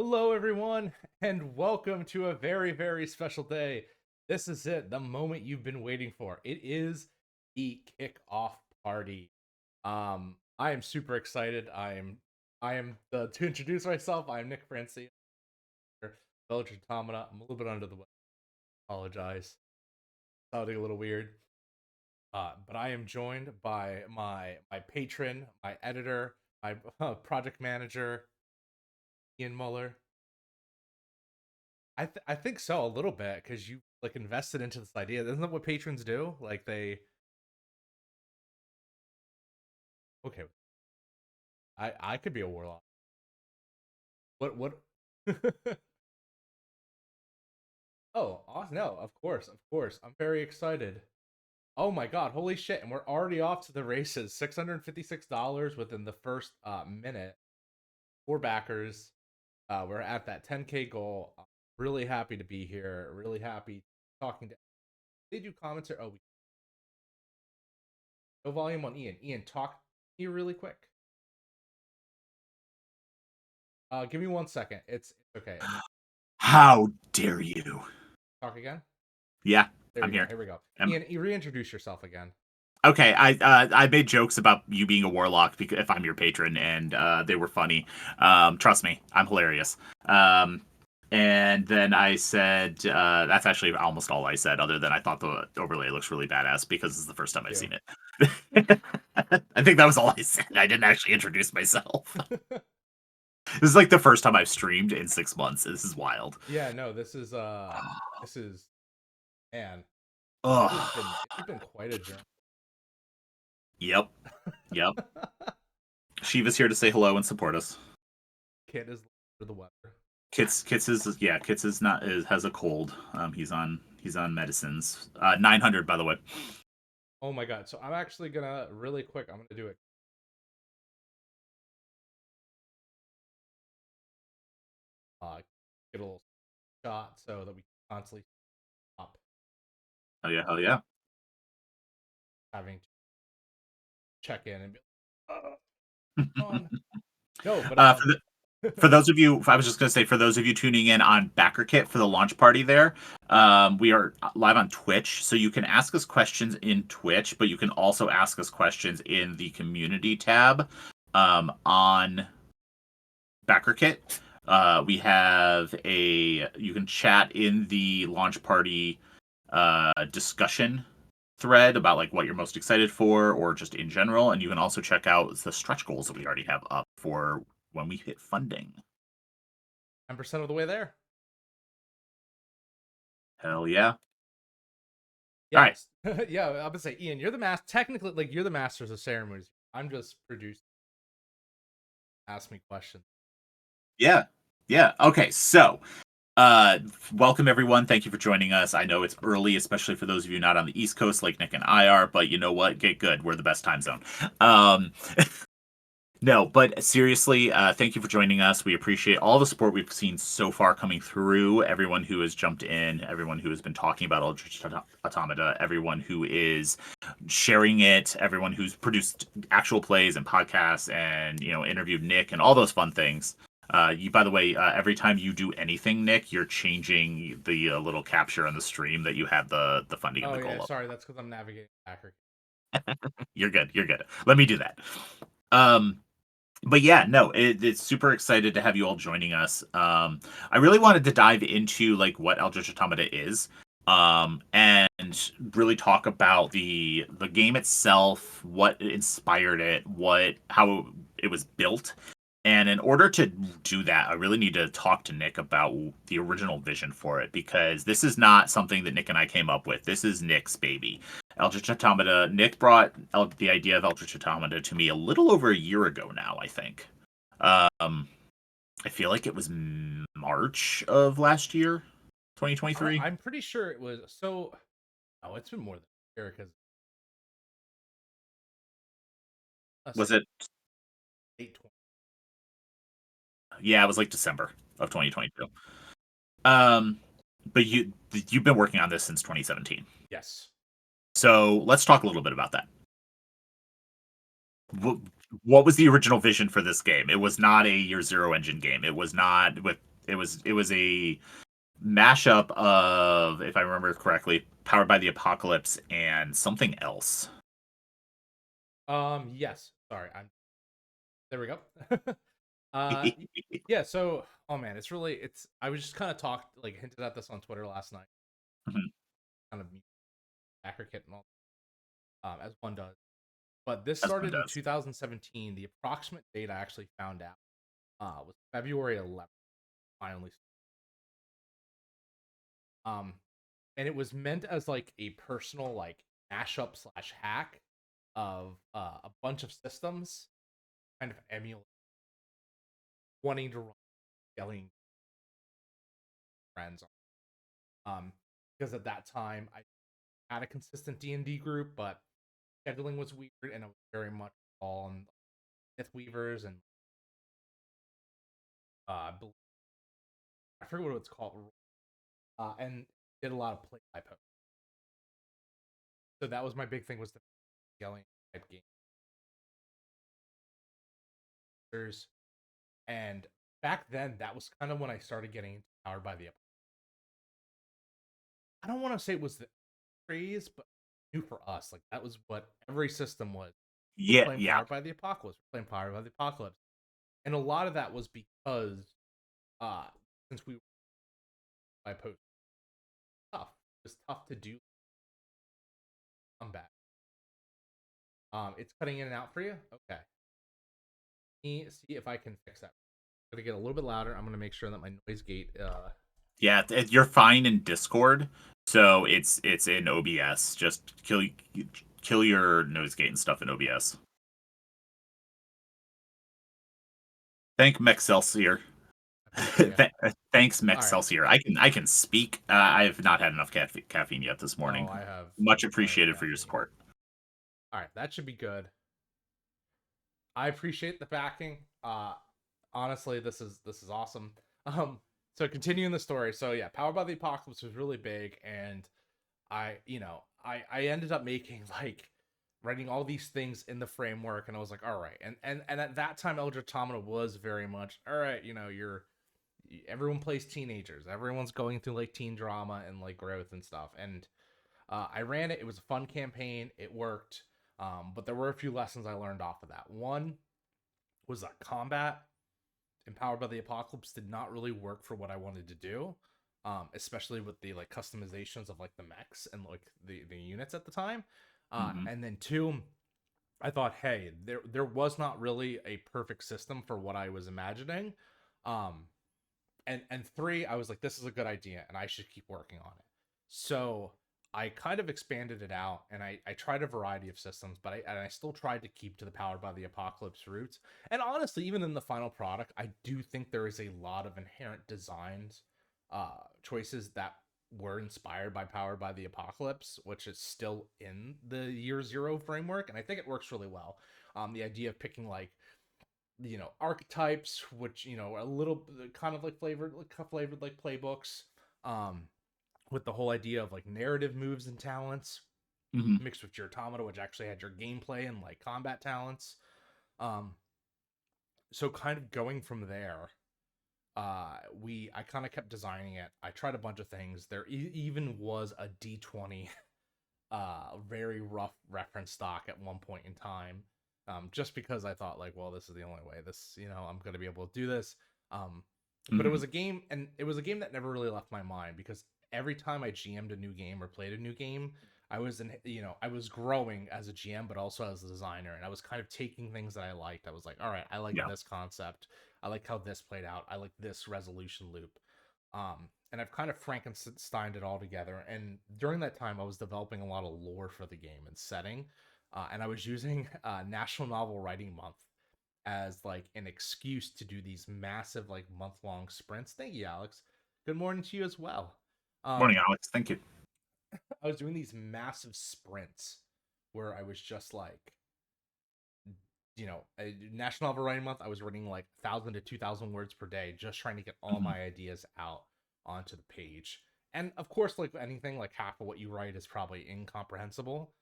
Hello, everyone, and welcome to a very, very special day. This is it, the moment you've been waiting for. It is the kickoff party. I am super excited. To introduce myself. I am Nick Francine, Eldritch Automata. I'm a little bit under the weather. Apologize. Sounding a little weird. But I am joined by my patron, my editor, my project manager, Ian Muller. I think so a little bit because you like invested into this idea. Isn't that what patrons do? Like they okay. I could be a warlock. What? Oh, awesome! No, of course. I'm very excited. Oh my god, holy shit! And we're already off to the races. $656 within the first minute. Four backers. We're at that 10K goal. I'm really happy to be here. Really happy talking to. They do comments or oh, no volume on Ian. Ian, talk to me really quick. Give me 1 second. It's okay. How dare you? Talk again. Yeah, There I'm we go. here. Here we go. Um, Ian, you reintroduce yourself again. okay, I made jokes about you being a warlock because if I'm your patron, and they were funny. Trust me, I'm hilarious. And then I said that's actually almost all I said, other than I thought the overlay looks really badass because it's the first time I've seen it. I think that was all I said. I didn't actually introduce myself. This is like the first time I've streamed in 6 months. This is wild. Yeah, no, this is man. Oh, It has been quite a journey. yep, yep. Shiva's here to say hello and support us. Kid is for the weather. Kits is not has a cold. He's on medicines. 900 by the way. Oh my god. So I'm actually gonna really quick. I'm gonna do it. Get a little shot so that we can constantly stop Hell yeah. having to check in and be on. No, but uh, for, for those of you, I was just gonna say, for those of you tuning in on BackerKit for the launch party, there, we are live on Twitch, so you can ask us questions in Twitch, but you can also ask us questions in the community tab on BackerKit. We have you can chat in the launch party discussion thread about like what you're most excited for or just in general, and you can also check out the stretch goals that we already have up for when we hit funding. 10% of the way there. Hell yeah. All right. Yes. Yeah, I'm gonna say, Ian, you're the master. Technically, like you're the masters of ceremonies. I'm just producing. Ask me questions. Yeah. Okay, so welcome everyone. Thank you for joining us. I know it's early, especially for those of you not on the East Coast like Nick and I are, but you know what? Get good. We're the best time zone. Um No, but seriously, thank you for joining us. We appreciate all the support we've seen so far coming through. Everyone who has jumped in, everyone who has been talking about Eldritch Automata, everyone who is sharing it, everyone who's produced actual plays and podcasts, and interviewed Nick and all those fun things. By the way, every time you do anything, Nick, you're changing the little capture on the stream that you have the funding and Oh the yeah, goal up. sorry, that's because I'm navigating backer. You're good. You're good. Let me do that. But yeah, no, it's super excited to have you all joining us. I really wanted to dive into like what Eldritch Automata is, and really talk about the game itself, what inspired it, how it was built. And in order to do that, I really need to talk to Nick about the original vision for it, because this is not something that Nick and I came up with. This is Nick's baby. Eldritch Automata. Nick brought the idea of Eldritch Automata to me a little over a year ago now, I think. I feel like it was March of last year, 2023. I'm pretty sure it was so. Oh, it's been more than a year because Was it? late 20. Yeah, it was like December of 2022. Um, but you've been working on this since 2017. Yes. So let's talk a little bit about that. What was the original vision for this game? It was not a Year Zero engine game. It was not with It was a mashup of, if I remember correctly, Powered by the Apocalypse and something else. Yes. Sorry, I'm there we go. uh yeah, so oh man, it's I was just kind of talked like hinted at this on Twitter last night. Mhm. Kind of backer kit and all as one does. But this As one started in does. 2017. The approximate date I actually found out was February 11th. Finally, um, and it was meant as like a personal like mashup slash hack of a bunch of systems, kind of emulate wanting to run yelling friends. Um, because at that time I had a consistent D&D group, but scheduling was weird, and it was very much all on Myth Weavers and uh, I forget what it's called, and did a lot of play by post. So that was my big thing was the yelling type gamers. And back then, that was kind of when I started getting powered by the. I don't want to say it was the craze, but new for us. Like that was what every system was. We're Yeah, playing yeah. Powered by the Apocalypse. We're playing Powered by the Apocalypse, and a lot of that was because, uh, since we were by post tough, it was tough to do combat. It's cutting in and out for you. Okay, let me see if I can fix that. I'm gonna get a little bit louder. I'm gonna make sure that my noise gate. Yeah, you're fine in Discord, so it's in OBS. Just kill your noise gate and stuff in OBS. Thank Mexcelsior. Yeah. Thanks, All right. Mexcelsior. I can speak. I have not had enough caffeine yet this Oh, morning. I have Much plenty of appreciated for your caffeine. support. All right, that should be good. I appreciate the backing. Honestly, this is awesome. So continuing the story. So yeah, Powered by the Apocalypse was really big, and I ended up making like writing all these things in the framework, and I was like, all right, and at that time, Eldritch Automata was very much all right. Everyone plays teenagers, everyone's going through like teen drama and like growth and stuff, and I ran it. It was a fun campaign. It worked. But there were a few lessons I learned off of that. One was that combat empowered by the apocalypse did not really work for what I wanted to do, especially with the like customizations of like the mechs and like the units at the time. Hmm. And then two, I thought, hey, there was not really a perfect system for what I was imagining. Um, and three, I was like, this is a good idea, and I should keep working on it. So I kind of expanded it out, and I tried a variety of systems, but I still tried to keep to the Powered by the Apocalypse roots. And honestly, even in the final product, I do think there is a lot of inherent designs, choices that were inspired by Powered by the Apocalypse, which is still in the Year Zero framework, and I think it works really well. The idea of picking like archetypes, which a little kind of like flavored like playbooks, um with the whole idea of like narrative moves and talents Hmm. mixed with your automata, which actually had your gameplay and like combat talents. um so kind of going from there, we I kind of kept designing it. I tried a bunch of things. There even was a D20 very rough reference stock at one point in time, just because I thought like, well, this is the only way I'm going to be able to do this. um but it Hmm. was a game, and it was a game that never really left my mind, because every time I GM'd a new game or played a new game, I was growing as a GM but also as a designer, and I was kind of taking things that I liked. I was like, all right, I like Yeah. this concept, I like how this played out, I like this resolution loop. And I've kind of Frankensteined it all together. And during that time, I was developing a lot of lore for the game and setting, and I was using National Novel Writing Month as like an excuse to do these massive like month-long sprints. Thank you, Alex. Good morning to you as well. Morning, Um, Alex. Thank you. I was doing these massive sprints where I was just like, National Novel Writing Month, I was writing like 1,000 to 2,000 words per day, just trying to get all Hmm. my ideas out onto the page. And of course, like anything, like half of what you write is probably incomprehensible.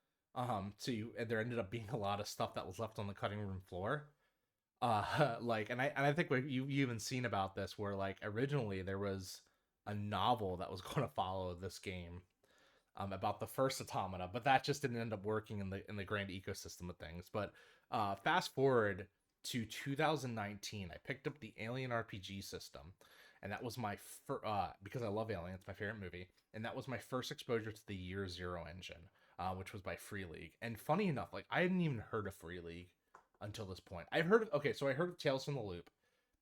So there ended up being a lot of stuff that was left on the cutting room floor. Like, and I think you even seen about this where like originally there was a novel that was going to follow this game, about the first automata, but that just didn't end up working in the grand ecosystem of things. But fast forward to 2019, I picked up the Alien RPG system, and that was my because I love Alien, it's my favorite movie, and that was my first exposure to the Year Zero engine, which was by Free League. And funny enough, like I hadn't even heard of Free League until this point. I've heard of, okay, so I heard of Tales from the Loop,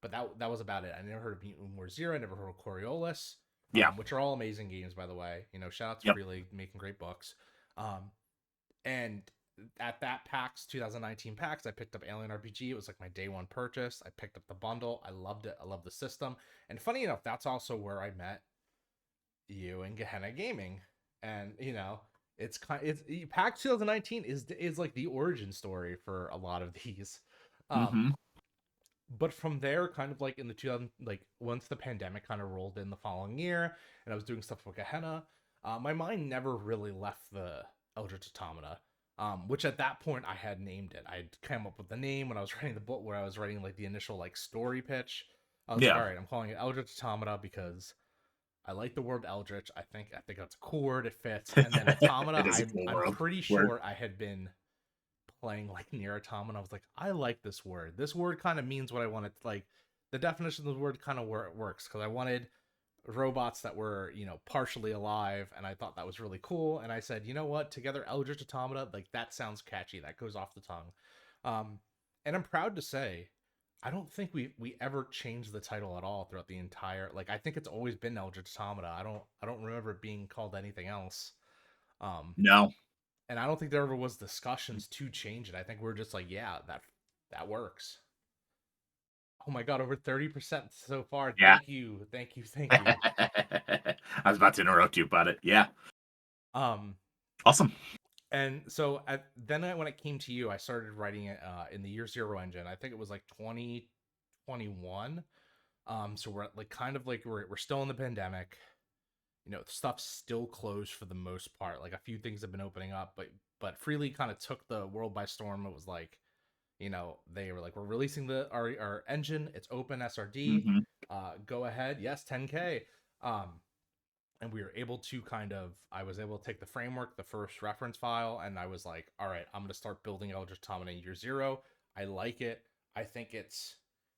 but that was about it. I never heard of Mutant War Zero. I never heard of Coriolis, Yeah. which are all amazing games, by the way. You know, shout out to Yep. Free League making great books. And at that PAX 2019 PAX, I picked up Alien RPG. It was like my day one purchase. I picked up the bundle. I loved it. I loved the system. And funny enough, that's also where I met you and Gehenna Gaming. And you know, it's PAX 2019 is like the origin story for a lot of these. Um, Mm-hmm. but from there, kind of like in the 2000, like once the pandemic kind of rolled in the following year, and I was doing stuff with Gehenna, my mind never really left the Eldritch Automata. Which at that point I had named it. I came up with the name when I was writing the book, where I was writing like the initial like story pitch. I was like, Yeah. all right, I'm calling it Eldritch Automata because I like the word Eldritch. I think that's a cool word. It fits. And then Automata, It is a cool I'm world pretty word. sure I had been playing like near automata. I was like, I like this word. This word kind of means what I wanted. Like the definition of the word kind of works because I wanted robots that were, you know, partially alive, and I thought that was really cool. And I said, you know what, together Eldritch Automata, like that sounds catchy. That goes off the tongue. Um, and I'm proud to say, I don't think we ever changed the title at all throughout the entire. Like I think it's always been Eldritch Automata. I don't remember it being called anything else. Um, No. and I don't think there ever was discussions to change it. I think we're just like, yeah, that works. Oh my god, over 30% so far. Yeah. Thank you, thank you, thank you. I was about to interrupt you about it. Yeah. Um, Awesome. and so when it came to you, I started writing it in the Year Zero engine. I think it was like 2021. So we're like kind of like we're still in the pandemic. You know, stuff's still closed for the most part. Like a few things have been opening up, but Freely kind of took the world by storm. It was like, you know, they were like, we're releasing our engine. It's open SRD. Mm-hmm. Go ahead. Yes, 10K. Um, and we were able to I was able to take the framework, the first reference file, and I was like, all right, I'm going to start building Eldritch Automata Year Zero. I like it. I think it's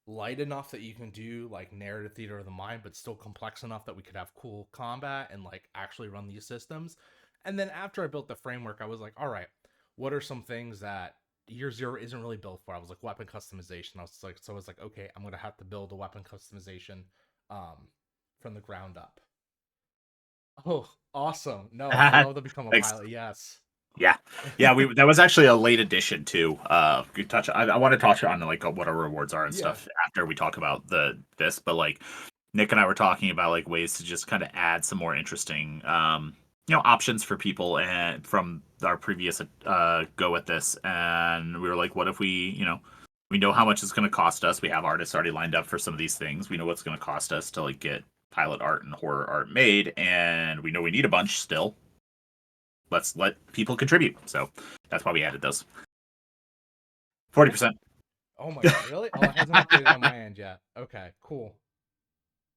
light enough that you can do like narrative theater of the mind, but still complex enough that we could have cool combat and like actually run these systems. And then after I built the framework, I was like, all right, what are some things that Year Zero isn't really built for? I was like, weapon customization. I was like, okay, I'm gonna have to build a weapon customization from the ground up. Oh, awesome. No, I love to become a Thanks. pilot. Yes. Yeah. Yeah, we that was actually a late addition too. Good touch. I want to touch on like what our rewards are and Yeah. stuff after we talk about this, but like Nick and I were talking about like ways to just kind of add some more interesting options for people and from our previous go at this, and we were like, what if we know how much it's going to cost us. We have artists already lined up for some of these things. We know what's going to cost us to like get pilot art and horror art made, and we know we need a bunch still. Let's let people contribute. So that's why we added those. 40%. Oh my god, really? Oh, it hasn't updated on my end yet. Okay, cool.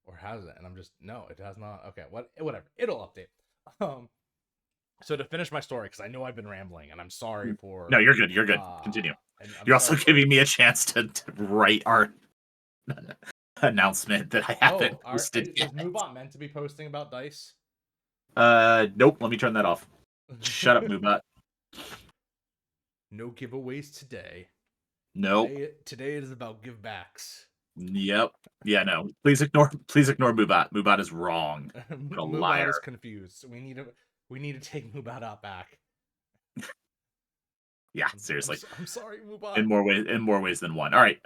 Or has it? And I'm just no, it has not. Okay, whatever. It'll update. Um so to finish my story, because I know I've been rambling and I'm sorry No, for you're good. You're good. uh Continue. and I'm You're also sorry for giving me a chance to write our announcement that I haven't posted is yet. Moobot meant to be posting about dice? Nope. Let me turn that off. Shut up, Moobot. No giveaways today. Nope. Today it is about givebacks. Yep. Yeah, no. Please ignore Mubat. Mubat is wrong. What a Moobot is liar. confused. We need to take Moobot out back. Yeah, seriously. I'm sorry, Moobot. In more ways than one. All right.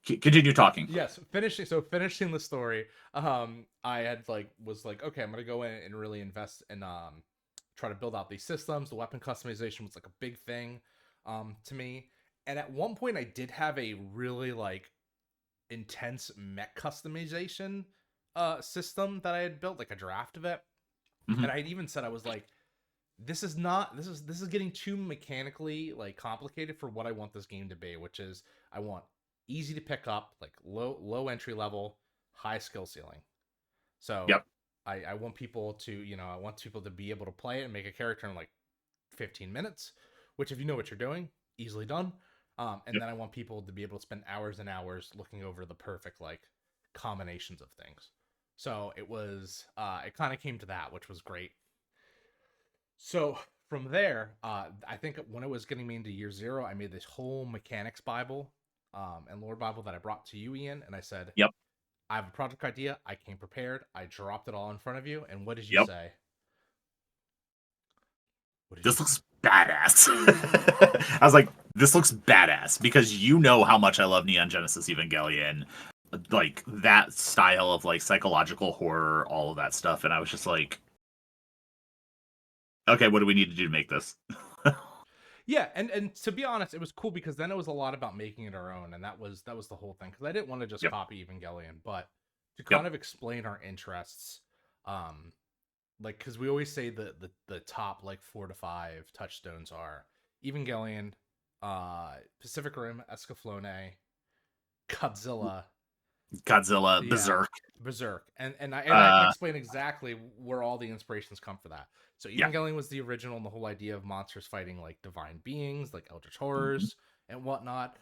Continue talking. Yes, finishing the story. I had was like, okay, I'm gonna go in and really invest and try to build out these systems. The weapon customization was like a big thing to me. And at one point I did have a really like intense mech customization system that I had built, like a draft of it. Mhm. And I had even said I was like, this is getting too mechanically like complicated for what I want this game to be, which is I want easy to pick up, like low entry level, high skill ceiling. So Yep. I want people to, I want people to be able to play it and make a character in like 15 minutes, which if you know what you're doing, easily done. And Yep. then I want people to be able to spend hours and hours looking over the perfect like combinations of things. So it kind of came to that, which was great. So from there, I think when it was getting me into year zero, I made this whole mechanics Bible and lore Bible that I brought to you, Ian, and I said, Yep. I have a project idea. I came prepared. I dropped it all in front of you. And what did you Yep. say? What did you This say? looks badass. I was like, this looks badass because you know how much I love Neon Genesis Evangelion, like that style of like psychological horror, all of that stuff. And I was just like, okay, what do we need to do to make this? Yeah, and to be honest, it was cool because then it was a lot about making it our own, and that was the whole thing. Because I didn't want to just Yep. copy Evangelion, but to Yep. kind of explain our interests, um, like because we always say the top like 4 to 5 touchstones are Evangelion, Pacific Rim, Escaflowne, Godzilla, Godzilla, yeah, Berserk. Berserk, and I can Uh, explain exactly where all the inspirations come for that. So yeah. Evangelion was the original, and the whole idea of monsters fighting like divine beings, like eldritch Mhm. horrors and whatnot.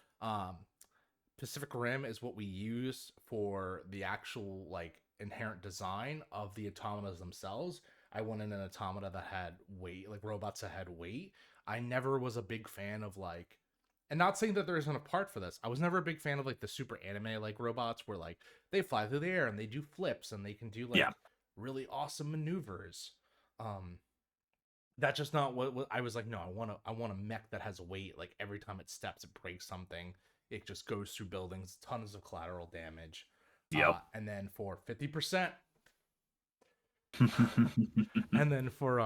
Pacific Rim is what we use for the actual like inherent design of the automatas themselves. I wanted an automata that had weight, like robots that had weight. I never was a big fan of like, and not saying that there isn't a part for this. I was never a big fan of like the super anime like robots where like they fly through the air and they do flips and they can do Yeah. like really awesome maneuvers. Um, that's just not what I was like. No, I want a mech that has weight. Like every time it steps, it breaks something. It just goes through buildings, tons of collateral damage. Yep. And then for 50%, and then for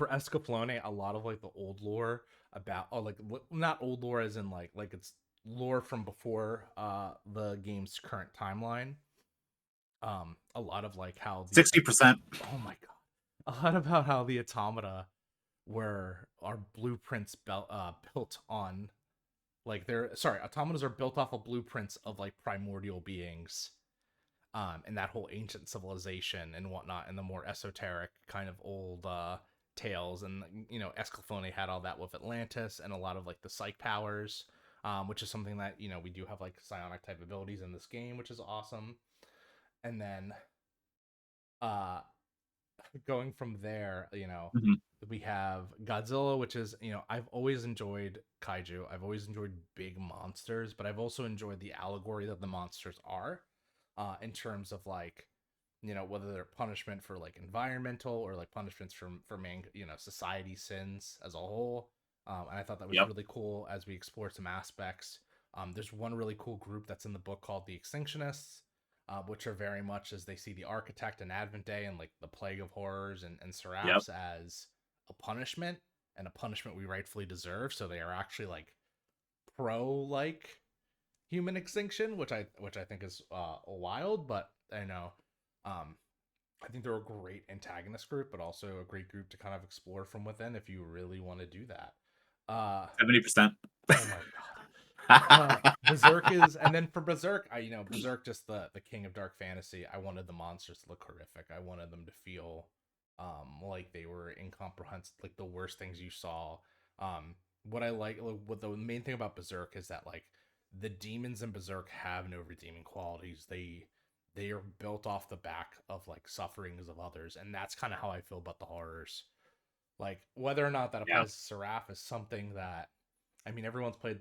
Escaflowne, a lot of like the old lore about like not old lore as in like it's lore from before the game's current timeline. A lot of like how the 60%. oh my god, a lot about how the automata were our blueprints built on like they're sorry automatas are built off of blueprints of like primordial beings and that whole ancient civilization and whatnot and the more esoteric kind of old tales and Escaflowne had all that with Atlantis and a lot of like the psych powers which is something that we do have like psionic type abilities in this game, which is awesome. And then uh going from there, Mhm. we have Godzilla, which is, I've always enjoyed kaiju. I've always enjoyed big monsters, but I've also enjoyed the allegory that the monsters are, in terms of like, whether they're punishment for like environmental or like punishments for man, society sins as a whole. And I thought that was Yep. really cool as we explore some aspects. There's one really cool group that's in the book called the Extinctionists, which are very much as they see the Architect and Advent Day and like the Plague of Horrors and Yep. Seraphs as a punishment and a punishment we rightfully deserve. So they are actually like pro like human extinction, which I think is wild, but I know um, I think they're a great antagonist group, but also a great group to kind of explore from within if you really want to do that. 70%. Oh my god. Berserk is, and then for Berserk, Berserk just the king of dark fantasy. I wanted the monsters to look horrific. I wanted them to feel like they were incomprehensible, like the worst things you saw. What I like, what the main thing about Berserk is that like the demons in Berserk have no redeeming qualities. They are built off the back of like sufferings of others, and that's kind of how I feel about the horrors. Like whether or not that Yeah. applies to Seraph is something that I mean, everyone's played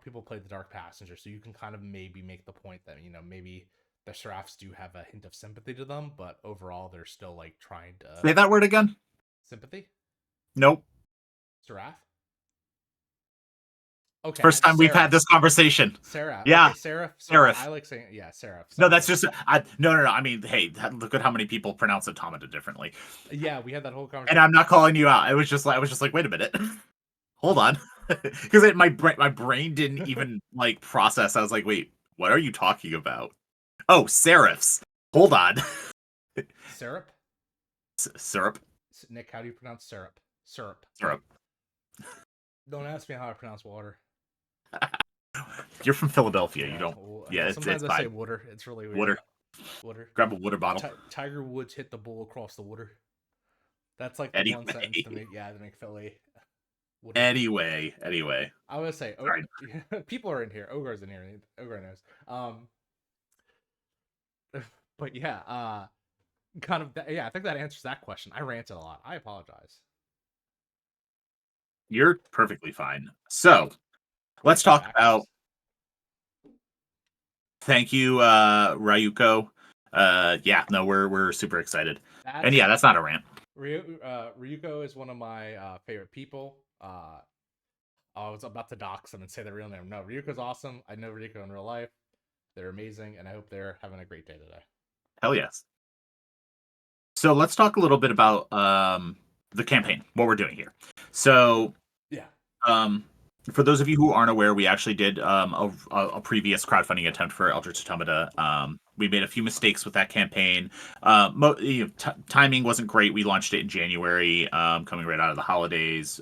people played the Dark Passenger, so you can kind of maybe make the point that, maybe the Seraphs do have a hint of sympathy to them, but overall they're still like trying to Say that word again. sympathy. Nope. Seraph. Okay, First time we've had Seraph. this conversation. Seraph. Yeah. Okay, Seraph. Sorry, Seraph. I like saying yeah, Seraph. No, Sorry. that's just no. I mean, hey, look at how many people pronounce automata differently, Yeah, we had that whole and conversation. I'm not calling you out. I was just like, wait a minute, hold on, because my brain didn't even like process. I was like, wait, what are you talking about? Oh, serifs. Hold on, Syrup. syrup. Nick, how do you pronounce syrup? Syrup. Syrup. Don't ask me how I pronounce water. You're from Philadelphia. You Yeah. don't. Well, Yeah, it's sometimes I say fine. water. It's really weird. Water. Water. Grab a water bottle. Tiger Woods hit the bull across the water. That's like the one sentence Anyway. to make. Yeah, to make Philly. Water. Anyway. I would say Sorry. people are in here. Ogre's in here. Ogre knows. But yeah, kind of. Yeah, I think that answers that question. I ranted a lot. I apologize. You're perfectly fine. So Great let's talk about. factions. Thank you, Ryuko. Yeah, no, we're super excited. And yeah, That's that's not a rant. Ryuko is one of my favorite people. I was about to dox them and say their real name. No, Ryuko's awesome. I know Ryuko in real life. They're amazing, and I hope they're having a great day today. Hell yes. So let's talk a little bit about the campaign, what we're doing here. So Yeah. um, for those of you who aren't aware, we actually did a previous crowdfunding attempt for Eldritch Automata. We made a few mistakes with that campaign. Timing wasn't great. We launched it in January, coming right out of the holidays.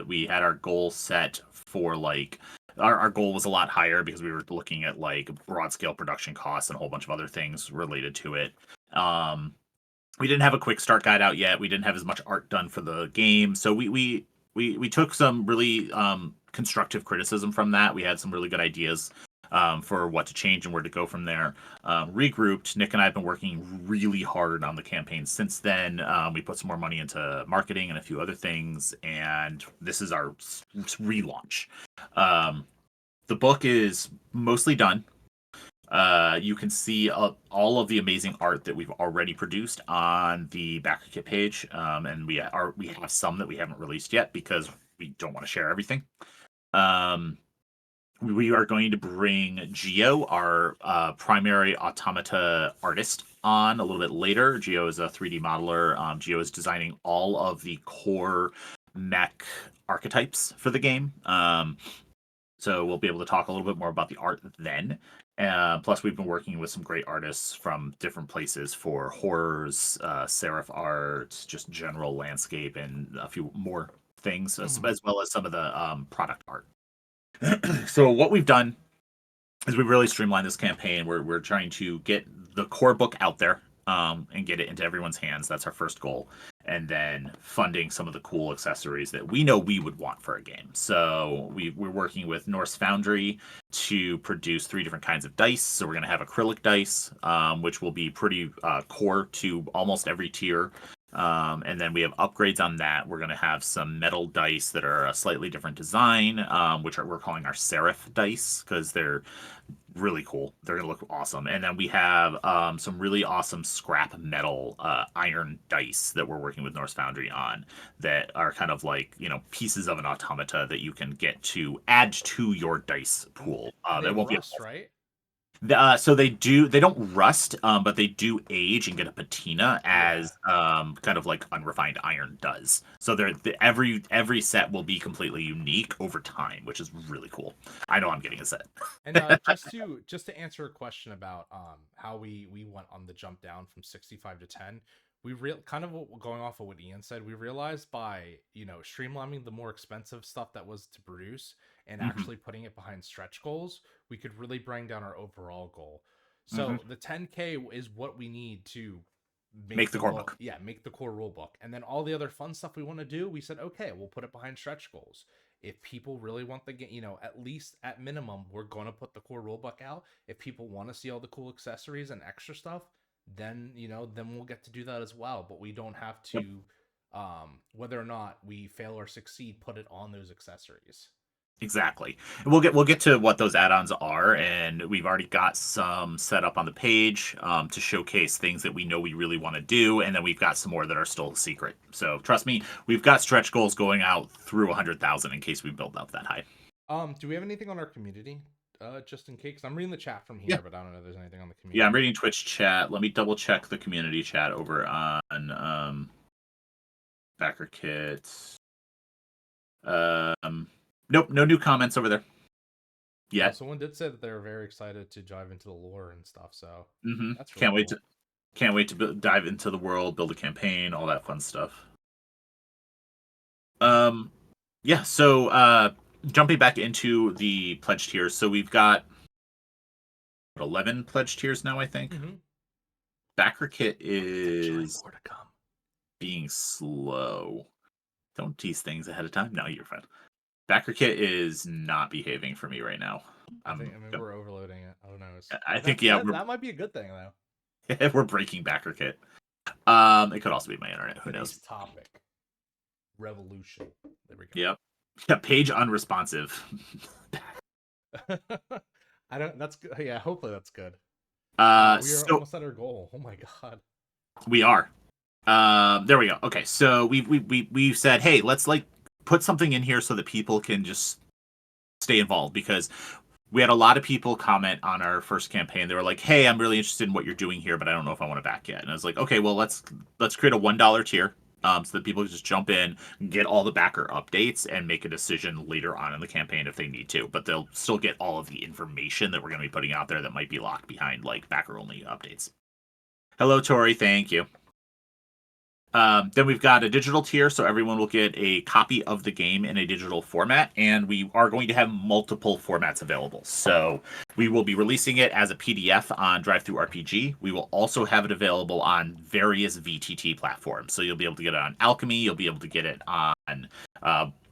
We had our goal set for like our goal was a lot higher because we were looking at like broad scale production costs and a whole bunch of other things related to it. We didn't have a quick start guide out yet. We didn't have as much art done for the game, so we took some really constructive criticism from that. We had some really good ideas for what to change and where to go from there. Regrouped. Nick and I have been working really hard on the campaign since then. We put some more money into marketing and a few other things, and this is our relaunch. The book is mostly done. You can see all of the amazing art that we've already produced on the backer kit page, and we have some that we haven't released yet because we don't want to share everything. We are going to bring Geo, our primary automata artist, on a little bit later. Geo is a 3D modeler. Geo is designing all of the core mech archetypes for the game. So we'll be able to talk a little bit more about the art then. Plus, we've been working with some great artists from different places for horrors, serif art, just general landscape, and a few more things, as well as some of the product art. So what we've done is we've really streamlined this campaign. We're trying to get the core book out there and get it into everyone's hands. That's our first goal. And then funding some of the cool accessories that we know we would want for a game. So we're working with Norse Foundry to produce 3 different kinds of dice. So we're going to have acrylic dice, which will be pretty core to almost every tier. And then we have upgrades on that. We're going to have some metal dice that are a slightly different design, which we're calling our serif dice because they're really cool. They're gonna look awesome. And then we have some really awesome scrap metal iron dice that we're working with Norse Foundry on that are kind of like pieces of an automata that you can get to add to your dice pool. They It won't be rust, right? so they don't rust, but they do age and get a patina as kind of like unrefined iron does. So every set will be completely unique over time, which is really cool. I know I'm getting a set. And just to answer a question about how we went on the jump down from 65 to 10, kind of going off of what Ian said, we realized by streamlining the more expensive stuff that was to produce and actually putting it behind stretch goals, we could really bring down our overall goal. So the 10K is what we need to Make the core book. Yeah, make the core rule book. And then all the other fun stuff we want to do, we said, okay, we'll put it behind stretch goals. If people really want the game, at least at minimum, we're going to put the core rule book out. If people want to see all the cool accessories and extra stuff, then then we'll get to do that as well. But we don't have to whether or not we fail or succeed, put it on those accessories. Exactly. And we'll get to what those add-ons are, and we've already got some set up on the page to showcase things that we know we really want to do, and then we've got some more that are still secret. So trust me, we've got stretch goals going out through 100,000 in case we build up that high. Do we have anything on our community? Just in case, I'm reading the chat from here, but I don't know if there's anything on the community. Yeah, I'm reading Twitch chat. Let me double check the community chat over on Backer Kit. Nope, no new comments over there. Yeah. Someone did say that they were very excited to dive into the lore and stuff. So that's really can't wait cool. to dive into the world, build a campaign, all that fun stuff. Yeah, so jumping back into the pledge tiers, so we've got 11 pledge tiers now, I think. Mm-hmm. Backer kit Potentially is more to come. being slow. Don't tease things ahead of time. No, you're fine. Backer kit is not behaving for me right now. I mean, we're overloading it. Who knows? I But think yeah, that might be a good thing though. we're breaking backer kit. It could also be my internet. Who knows? Today's topic: revolution. There we go. Yep. Yeah, page unresponsive. I don't. That's good. Yeah, hopefully that's good. Wow, we are So almost at our goal. Oh my god. we are. There we go. Okay, so we've said, hey, let's like put something in here so that people can just stay involved because we had a lot of people comment on our first campaign. They were like, "Hey, I'm really interested in what you're doing here, but I don't know if I want to back yet." And I was like, "Okay, well let's create a $1 tier, so that people can just jump in, get all the backer updates, and make a decision later on in the campaign if they need to. But they'll still get all of the information that we're going to be putting out there that might be locked behind like backer only updates." Hello, Tori. Thank you. Then we've got a digital tier, so everyone will get a copy of the game in a digital format, and we are going to have multiple formats available. So we will be releasing it as a PDF on DriveThruRPG. We will also have it available on various VTT platforms. So you'll be able to get it on Alchemy, you'll be able to get it on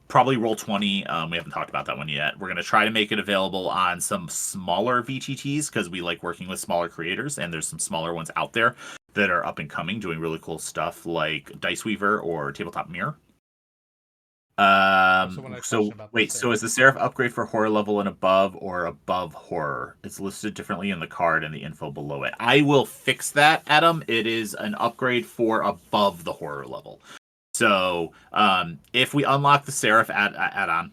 probably Roll20. We haven't talked about that one yet. We're going to try to make it available on some smaller VTTs because we like working with smaller creators, and there's some smaller ones out there that are up and coming, doing really cool stuff like Dice Weaver or Tabletop Mirror. So when I question So about the wait, so Seraph. is the Seraph upgrade for horror level and above or above horror? It's listed differently in the card and the info below it. I will fix that, Adam. It is an upgrade for above the horror level. So if we unlock the Seraph add-on,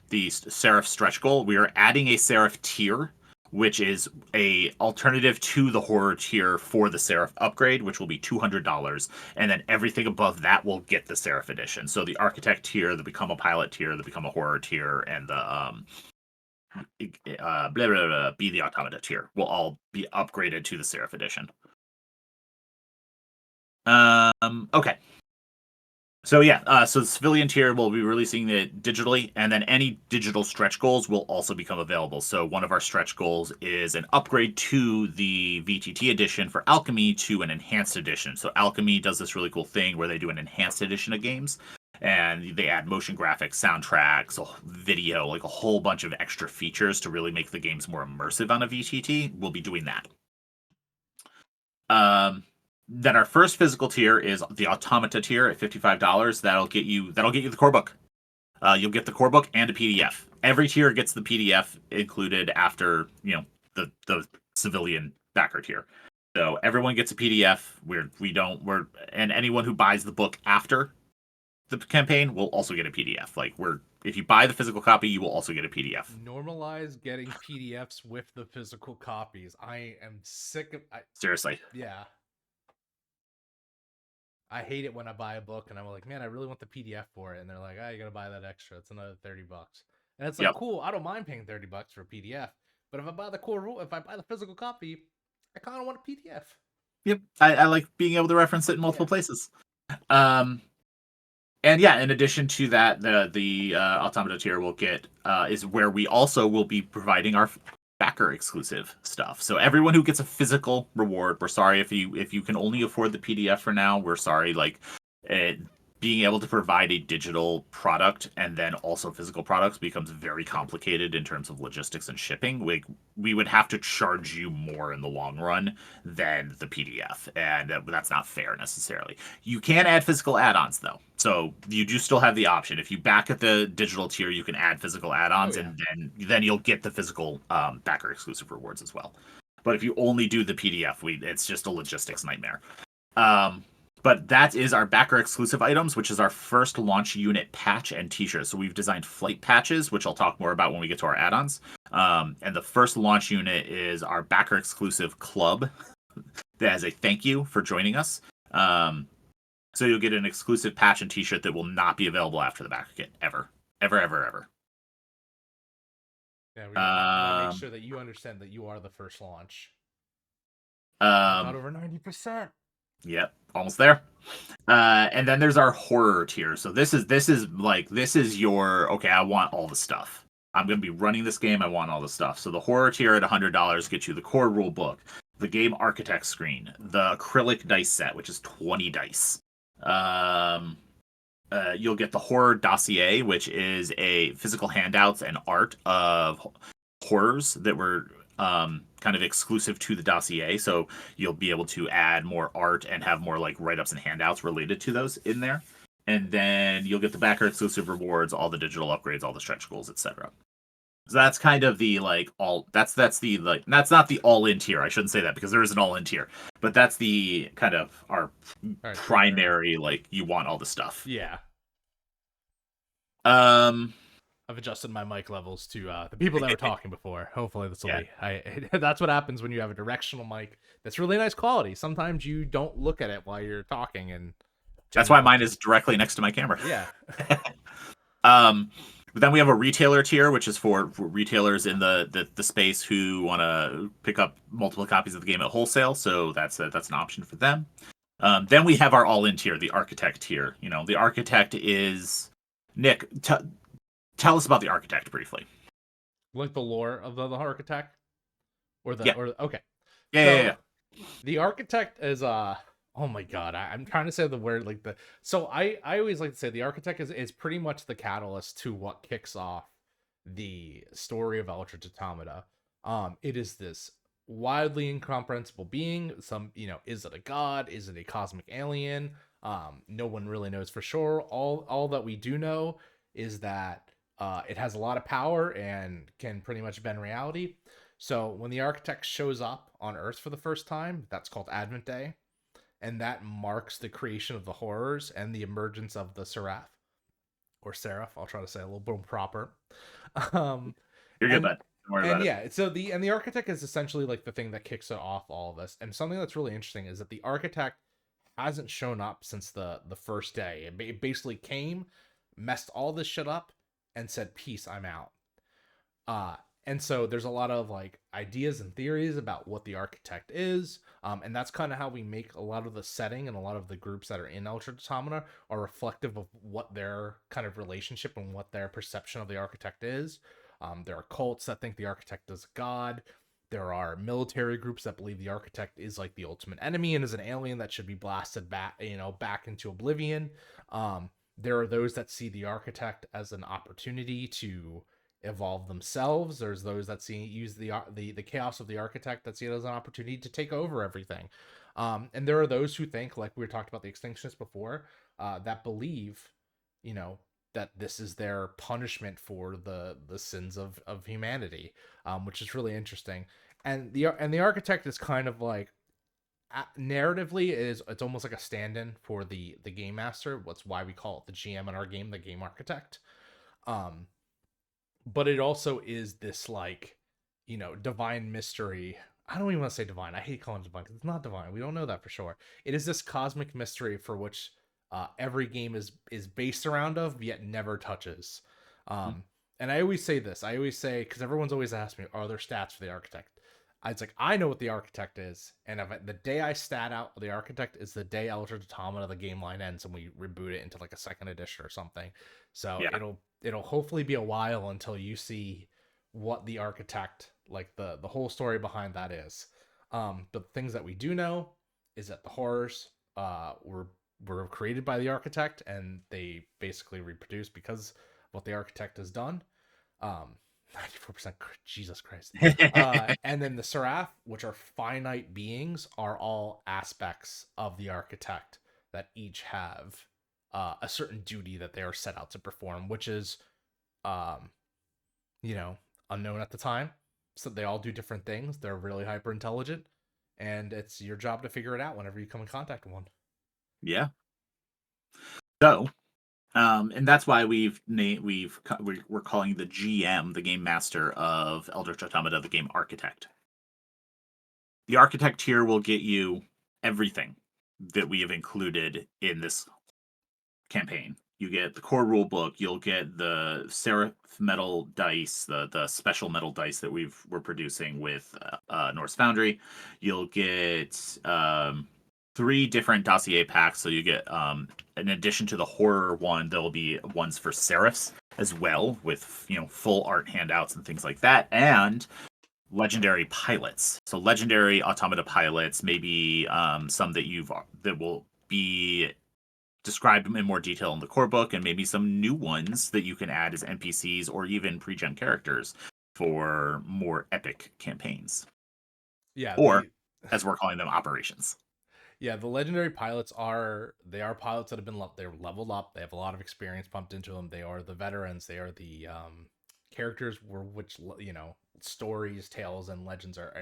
the Seraph stretch goal, we are adding a Seraph tier, which is a alternative to the horror tier for the Seraph upgrade, which will be $200, and then everything above that will get the Seraph edition. So the Architect tier, the Become a Pilot tier, the Become a Horror tier, and the blah, blah, blah, Be the Automata tier will all be upgraded to the Seraph edition. Okay. So yeah, so the civilian tier will be releasing it digitally, and then any digital stretch goals will also become available. So one of our stretch goals is an upgrade to the VTT edition for Alchemy to an enhanced edition. So Alchemy does this really cool thing where they do an enhanced edition of games, and they add motion graphics, soundtracks, video, like a whole bunch of extra features to really make the games more immersive on a VTT. We'll be doing that. Then our first physical tier is the Automata tier at $55. That'll get you the core book. You'll get the core book and a PDF. Every tier gets the PDF included after the civilian backer tier. So everyone gets a PDF. And anyone who buys the book after the campaign will also get a PDF. If you buy the physical copy, you will also get a PDF. Normalize getting PDFs with the physical copies. I am sick of. Seriously. Yeah. I hate it when I buy a book and I'm like, man, I really want the PDF for it, and they're like, oh, you gotta buy that extra. It's another $30. And it's like, Yep. cool. I don't mind paying $30 for a PDF, but if I buy the core rule, if I buy the physical copy, I kind of want a PDF. Yep. I like being able to reference it in multiple places. And yeah, in addition to that, the Automata tier will get is where we also will be providing our backer exclusive stuff. So everyone who gets a physical reward, we're sorry if you can only afford the PDF for now. We're sorry, being able to provide a digital product and then also physical products becomes very complicated in terms of logistics and shipping. We would have to charge you more in the long run than the PDF, and that's not fair necessarily. You can add physical add-ons though, so you do still have the option. If you back at the digital tier, you can add physical add-ons, and then you'll get the physical backer exclusive rewards as well. But if you only do the PDF, it's just a logistics nightmare. But that is our backer exclusive items, which is our first launch unit patch and t-shirts. So we've designed flight patches, which I'll talk more about when we get to our add-ons. And the first launch unit is our backer exclusive club as a thank you for joining us. So you'll get an exclusive patch and t-shirt that will not be available after the backer kit ever. Ever, ever, ever. Yeah, we gotta make sure that you understand that you are the first launch. About over 90%. Yep, almost there. And then there's our horror tier. So this is your okay. I want all the stuff. I'm gonna be running this game. I want all the stuff. So the horror tier at $100 gets you the core rule book, the game architect screen, the acrylic dice set, which is 20 dice. Um, you'll get the horror dossier, which is a physical handouts and art of horrors that were kind of exclusive to the dossier. So you'll be able to add more art and have more like write-ups and handouts related to those in there. And then you'll get the backer exclusive rewards, all the digital upgrades, all the stretch goals, etc. So that's kind of the like all that's the like that's not the all-in tier. I shouldn't say that because there is an all-in tier, but that's the kind of our primary like you want all the stuff. Yeah. Um I've adjusted my mic levels to the people that were talking before. Hopefully this will be. That's what happens when you have a directional mic that's really nice quality. Sometimes you don't look at it while you're talking, and that's why mine is directly next to my camera. Yeah. But then we have a retailer tier, which is for retailers in the space who want to pick up multiple copies of the game at wholesale. So that's an option for them. Then we have our all-in tier, the architect tier. You know, the architect is Nick. Tell us about the architect briefly. Like the lore of the architect, or the yeah. or okay. Yeah. The architect is oh my god, I'm trying to say the word like the. So I always like to say the architect is pretty much the catalyst to what kicks off the story of Eldritch Automata. It is this wildly incomprehensible being. Is it a god? Is it a cosmic alien? No one really knows for sure. All that we do know is that it has a lot of power and can pretty much bend reality. So when the architect shows up on Earth for the first time, that's called Advent Day, and that marks the creation of the horrors and the emergence of the Seraph or Seraph. I'll try to say a little bit more proper. You're good, bud. Don't worry about it. So the architect is essentially like the thing that kicks it off all of this. And something that's really interesting is that the architect hasn't shown up since the first day. It basically came, messed all this shit up, and said, "Peace, I'm out." And so there's a lot of like ideas and theories about what the architect is, and that's kind of how we make a lot of the setting, and a lot of the groups that are in Eldritch Automata are reflective of what their kind of relationship and what their perception of the architect is. There are cults that think the architect is god. There are military groups that believe the architect is like the ultimate enemy and is an alien that should be blasted back into oblivion. There are those that see the architect as an opportunity to evolve themselves. There's those that use the chaos of the architect that see it as an opportunity to take over everything. And there are those who think, like we were talked about the extinctionists before, that believe, that this is their punishment for the sins of humanity, which is really interesting. And the architect is kind of like narratively it's almost like a stand-in for the game master. That's why we call it the GM in our game, the game architect. But it also is this like, divine mystery. I don't even want to say divine. I hate calling it divine because it's not divine. We don't know that for sure. It is this cosmic mystery for which every game is based around of, yet never touches. And I always say this. I always say, because everyone's always asked me, are there stats for the architect? It's like, I know what the architect is, and the day I stat out the architect is the day Eldritch Automata the game line ends and we reboot it into like a second edition or something. So it'll hopefully be a while until you see what the architect, like the whole story behind that is. The things that we do know is that the horrors were created by the architect, and they basically reproduce because of what the architect has done. 94%, Jesus Christ. And then the Seraph, which are finite beings, are all aspects of the architect that each have a certain duty that they are set out to perform, which is, unknown at the time. So they all do different things. They're really hyper intelligent, and it's your job to figure it out whenever you come in contact with one. Yeah. So, and that's why we're calling the GM, the game master of Eldritch Automata, the game architect. The architect here will get you everything that we have included in this campaign. You get the core rule book. You'll get the Seraph metal dice, the special metal dice that we're producing with Norse Foundry. You'll get 3 different dossier packs. So you get, in addition to the horror one, there'll be ones for Seraphs as well, with full art handouts and things like that, and legendary pilots. So legendary automata pilots, maybe some that will be described in more detail in the core book, and maybe some new ones that you can add as NPCs or even pre-gen characters for more epic campaigns, Yeah, or as we're calling them, operations. yeah, the legendary pilots are pilots that have been they're leveled up. They have a lot of experience pumped into them. They are the veterans. They are the characters which stories, tales, and legends are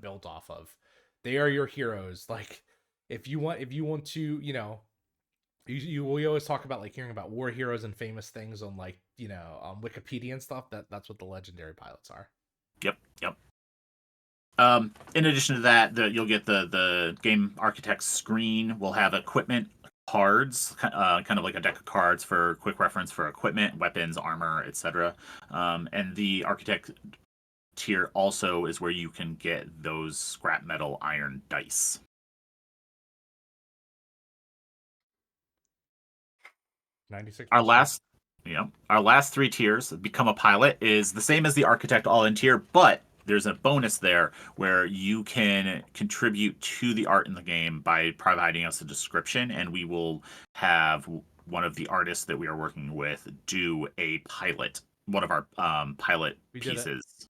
built off of. They are your heroes. Like if you want to we always talk about like hearing about war heroes and famous things on like on Wikipedia and stuff. That's what the legendary pilots are. Yep, yep. In addition to that, you'll get the game architect screen. Will have equipment cards, kind of like a deck of cards for quick reference for equipment, weapons, armor, etc. And the architect tier also is where you can get those scrap metal iron dice. 96%. Our last 3 tiers, become a pilot, is the same as the architect all-in tier, but there's a bonus there where you can contribute to the art in the game by providing us a description, and we will have one of the artists that we are working with do a pilot, one of our pilot We did it. pieces.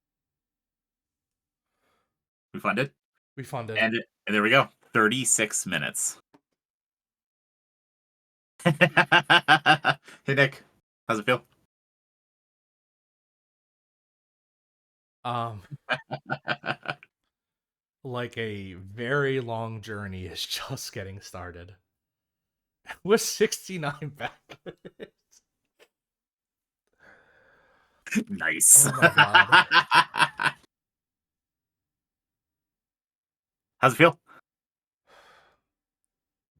We funded? We funded. And there we go. 36 minutes. Hey, Nick. How's it feel? Like a very long journey is just getting started. With 69 backers. Nice. Oh my god. How's it feel?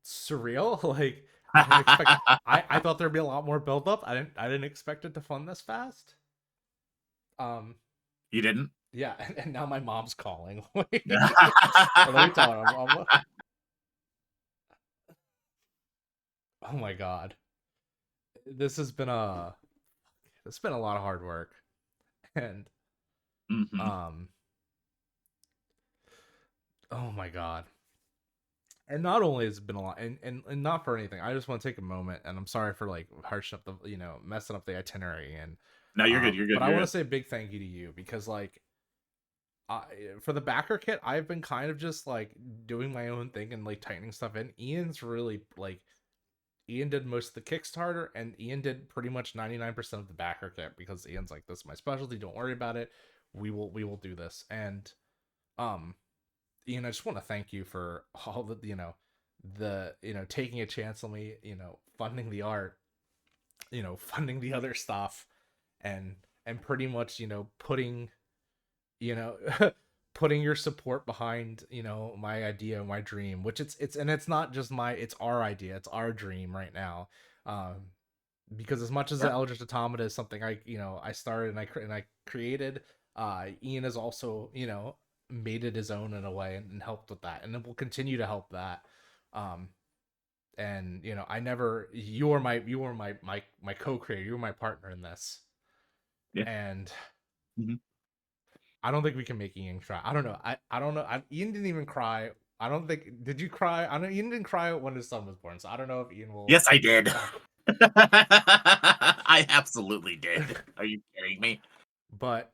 Surreal. Like I didn't expect I thought there'd be a lot more build up. I didn't expect it to fund this fast. You didn't? Yeah, and now my mom's calling. Let me tell her. Oh my god. This has been a it's been a lot of hard work. And Mm-hmm. um oh my god. And not only has it been a lot, and not for anything, I just want to take a moment, and I'm sorry for like harshing up the messing up the itinerary, and No, you're good. You're good. but I You're want to good. say a big thank you to you because like I, for the backer kit, I've been kind of just like doing my own thing and like tightening stuff in. Ian's really like Ian did most of the Kickstarter, and Ian did pretty much 99% of the backer kit because Ian's like, this is my specialty. Don't worry about it. We will do this. And um Ian, I just want to thank you for all the taking a chance on me, funding the art, funding the other stuff, and pretty much putting you know putting your support behind my idea, my dream, which it's not just it's our idea, it's our dream right now. Because as much as the Yeah. Eldritch Automata is something I started and I created, Ian has also made it his own in a way and helped with that, and it will continue to help that. Um, and I never you were my co-creator, you were my partner in this, Yeah. and Mm-hmm. I don't think we can make Ian cry. I don't know. I don't know. Ian didn't even cry. I don't think. Did you cry? I know Ian didn't cry when his son was born, so I don't know if Ian will. Yes, I did. Okay. I absolutely did. Are you kidding me? But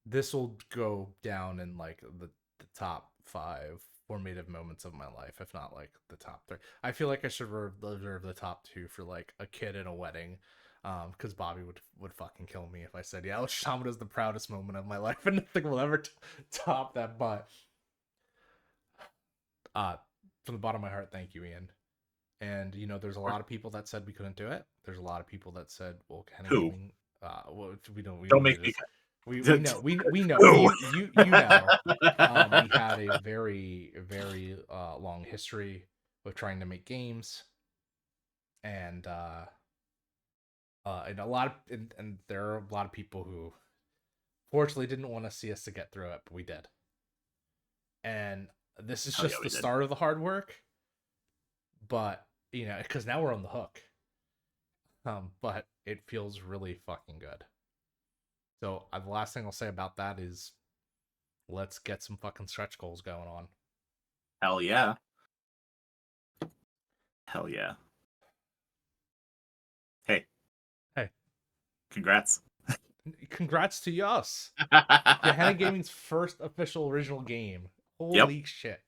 this will go down in like the top 5 formative moments of my life, if not like the top 3. I feel like I should reserve the top 2 for like a kid in a wedding, because Bobby would fucking kill me if I said yeah, Shaman is the proudest moment of my life, and nothing will ever top that. But uh, from the bottom of my heart, thank you, Ian. And there's a lot of people that said we couldn't do it. There's a lot of people that said, well, Gehenna Who? Gaming, well, we Don't don't make need me. this. We know we know Who? you know. We had a very very long history of trying to make games, and and a lot of and there are a lot of people who fortunately didn't want to see us to get through it, but we did. And This is Hell yeah, just we the did. start of the hard work, but because now we're on the hook. But it feels really fucking good. So the last thing I'll say about that is, let's get some fucking stretch goals going on. Hell yeah. Hell yeah. Hey, Hey, congrats. congrats to us. Gehenna Gaming's first official original game. Yep. Holy shit.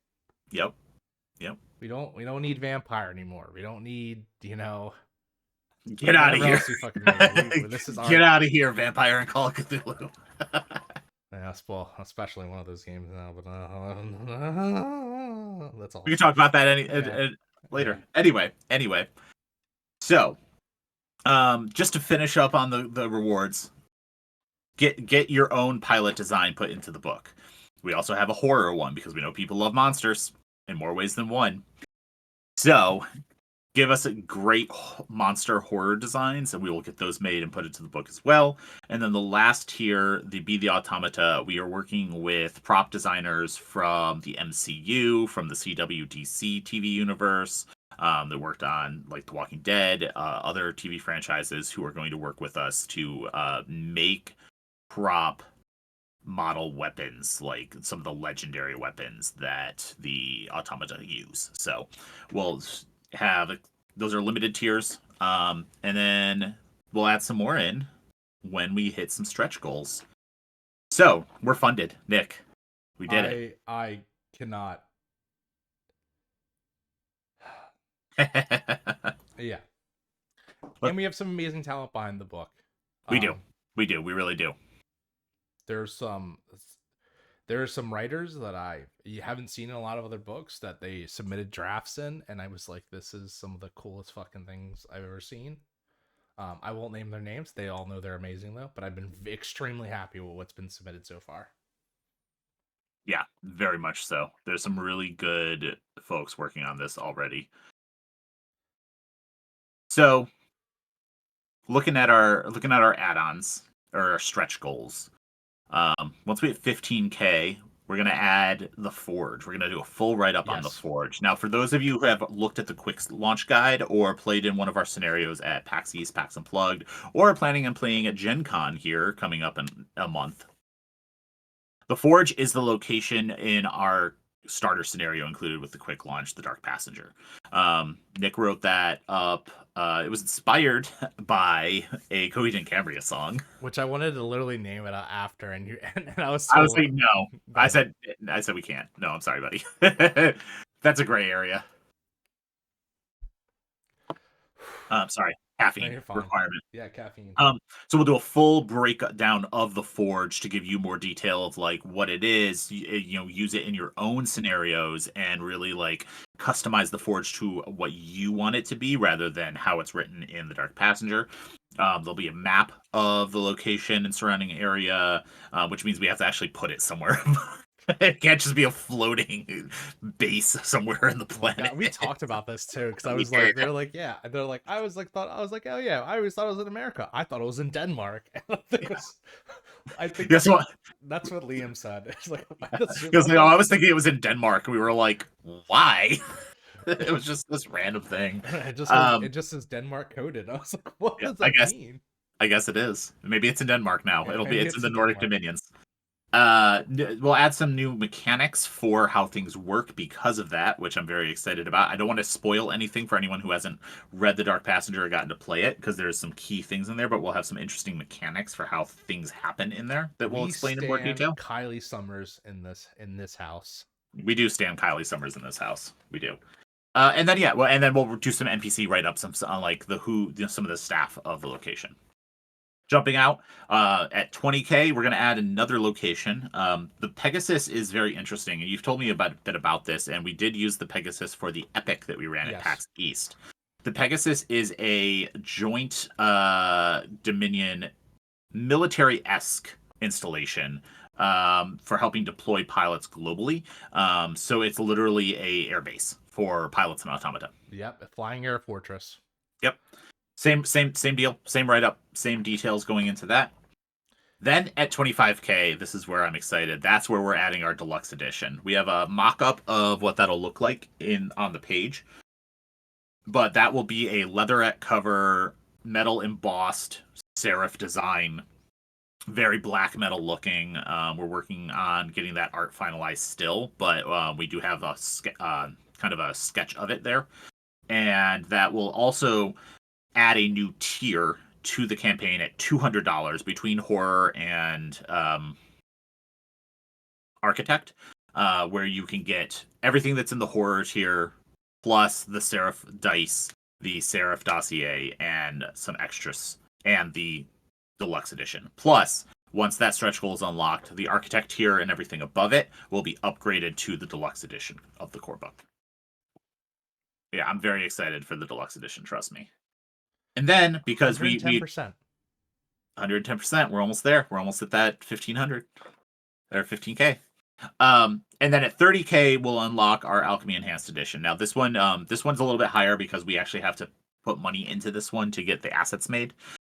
Yep. Yep. We don't need vampire anymore. We don't need, Get out of whatever here. else we fucking made. This is Get our out of here, Vampire and Call of Cthulhu. yeah, well, especially one of those games now, but that's all. We can talk about that Yeah. Yeah. later. Anyway. So, just to finish up on the rewards, get your own pilot design put into the book. We also have a horror one because we know people love monsters in more ways than one. So, give us a great monster horror designs, and we will get those made and put into the book as well. And then the last tier, the Automata, we are working with prop designers from the MCU, from the CWDC TV universe. That worked on like The Walking Dead, other TV franchises, who are going to work with us to make prop model weapons, like some of the legendary weapons that the Automata use. So we'll have those are limited tiers, and then we'll add some more in when we hit some stretch goals. So we're funded, Nick. We did I cannot. it. Yeah. Look, And we have some amazing talent behind the book. we do, Um we really do. there's some there are some writers that you haven't seen in a lot of other books that they submitted drafts in, and I was like, this is some of the coolest fucking things I've ever seen. I won't name their names. They all know they're amazing though, but I've been extremely happy with what's been submitted so far. Yeah, very much so. There's some really good folks working on this already. So looking at our add-ons or our stretch goals. Once we hit 15K, we're gonna add the Forge. We're gonna do a full write-up on the Yes. Forge. Now, for those of you who have looked at the quick launch guide or played in one of our scenarios at PAX East, PAX Unplugged, or are planning on playing at Gen Con here coming up in a month, the Forge is the location in our starter scenario included with the quick launch, the Dark Passenger. Nick wrote that up. It was inspired by a Coheed Cambria song. Which I wanted to literally name it after, and and I was I was told like, no. I that said we can't. No, I'm sorry, buddy. That's a gray area. Sorry, no, caffeine you're fine. requirement. Yeah, caffeine. So we'll do a full breakdown of the Forge to give you more detail of like what it is. Use it in your own scenarios and really like customize the Forge to what you want it to be rather than how it's written in the Dark Passenger. There'll be a map of the location and surrounding area, which means we have to actually put it somewhere. It can't just be a floating base somewhere in the Oh my planet. god, we talked about this too because I We was like, did. they're like, yeah, and they're like, I was like, oh yeah, I always thought it was in America. I thought it was in Denmark. And I think Guess what? that's what Liam said. It's like, that's just, Because I was thinking it was in Denmark. We were like, why? It was just this random thing. it just says Denmark coded. I was like, what Yeah, does that mean? I guess it is. Maybe it's in Denmark now. Yeah, maybe It's in it's the in Nordic Denmark. Dominions. We'll add some new mechanics for how things work because of that, which I'm very excited about. I don't want to spoil anything for anyone who hasn't read The Dark Passenger or gotten to play it because there's some key things in there, but we'll have some interesting mechanics for how things happen in there that we'll We explain in more stand detail. Kylie Summers in this house. We do stand Kylie Summers in this house. We do. And then and then we'll do some NPC write ups on like some of the staff of the location. Jumping out at 20K, we're going to add another location. The Pegasus is very interesting, and you've told me a bit about this, and we did use the Pegasus for the Epic that we ran at Yes. PAX East. The Pegasus is a joint Dominion military-esque installation for helping deploy pilots globally. So it's literally a airbase for pilots and automata. Yep, a flying air fortress. Yep. Same deal, same write up, same details going into that. Then at 25K, this is where I'm excited. That's where we're adding our deluxe edition. We have a mock-up of what that'll look like on the page, but that will be a leatherette cover, metal embossed serif design, very black metal looking. We're working on getting that art finalized still, but we do have a kind of a sketch of it there, and that will also add a new tier to the campaign at $200 between horror and architect, where you can get everything that's in the horror tier plus the serif dice, the serif dossier, and some extras, and the deluxe edition. Plus, once that stretch goal is unlocked, the architect tier and everything above it will be upgraded to the deluxe edition of the core book. Yeah, I'm very excited for the deluxe edition, trust me. And then because we 110%. 110%, we're almost there. We're almost at that 1500 or 15K. And then at 30K, we'll unlock our Alchemy Enhanced Edition. Now this one's a little bit higher because we actually have to put money into this one to get the assets made.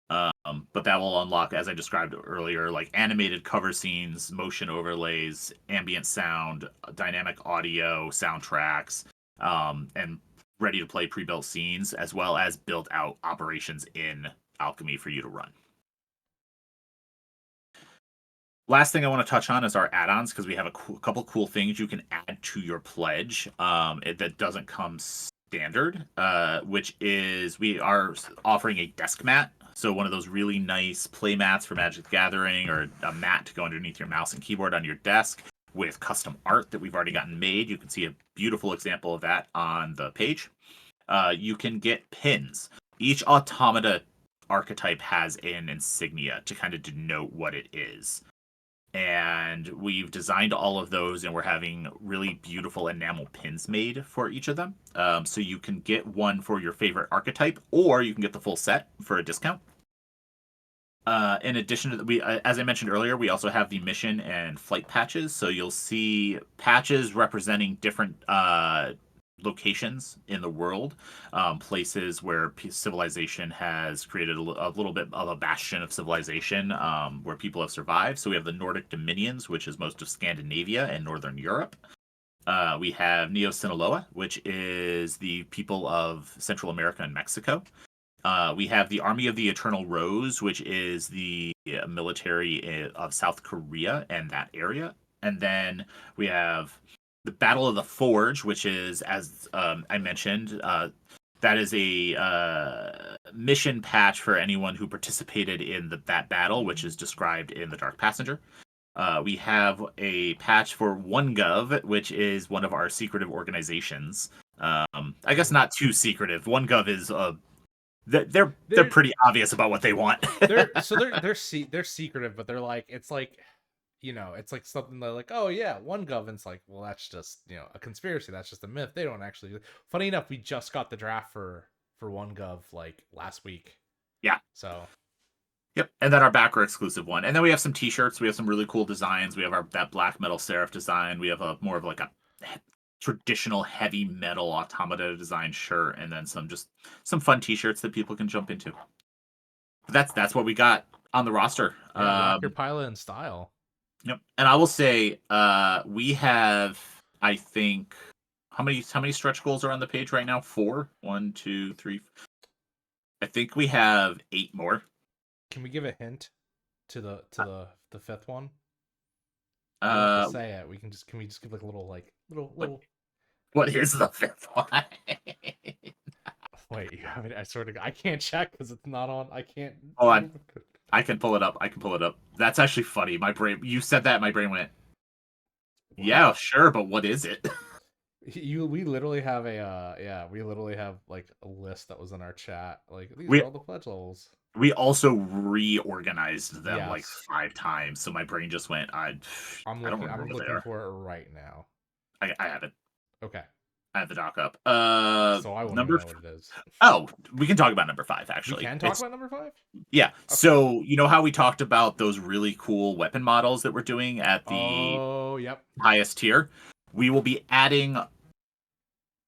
But that will unlock, as I described earlier, like animated cover scenes, motion overlays, ambient sound, dynamic audio, soundtracks, and ready to play pre-built scenes, as well as built out operations in Alchemy for you to run. Last thing I want to touch on is our add-ons, because we have a couple cool things you can add to your pledge that doesn't come standard, which is we are offering a desk mat. So one of those really nice play mats for Magic the Gathering, or a mat to go underneath your mouse and keyboard on your desk with custom art that we've already gotten made. You can see a beautiful example of that on the page. You can get pins. Each automata archetype has an insignia to kind of denote what it is. And we've designed all of those, and we're having really beautiful enamel pins made for each of them. So you can get one for your favorite archetype, or you can get the full set for a discount. In addition to that, as I mentioned earlier, we also have the mission and flight patches. So you'll see patches representing different locations in the world, places where civilization has created a little bit of a bastion of civilization, where people have survived. So we have the Nordic Dominions, which is most of Scandinavia and Northern Europe. We have Neo-Sinaloa, which is the people of Central America and Mexico. We have the Army of the Eternal Rose, which is the military of South Korea and that area. And then we have the Battle of the Forge, which is, as I mentioned, that is a mission patch for anyone who participated in that battle, which is described in the Dark Passenger. We have a patch for OneGov, which is one of our secretive organizations. I guess not too secretive. OneGov is they're pretty obvious about what they want. they're secretive, but they're like, it's like, it's like something that, like, oh yeah, OneGov, and it's like, well, that's just, a conspiracy, that's just a myth. They don't actually. Funny enough, we just got the draft for OneGov like last week. Yeah. So. Yep, and then our backer exclusive one, and then we have some T-shirts. We have some really cool designs. We have that black metal serif design. We have a more of like a traditional heavy metal automata design shirt, and then some fun T-shirts that people can jump into. That's what we got on the roster. Yeah, rock your pilot in style. Yep, and I will say, we have, I think, how many stretch goals are on the page right now? 4, 1, 2, 3. I think we have 8 more. Can we give a hint to the fifth one? We don't have to say it. Can we just give like a little What is the fifth one? Wait, you have it? I sort of, I can't check because it's not on. I can't. Hold on. I can pull it up. That's actually funny. My brain. You said that. My brain went. What? Yeah, sure, but what is it? We literally have we literally have like a list that was in our chat. Like, these are all the pledge levels. We also reorganized them like 5 times, so my brain just went. I'm looking for it right now. I have it. Okay. I have the doc up. So I want to know what it is. Oh, we can talk about number 5, actually. We can talk about number 5? Yeah. Okay. So, you know how we talked about those really cool weapon models that we're doing at the yep. highest tier? We will be adding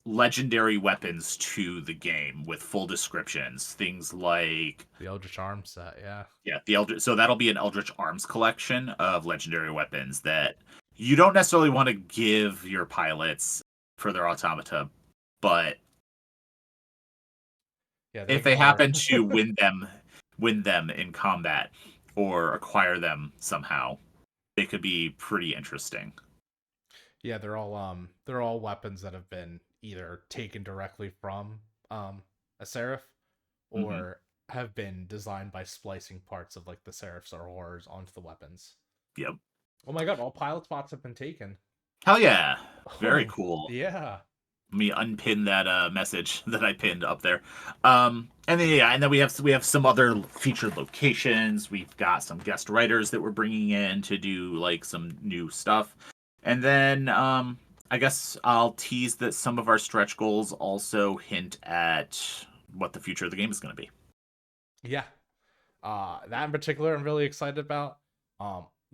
legendary weapons to the game with full descriptions. Things like The Eldritch Arm set, yeah. yeah, the Eldritch. So that'll be an Eldritch Arms collection of legendary weapons that you don't necessarily want to give your pilots for their automata, but Yeah, they if make it they hard. happen to win them in combat or acquire them somehow, they could be pretty interesting. Yeah, they're all weapons that have been either taken directly from a seraph Hmm. or have been designed by splicing parts of like the seraphs or horrors onto the weapons. Yep. Oh my god, all pilot spots have been taken. Hell yeah. Very Oh cool. yeah. Let me unpin that message that I pinned up there. And then yeah, and then we have some other featured locations. We've got some guest writers that we're bringing in to do like some new stuff. And then I guess I'll tease that some of our stretch goals also hint at what the future of the game is going to be. Yeah. That in particular I'm really excited about.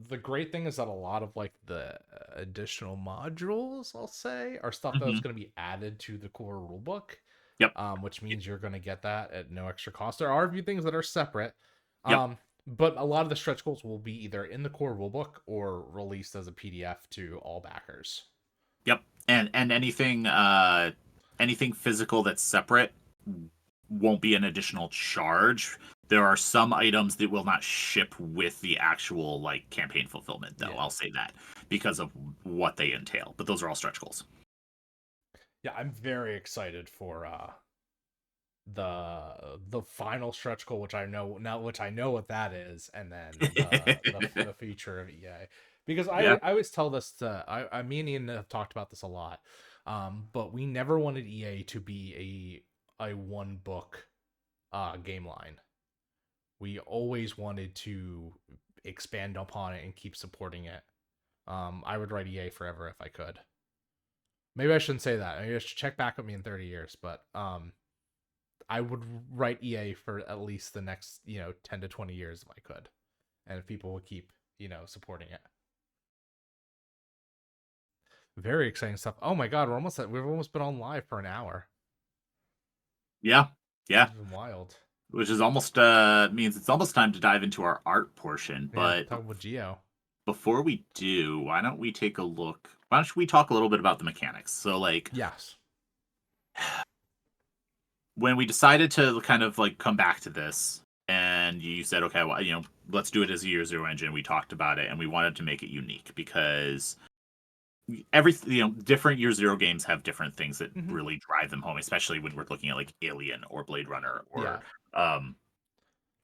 The great thing is that a lot of like the additional modules, I'll say, are stuff that's Hmm. going to be added to the core rulebook. Yep. Which means you're going to get that at no extra cost. There are a few things that are separate, Yep. but a lot of the stretch goals will be either in the core rulebook or released as a PDF to all backers. Yep. And anything anything physical that's separate won't be an additional charge. There are some items that will not ship with the actual like campaign fulfillment though. Yeah, I'll say that because of what they entail. But those are all stretch goals. yeah, I'm very excited for the final stretch goal, which I know now, which I know what that is, and then the future of EA. Because Yeah. I always tell this to me and Ian have talked about this a lot, but we never wanted EA to be a one book game line. We always wanted to expand upon it and keep supporting it. I would write EA forever if I could. Maybe I shouldn't say that. Maybe I should check back with me in 30 years, but I would write EA for at least the next, 10 to 20 years if I could. And if people would keep, supporting it. Very exciting stuff. Oh my god, we've almost been on live for an hour. Yeah. This Yeah. has been wild. Which is almost means it's almost time to dive into our art portion. Yeah, But talk about Geo. before we do, why don't we take a look? Why don't we talk a little bit about the mechanics? So like Yes. when we decided to kind of like come back to this and you said okay well let's do it as a year zero engine, we talked about it and we wanted to make it unique because every different year zero games have different things that Mm-hmm. really drive them home, especially when we're looking at like Alien or Blade Runner or Yeah. um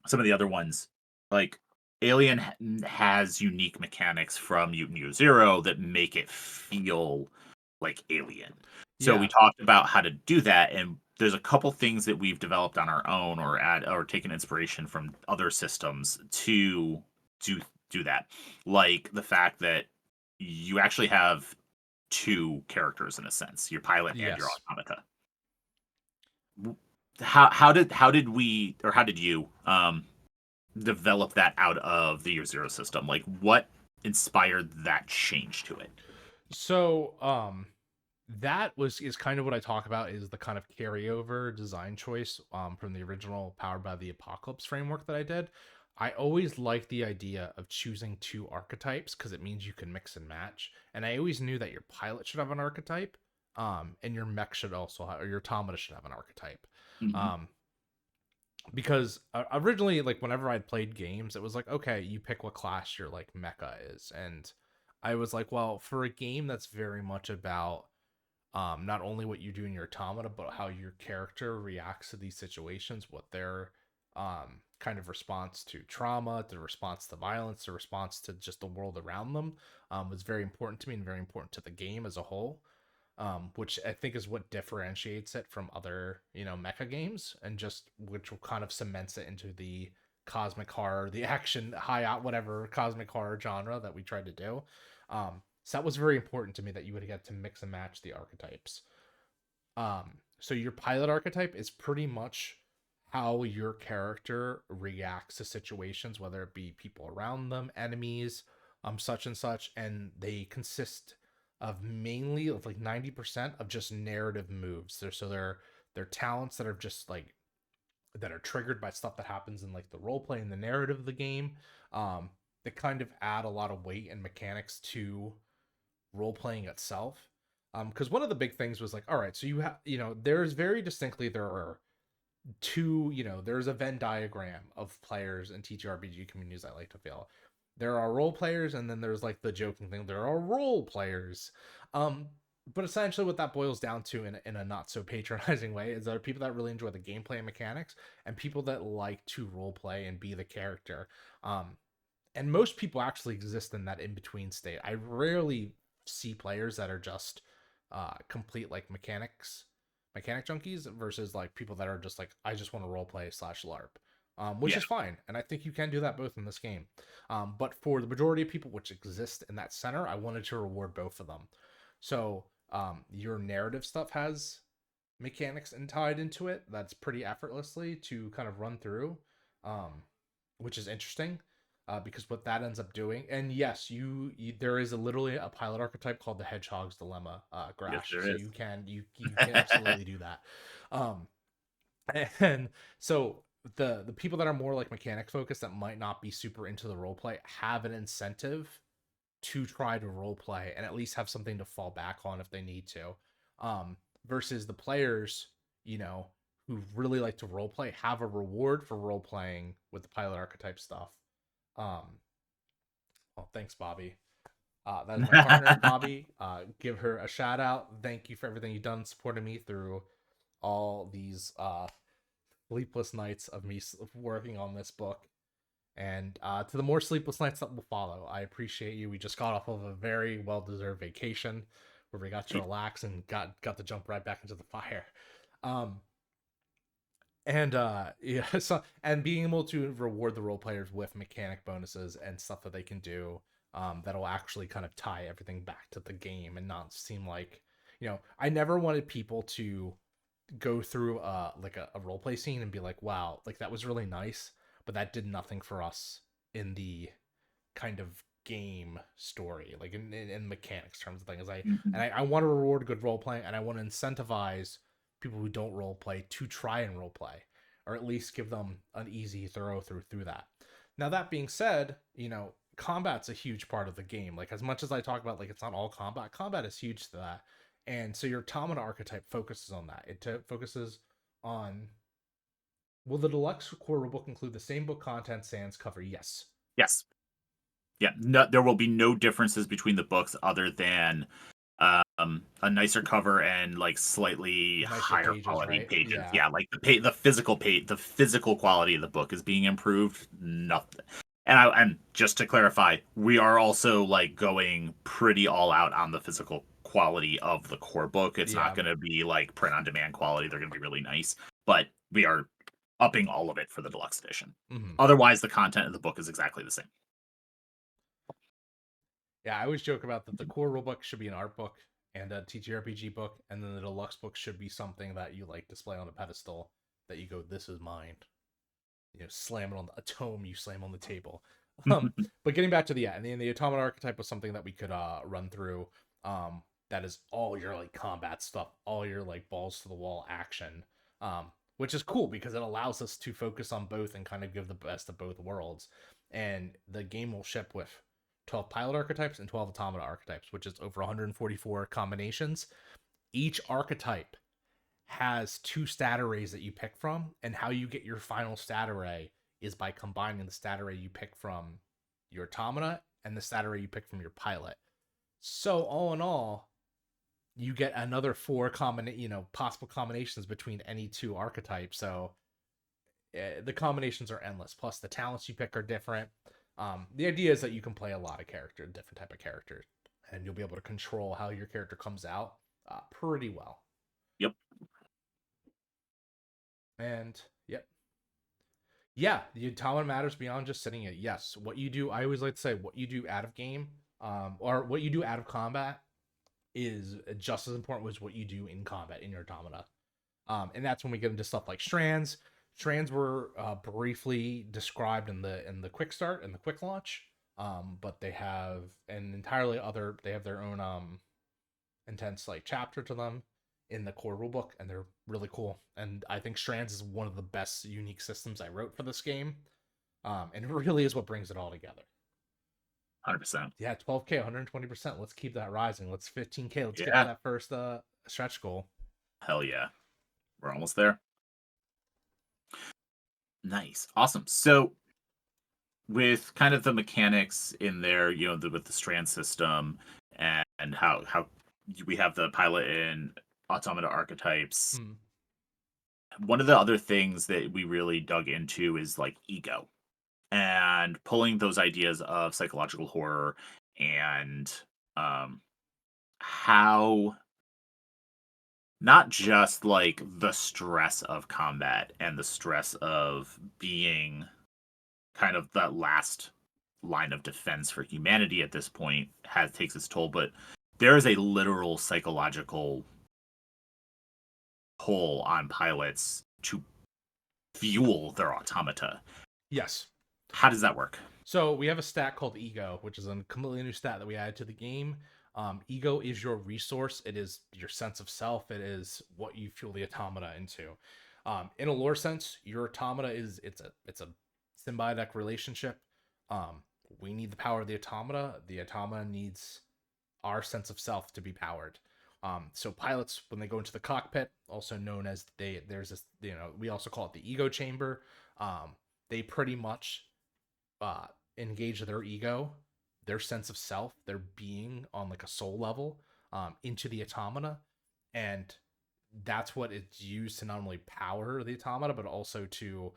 some of the other ones. Like Alien has unique mechanics from Mutant Year Zero that make it feel like Alien. So we Yeah. talked about how to do that, and there's a couple things that we've developed on our own or add or taken inspiration from other systems to do do that. Like the fact that you actually have two characters in a sense, your pilot and your Yes. automata. How did we or how did you develop that out of the year zero system? Like what inspired that change to it? So, that is kind of what I talk about is the kind of carryover design choice from the original Powered by the Apocalypse framework that I did. I always liked the idea of choosing two archetypes because it means you can mix and match. And I always knew that your pilot should have an archetype, and your mech should also have, or your automata should have an archetype. Hmm. Um, because originally, like whenever I'd played games, it was like, okay, you pick what class your like mecha is, and I was like, well, for a game that's very much about not only what you do in your automata, but how your character reacts to these situations, what their kind of response to trauma, the response to violence, the response to just the world around them, was very important to me and very important to the game as a whole. Which I think is what differentiates it from other, mecha games, and just which kind of cements it into the cosmic horror, the action high out whatever cosmic horror genre that we tried to do. So that was very important to me that you would get to mix and match the archetypes. So your pilot archetype is pretty much how your character reacts to situations, whether it be people around them, enemies, such and such, and they consist of mainly of like 90% of just narrative moves. They're talents that are just like that are triggered by stuff that happens in like the role play and the narrative of the game. Um, that kind of add a lot of weight and mechanics to role playing itself. Because one of the big things was like, all right, so you have, there's very distinctly there are two, there's a Venn diagram of players in TTRPG communities I like to feel. There are role players, and then there's like the joking thing. There are role players. Um, but essentially, what that boils down to in a not so patronizing way is there are people that really enjoy the gameplay and mechanics, and people that like to role play and be the character. Um, and most people actually exist in that in between state. I rarely see players that are just complete like mechanic junkies versus like people that are just like I just want to role play slash LARP, which Yeah. is fine, and I think you can do that both in this game. But for the majority of people which exist in that center, I wanted to reward both of them. So your narrative stuff has mechanics and tied into it that's pretty effortlessly to kind of run through, um, which is interesting. Because what that ends up doing, and yes, there is literally a pilot archetype called the Hedgehog's Dilemma, Yes, Grash. there So is. you can absolutely do that. Um, and so the people that are more like mechanic focused that might not be super into the role play have an incentive to try to role play and at least have something to fall back on if they need to. Versus the players, you know, who really like to role play have a reward for role playing with the pilot archetype stuff. Um, well, thanks, Bobby. That is my partner, Bobby. Give her a shout out. Thank you for everything you've done supporting me through all these sleepless nights of me working on this book. And to the more sleepless nights that will follow, I appreciate you. We just got off of a very well deserved vacation where we got to relax and got to jump right back into the fire. Um, and yeah, so and being able to reward the role players with mechanic bonuses and stuff that they can do, that'll actually kind of tie everything back to the game and not seem like, I never wanted people to go through like a role play scene and be like, wow, like that was really nice, but that did nothing for us in the kind of game story, like in mechanics terms of things. Mhm. I want to reward good role playing, and I want to incentivize people who don't role play to try and role play, or at least give them an easy thorough through that. Now that being said, combat's a huge part of the game. Like as much as I talk about like it's not all combat, combat is huge to that. And so your automata archetype focuses on that. It focuses on, will the deluxe core book include the same book content sans cover? Yes. Yes. Yeah. No, there will be no differences between the books other than a nicer cover and like slightly Nicer higher pages, quality right? pages. Yeah. Yeah, like the physical quality of the book is being improved. Nothing. And just to clarify, we are also like going pretty all out on the physical quality of the core book. It's not Yeah. going to be like print on demand quality. They're going to be really nice, but we are upping all of it for the deluxe edition. Mm-hmm. Otherwise, the content of the book is exactly the same. Yeah, I always joke about that the core rulebook should be an art book and a TTRPG book, and then the deluxe book should be something that you like display on a pedestal that you go, this is mine. Slam it on a tome you slam on the table. But getting back to and then the automata archetype was something that we could run through. That is all your like combat stuff, all your like balls to the wall action. Which is cool because it allows us to focus on both and kind of give the best of both worlds. And the game will ship with 12 pilot archetypes and 12 automata archetypes, which is over 144 combinations. Each archetype has two stat arrays that you pick from, and how you get your final stat array is by combining the stat array you pick from your automata and the stat array you pick from your pilot. So all in all, you get another four possible combinations between any two archetypes. So the combinations are endless. Plus the talents you pick are different. The idea is that you can play a lot of characters, different type of characters, and you'll be able to control how your character comes out pretty well. Yep. And yep, yeah, the automata matters beyond just sitting it. Yes, what you do, I always like to say, what you do out of game, or what you do out of combat, is just as important as what you do in combat in your automata. And that's when we get into stuff like strands. Strands were briefly described in the quick start and the quick launch, but they have an entirely other. They have their own. intense like chapter to them in the core rulebook, and they're really cool. And I think Strands is one of the best unique systems I wrote for this game, and it really is what brings it all together. 100%. Yeah, 12K, 120%. Let's keep that rising. Let's 15K. Let's get to Yeah. that first stretch goal. Hell yeah. We're almost there. Nice. Awesome. So with kind of the mechanics in there, with the strand system and how we have the pilot and automata archetypes. Hmm. One of the other things that we really dug into is like ego and pulling those ideas of psychological horror and how not just like the stress of combat and the stress of being kind of that last line of defense for humanity at this point takes its toll, but there is a literal psychological pull on pilots to fuel their automata. Yes. How does that work? So we have a stat called Ego, which is a completely new stat that we added to the game. Ego is your resource. It is your sense of self. It is what you fuel the automata into. In a lore sense, your automata it's a symbiotic relationship. We need the power of the automata. The automata needs our sense of self to be powered. So pilots, when they go into the cockpit, also known as there's this, we also call it the ego chamber. They pretty much engage their ego, their sense of self, their being on like a soul level, into the automata, and that's what it's used to not only power the automata, but also to,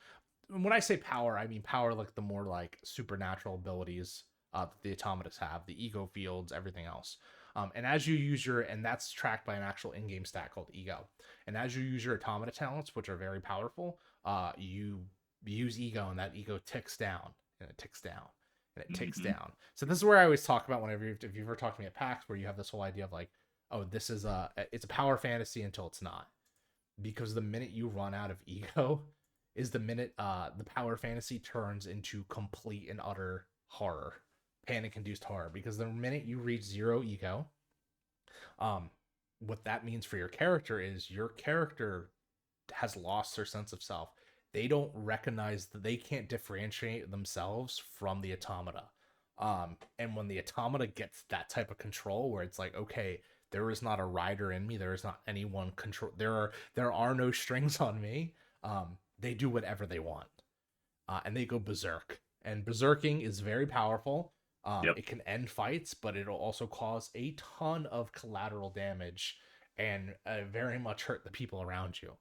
when I say power, I mean power like the more like supernatural abilities that the automatas have, the ego fields, everything else. And as you use and that's tracked by an actual in-game stat called ego. And as you use your automata talents, which are very powerful, you use ego, and that ego ticks down, and it ticks down, and it ticks Mm-hmm. down. So this is where I always talk about whenever if you've ever talked to me at PAX, where you have this whole idea of like, oh, this is it's a power fantasy until it's not, because the minute you run out of ego is the minute the power fantasy turns into complete and utter horror, panic induced horror. Because the minute you reach zero ego, um what that means for your character is your character has lost their sense of self. They don't recognize that they can't differentiate themselves from the automata. And when the automata gets that type of control, where it's like, okay, there is not a rider in me, there is not anyone control. There are no strings on me. They do whatever they want, and they go berserk. And berserking is very powerful. Yep. It can end fights, but it'll also cause a ton of collateral damage and very much hurt the people around you.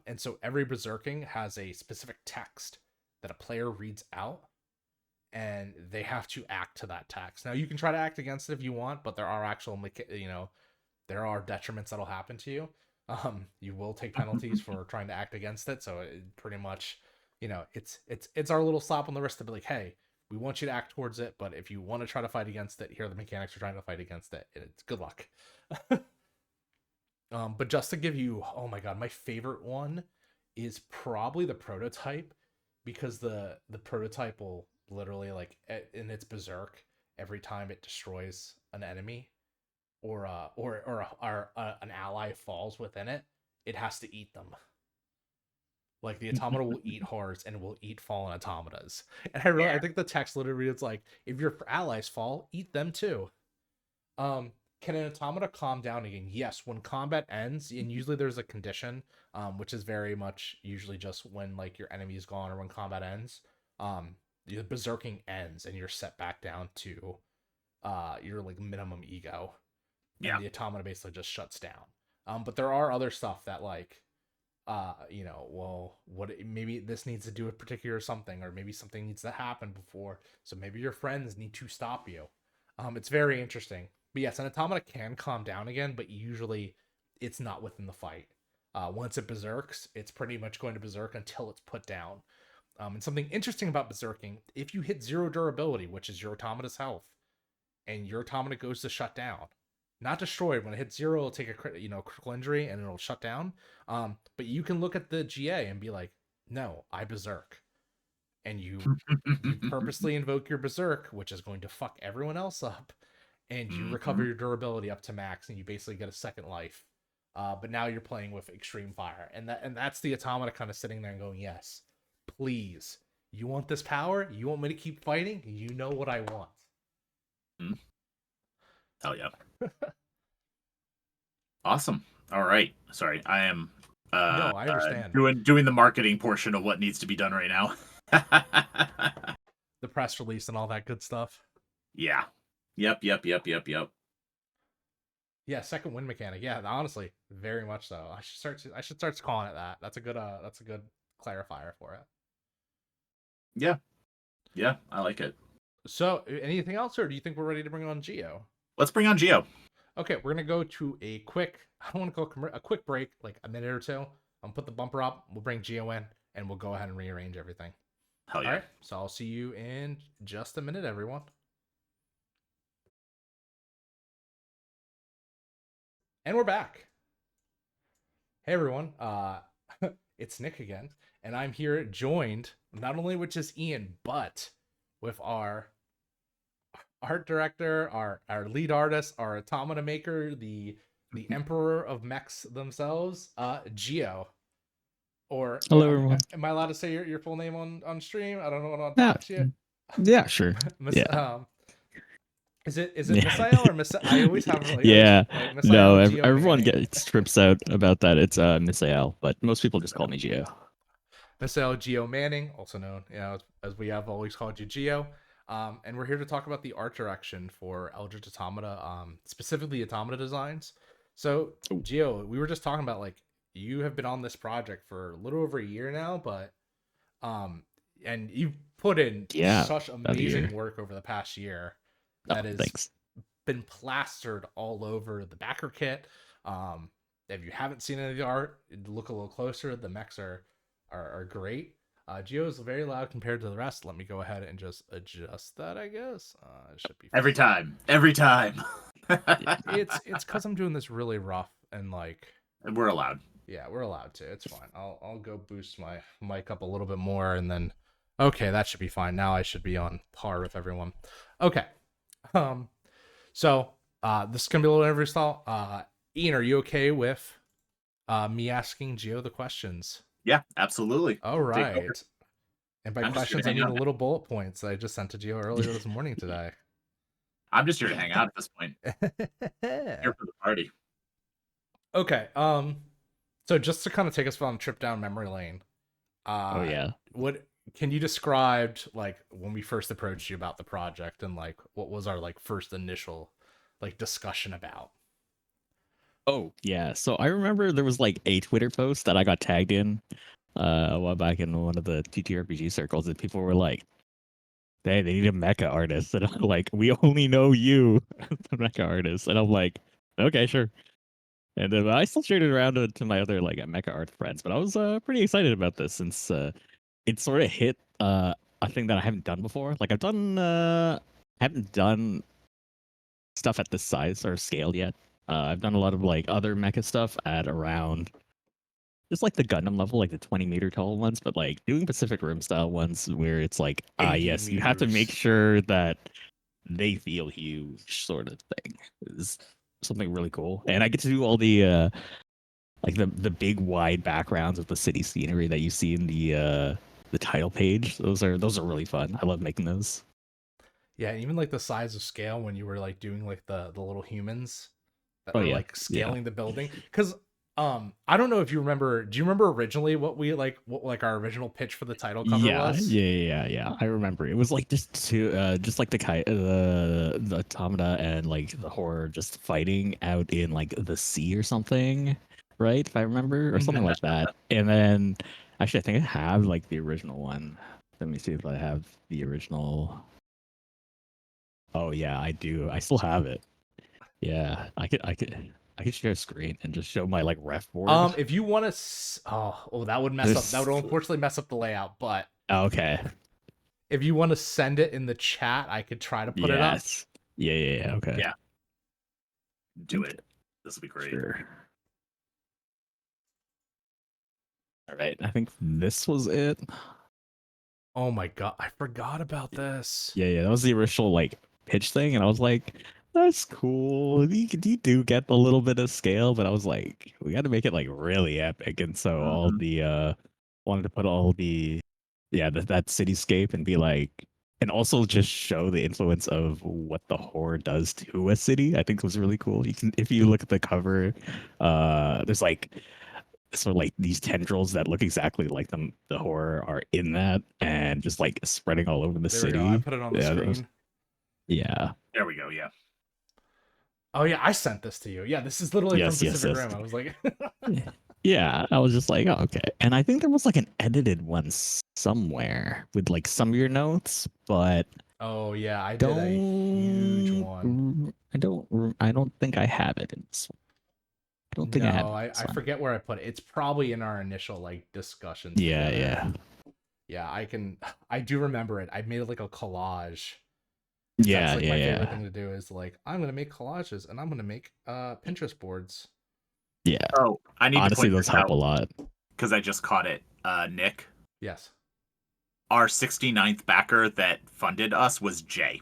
And so every berserking has a specific text that a player reads out, and they have to act to that text. Now you can try to act against it if you want, but there are there are detriments that'll happen to you. You will take penalties for trying to act against it. So it pretty much, it's our little slap on the wrist to be like, hey, we want you to act towards it, but if you want to try to fight against it, here are the mechanics for trying to fight against it. It's good luck. But just to give you, oh my god, my favorite one is probably the prototype, because the prototype will literally like in its berserk every time it destroys an enemy, or an ally falls within it, it has to eat them. Like the automata will eat horrors and will eat fallen automatas. And I Yeah. think the text literally reads like, if your allies fall, eat them too. Can an automata calm down again? Yes, when combat ends, and usually there's a condition, which is very much usually just when like your enemy is gone or when combat ends. The berserking ends and you're set back down to your like minimum ego, and Yeah. the automata basically just shuts down. But there are other stuff that like well, what, maybe this needs to do a particular something, or maybe something needs to happen before, so maybe your friends need to stop you. It's very interesting. But yes, an automata can calm down again, but usually it's not within the fight. Once it berserks, it's pretty much going to berserk until it's put down. And something interesting about berserking, if you hit zero durability, which is your automata's health, and your automata goes to shut down, not destroyed. When it hits zero, it'll take a critical injury and it'll shut down. But you can look at the GA and be like, no, I berserk, and you purposely invoke your berserk, which is going to fuck everyone else up, and you recover your durability up to max, and you basically get a second life. But now you're playing with extreme fire, and that's the automata kind of sitting there and going, yes, please, you want this power? You want me to keep fighting? You know what I want. Mm-hmm. Hell yeah. Awesome. All right. Sorry, I am No, I understand. doing the marketing portion of what needs to be done right now. The press release and all that good stuff. Yeah. Yep. Yeah, second wind mechanic. Yeah, honestly, very much so. I should start calling it that. That's a good clarifier for it. Yeah. Yeah, I like it. So, anything else, or do you think we're ready to bring on Geo? Let's bring on Geo. Okay, we're gonna go to a quick. I don't want to call a quick break, like a minute or two. I'll put the bumper up. We'll bring Geo in, and we'll go ahead and rearrange everything. Hell yeah. All right. So I'll see you in just a minute, everyone. And we're back. Hey everyone. It's Nick again, and I'm here joined not only with just Ian, but with our art director, our lead artist, our automata maker, the emperor of mechs themselves, Geo. Or hello, everyone. Am I allowed to say your full name on stream? I don't know what I'm Yeah, talking to you. yeah, sure. Yeah. Is it Misael or Miss? I always have like, yeah. like Misael, No, Geo, everyone Manning. gets trips out about that. It's Misael, but most people just call me Geo. Misael Geo Manning, also known, as we have always called you, Geo. And we're here to talk about the art direction for Eldritch Automata, specifically automata designs. So, Geo, we were just talking about like you have been on this project for a little over a year now, but and you've put in such amazing work over the past year that has been plastered all over the backer kit. If you haven't seen any of the art, look a little closer. The mechs are great. Geo is very loud compared to the rest. Let me go ahead and just adjust that, I guess. It should be every time. It's because I'm doing this really rough and like. And we're allowed. Yeah, we're allowed to. It's fine. I'll go boost my mic up a little bit more, and then okay, that should be fine. Now I should be on par with everyone. Okay. So this is gonna be a little interview style. Ian, are you okay with me asking Geo the questions? Yeah, absolutely. All right. And by questions, I mean the little bullet points that I just sent to Geo earlier this morning today. I'm just here to hang out at this point. Here for the party. Okay. So just to kind of take us on a trip down memory lane. What can you describe like when we first approached you about the project and like what was our like first initial like discussion about? Oh yeah, so I remember there was like a Twitter post that I got tagged in a while back in one of the TTRPG circles, and people were like, "Hey, they need a mecha artist," and I'm like, "We only know you, the mecha artist," and I'm like, "Okay, sure." And I still shared it around to my other like mecha art friends, but I was pretty excited about this since it sort of hit a thing that I haven't done before. Like haven't done stuff at this size or scale yet. I've done a lot of like other mecha stuff at around just like the Gundam level, like the 20-meter tall ones, but like doing Pacific Rim style ones where it's like, yes, you have to make sure that they feel huge, sort of thing. Is something really cool, and I get to do all the like the big wide backgrounds of the city scenery that you see in the title page. Those are really fun. I love making those. Yeah, even like the size of scale when you were like doing like the little humans that were like scaling the building. Because I don't know if you remember. Do you remember originally what our original pitch for the title cover was? Yeah. I remember it was like just like the automata and like the horror just fighting out in like the sea or something, right? If I remember, or something like that. And then actually, I think I have like the original one. Let me see if I have the original. Oh yeah, I do. I still have it. Yeah, I could share a screen and just show my like ref board. If you want to, that would mess up. That would unfortunately mess up the layout. But okay, if you want to send it in the chat, I could try to put it up. Yeah. Okay. Yeah. Do it. This will be great. Sure. All right. I think this was it. Oh my god, I forgot about this. Yeah. That was the original like pitch thing, and I was like, That's cool. You do get a little bit of scale, but I was like, we got to make it like really epic, and so all Mhm. the wanted to put all the that cityscape and be like, and also just show the influence of what the horror does to a city. I think was really cool. You can, if you look at the cover, there's like sort of like these tendrils that look exactly like the horror are in that, and just like spreading all over the There we go. I city. put it on the Yeah, screen. yeah. There we go. Yeah. Oh yeah, I sent this to you. Yeah, this is literally from Yes, yes, Pacific yes. Rim. I was like, Yeah, I was just like, oh, okay. And I think there was like an edited one somewhere with like some of your notes, but oh yeah, I did a huge one. I don't think I have it in this one. I don't think I have No, it in I this one. forget where I put it. It's probably in our initial like discussions Yeah, together. yeah. Yeah, I can. I do remember it. I made like a collage. 'Cause that's Yeah, like yeah, my favorite yeah. thing to do is like I'm gonna make collages and I'm gonna make Pinterest boards. Yeah. Oh, I need to Honestly, point those this help a out lot. because I just caught it. Nick, Yes. our 69th backer that funded us was Jay.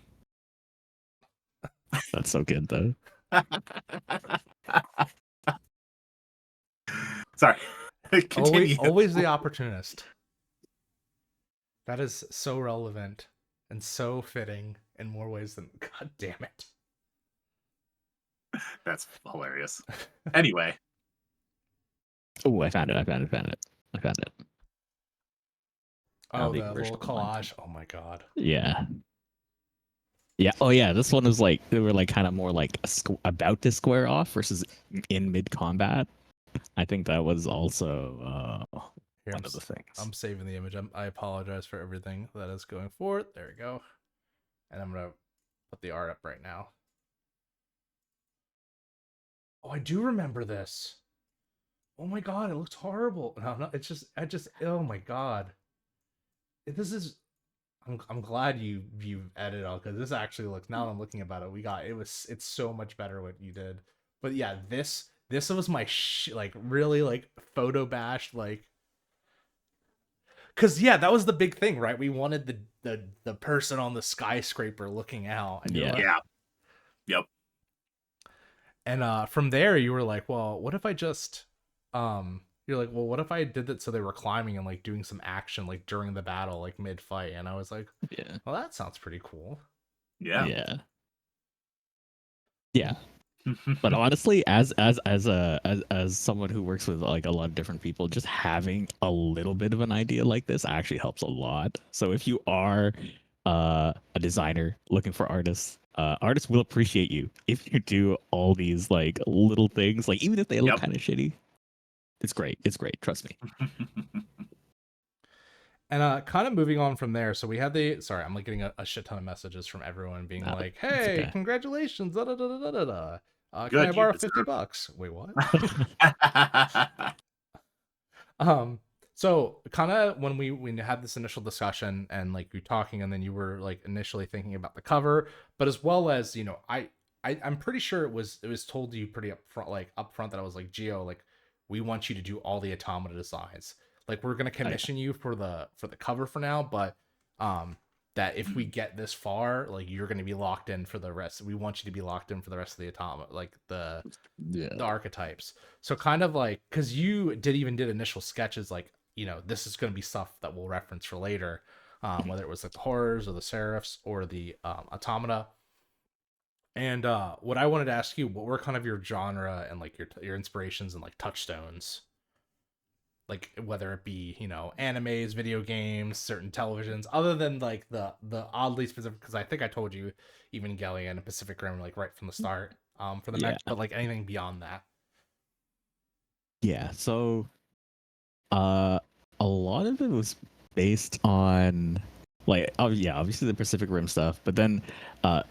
That's so good though. Sorry. Always, Continue. always the opportunist. That is so relevant and so fitting in more ways than God damn it. That's hilarious. Anyway, Oh, I found it. I found it. I found it. I found it. Oh, The the little original one. collage. Oh my god. Yeah. Yeah. Oh, yeah. This one was like they were like kind of more like about to square off versus in mid combat. I think that was also Here, one of the things. I'm saving the image. I apologize for everything that is going forward. There we go. And I'm gonna put the art up right now. Oh, I do remember this. Oh my god, it looks horrible. No, it's just oh my god. This is I'm glad you edited all because this actually looks now that I'm looking about it. It's so much better what you did. But yeah, this was my like really like photo bashed like because yeah, that was the big thing, right? We wanted the person on the skyscraper looking out, and Yeah. yeah. Yep. and from there you were like, well, what if I just you're like, well, what if I did that so they were climbing and like doing some action like during the battle, like mid fight? And I was like, Yeah. well, that sounds pretty cool. Yeah. Yeah. Yeah. But honestly, as someone who works with like a lot of different people, just having a little bit of an idea like this actually helps a lot. So if you are a designer looking for artists, artists will appreciate you if you do all these like little things, like even if they look Yep. kind of shitty. It's great. It's great. Trust me. And kind of moving on from there, so we had the sorry, I'm like getting a shit ton of messages from everyone being Nah, like, it's "Hey, okay. congratulations!" Da, da, da, da, da, da. Can I Good. You borrow deserve. $50? Wait, what? it. Um, so kind of when we had this initial discussion and like you talking, and then you were like initially thinking about the cover, but as well as I'm pretty sure it was told to you pretty upfront that I was like, Geo, like we want you to do all the automata designs. Like we're gonna Oh, yeah. commission you for the cover for now, but that if we get this far, like you're gonna be locked in for the rest. We want you to be locked in for the rest of the automata, like the Yeah. archetypes. So kind of like because you did initial sketches, like this is going to be stuff that we'll reference for later, whether it was like the horrors or the seraphs or the automata. And what I wanted to ask you, what were kind of your genre and like your inspirations and like touchstones, like whether it be animes, video games, certain televisions, other than like the oddly specific, because I think I told you Evangelion and Pacific Rim like right from the start for the Yeah. mech, but like anything beyond that. Yeah. So a lot of it was based on like yeah, obviously the Pacific Rim stuff, but then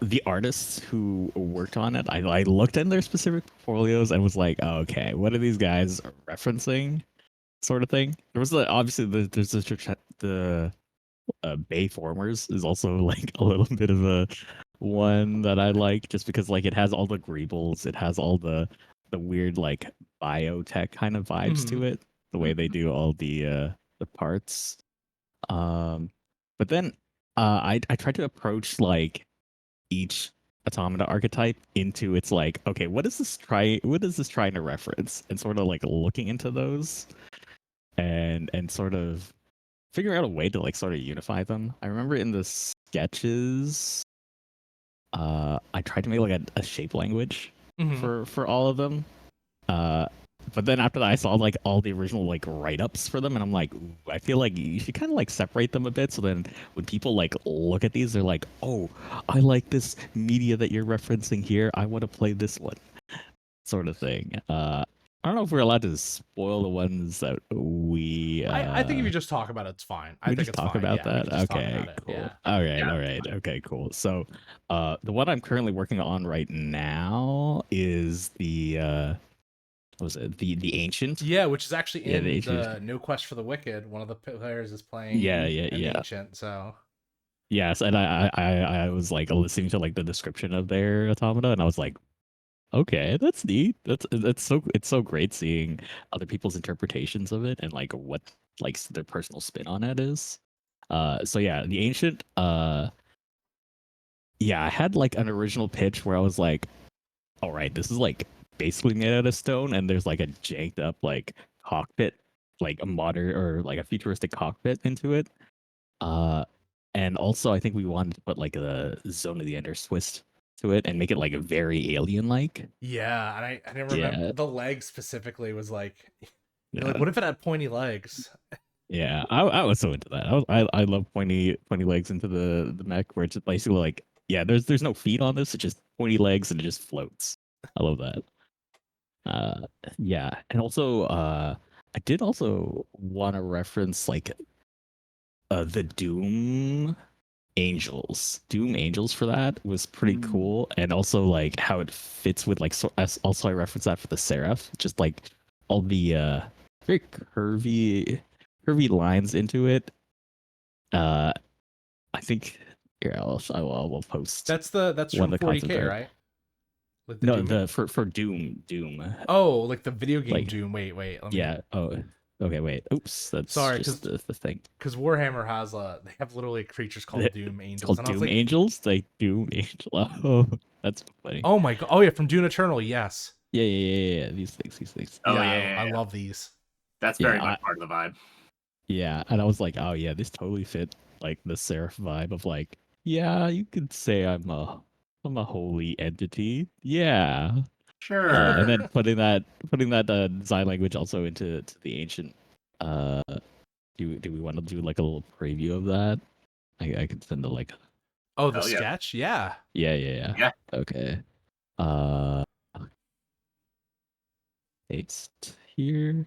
the artists who worked on it, I looked at their specific portfolios and was like, oh, okay, what are these guys referencing, sort of thing. There was obviously there's the Bayformers is also like a little bit of a one that I like just because like it has all the greebles, it has all the weird like biotech kind of vibes Mhm. to it, the way they do all the parts. But then I tried to approach like each automata archetype into its like, okay, what is this trying to reference, and sort of like looking into those and sort of figuring out a way to like sort of unify them. I remember in the sketches, I tried to make like a shape language for all of them. But then after that, I saw like all the original like write-ups for them, and I'm like, ooh, I feel like you should kind of like separate them a bit. So then when people like look at these, they're like, oh, I like this media that you're referencing here. I want to play this one, sort of thing. I don't know if we're allowed to spoil the ones that I think if you just talk about it, it's fine. I we think just it's talk fine. about Yeah, we that. can just talk Okay, about it. cool. Yeah. All right, Yeah. all right. Okay, cool. So, the one I'm currently working on right now is the what was it? The ancient. Yeah, which is actually Yeah, the in ancient. the No Quest for the Wicked. One of the players is playing Yeah, an yeah. ancient. So Yes, and I was like listening to like the description of their automata, and I was like, okay, that's neat. It's so great seeing other people's interpretations of it and like what like their personal spin on it is. So yeah, the ancient. Yeah, I had like an original pitch where I was like, all right, this is like basically made out of stone, and there's like a janked up like cockpit, like a modern or like a futuristic cockpit into it. Uh, and also I think we wanted to put like a Zone of the Enders twist to it and make it like a very alien-like. yeah, and I didn't remember Yeah, the leg specifically was like, you're like, yeah, what if it had pointy legs? yeah. I was so into that. I love pointy legs into the mech where it's basically like, yeah, there's no feet on this. It's just pointy legs and it just floats. I love that. Uh, yeah, and also I did also want to reference like the Doom Angels for that was pretty cool, and also like how it fits with like also I referenced that for the Seraph, just like all the very curvy lines into it. uh I think here I will post That's one from of the concept 40K, art. right? Like the No, Doom. the for Doom. Oh, like the video game Like, Doom. Wait. Let me. yeah. Oh, okay. Wait. Oops. That's Sorry, just the thing. because Warhammer has they have literally creatures called Doom It's Angels, called and I was Doom like, Angels. Like Doom Angel. Oh, that's funny. oh my god, oh yeah, from Dune Eternal, yes. Yeah. These things. Oh Yeah, yeah. I love these. That's Yeah, very much part of the vibe. yeah. And I was like, oh yeah, this totally fit like the Seraph vibe of like, yeah, you could say I'm a holy entity. Yeah. Sure. And then putting that design language also into to the ancient. Uh, do we want to do like a little preview of that? I could send a like. Oh, the Hell yeah. sketch, yeah. Yeah. Okay. Uh, paste here,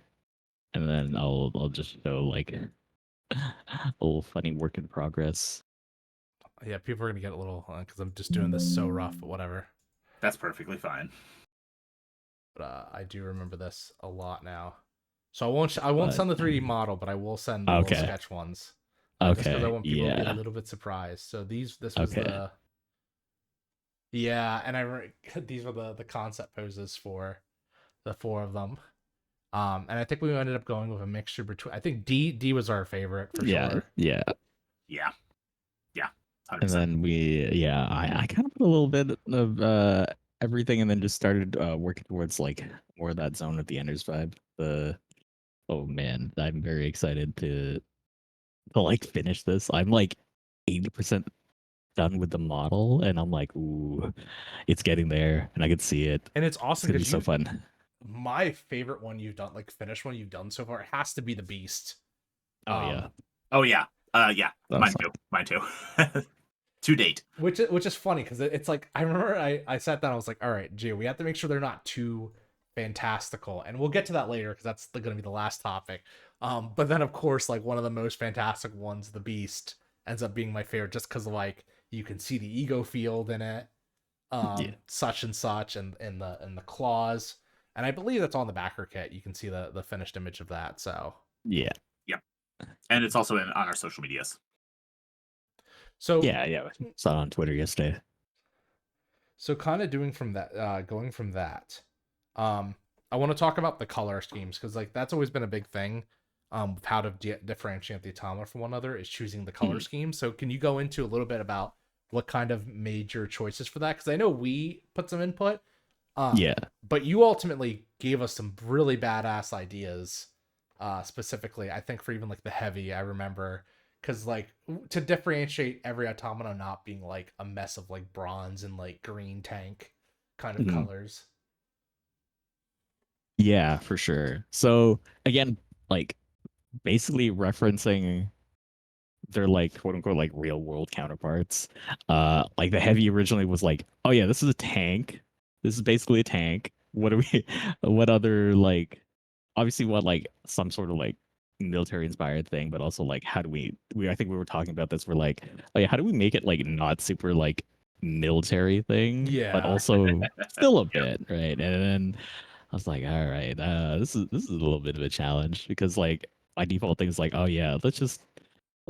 and then I'll just show like a little funny work in progress. Yeah, people are gonna get a little because I'm just doing this so rough, but whatever. That's perfectly fine. But I do remember this a lot now. So I won't But send the 3D model, but I will send the little okay, sketch ones. Just because I okay, want people to be a yeah, little bit surprised. So this was okay, and these were the concept poses for the four of them. And I think we ended up going with a mixture between. I think D was our favorite for sure. yeah. Yeah. 100%. And then I kind of put a little bit of everything, and then just started working towards like more of that Zone of the Enders vibe. Oh man, I'm very excited to like finish this. I'm like 80% done with the model, and I'm like, ooh, it's getting there, and I can see it. And it's It's awesome gonna be because so fun. my favorite one you've done, like finished one you've done so far, it has to be the Beast. Oh yeah, Oh yeah. Yeah. That's Mine too. To date. Which is funny because it's like I remember I sat down, I was like, all right, Gio, we have to make sure they're not too fantastical, and we'll get to that later because that's going to be the last topic. But then of course, like one of the most fantastic ones, the Beast, ends up being my favorite just because like you can see the ego field in it, yeah, such and such, and the claws, and I believe that's on the backer kit. You can see the finished image of that. So yeah, And it's also on our social medias. so yeah. Saw it on Twitter yesterday. So kind of doing from that, going from that, I want to talk about the color schemes because like that's always been a big thing. With how to differentiate the automata from one another is choosing the color scheme. So can you go into a little bit about what kind of major choices for that, because I know we put some input. Yeah. But you ultimately gave us some really badass ideas, specifically, I think, for even like the heavy, I remember. Because, like, to differentiate every automata not being like a mess of like bronze and like green tank kind of Mhm. colors. Yeah, for sure. So again, like basically referencing their like quote unquote like real world counterparts. Like the heavy originally was like, oh yeah, this is a tank. This is basically a tank. What are we what other like obviously what like some sort of like military inspired thing, but also like how do we I think we were talking about this, we're like, oh yeah, how do we make it like not super like military thing, but Yeah. also still a Yep. bit, right? And then I was like, all right, this is a little bit of a challenge because like my default thing is like, oh yeah, let's just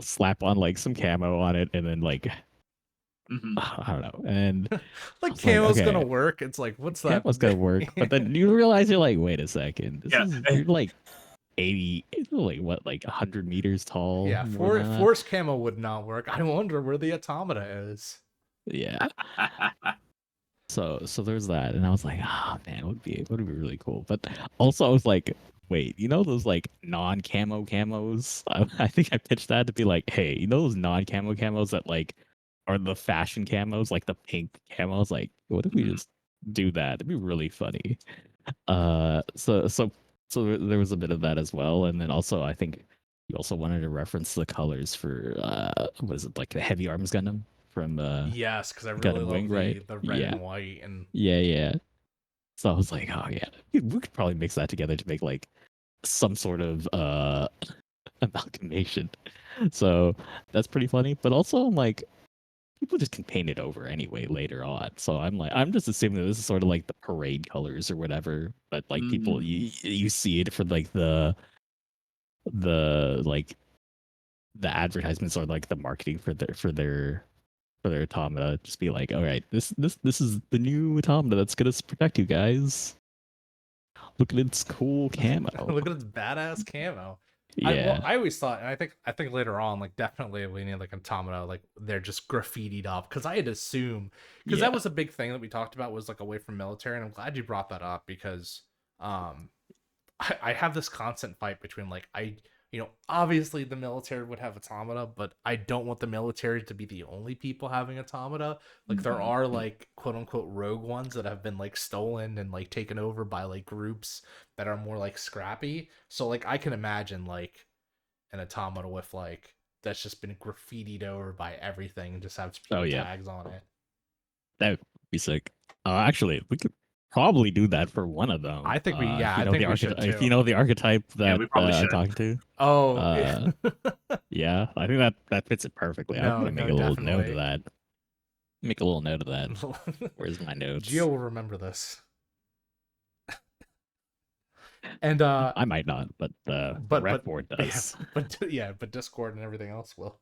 slap on like some camo on it and then like Hmm. I don't know. And I Like, was like, camo's gonna okay, work. It's like, what's that? camo's gonna work. But then you realize you're like, wait a second, this Yeah. is you're like 80, like what, like 100 meters tall, Yeah, more than that. force camo would not work. I wonder where the automata is. Yeah. So there's that, and I was like, oh man, it would be really cool. But also I was like, wait, you know those like non-camo camos? I think I pitched that to be like, hey, you know those non-camo camos that like are the fashion camos, like the pink camos? Like, what if we Mhm. just do that? It'd be really funny. So there was a bit of that as well, and then also I think you also wanted to reference the colors for what is it, like the heavy arms Gundam from Yes, because I really Gundam Wing, love right? the red Yeah, and white and yeah. So I was like, oh yeah, we could probably mix that together to make like some sort of amalgamation. So that's pretty funny. But also I'm like, people just can paint it over anyway later on. So I'm like, I'm just assuming that this is sort of like the parade colors or whatever. But like people, Mm. you see it for like like the advertisements or like the marketing for their automata. Just be like, all right, this is the new automata that's gonna protect you guys. Look at its cool camo. look at its badass camo. Yeah. I always thought, and I think later on, like, definitely we need like automata, like they're just graffitied up, because I had assumed, because Yeah. that was a big thing that we talked about, was like away from military, and I'm glad you brought that up, because um I have this constant fight between, like, obviously the military would have automata, but I don't want the military to be the only people having automata. Like, there Mhm. are like quote unquote rogue ones that have been like stolen and like taken over by like groups that are more like scrappy. So like I can imagine like an automata with like that's just been graffitied over by everything and just has Oh P yeah. tags on it. That would be sick. Actually, we could probably do that for one of them. If you I know think the we should if you too. know the archetype Yeah, that we probably I'm should. talking to, Oh, uh, yeah, I think that fits it perfectly. I'm no, gonna make no, a little note of definitely. that. Make a little note of that. Where's my Geo notes? will remember this. And I might not, but the but rep board yeah, does. but Discord and everything else will.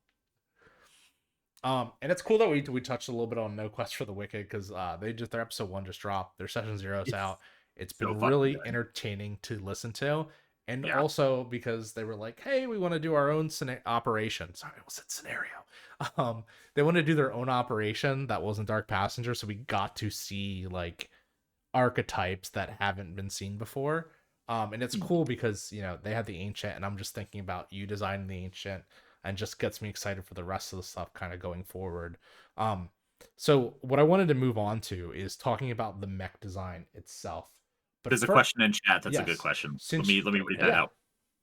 And it's cool that we touched a little bit on No Quest for the Wicked, because they just, their episode 1 just dropped. Their session 0's It's out. It's so been fucking really good. entertaining to listen to, and Yeah. also because they were like, hey, we want to do our own operation. Sorry, I said scenario. They want to do their own operation that wasn't Dark Passenger, so we got to see like archetypes that haven't been seen before. And it's Mm. cool because, they had the ancient, and I'm just thinking about you designing the ancient, and just gets me excited for the rest of the stuff kind of going forward. Um, so what I wanted to move on to is talking about the mech design itself. But There's a for question in chat. That's a good yes, question. Let since me read that yeah, out.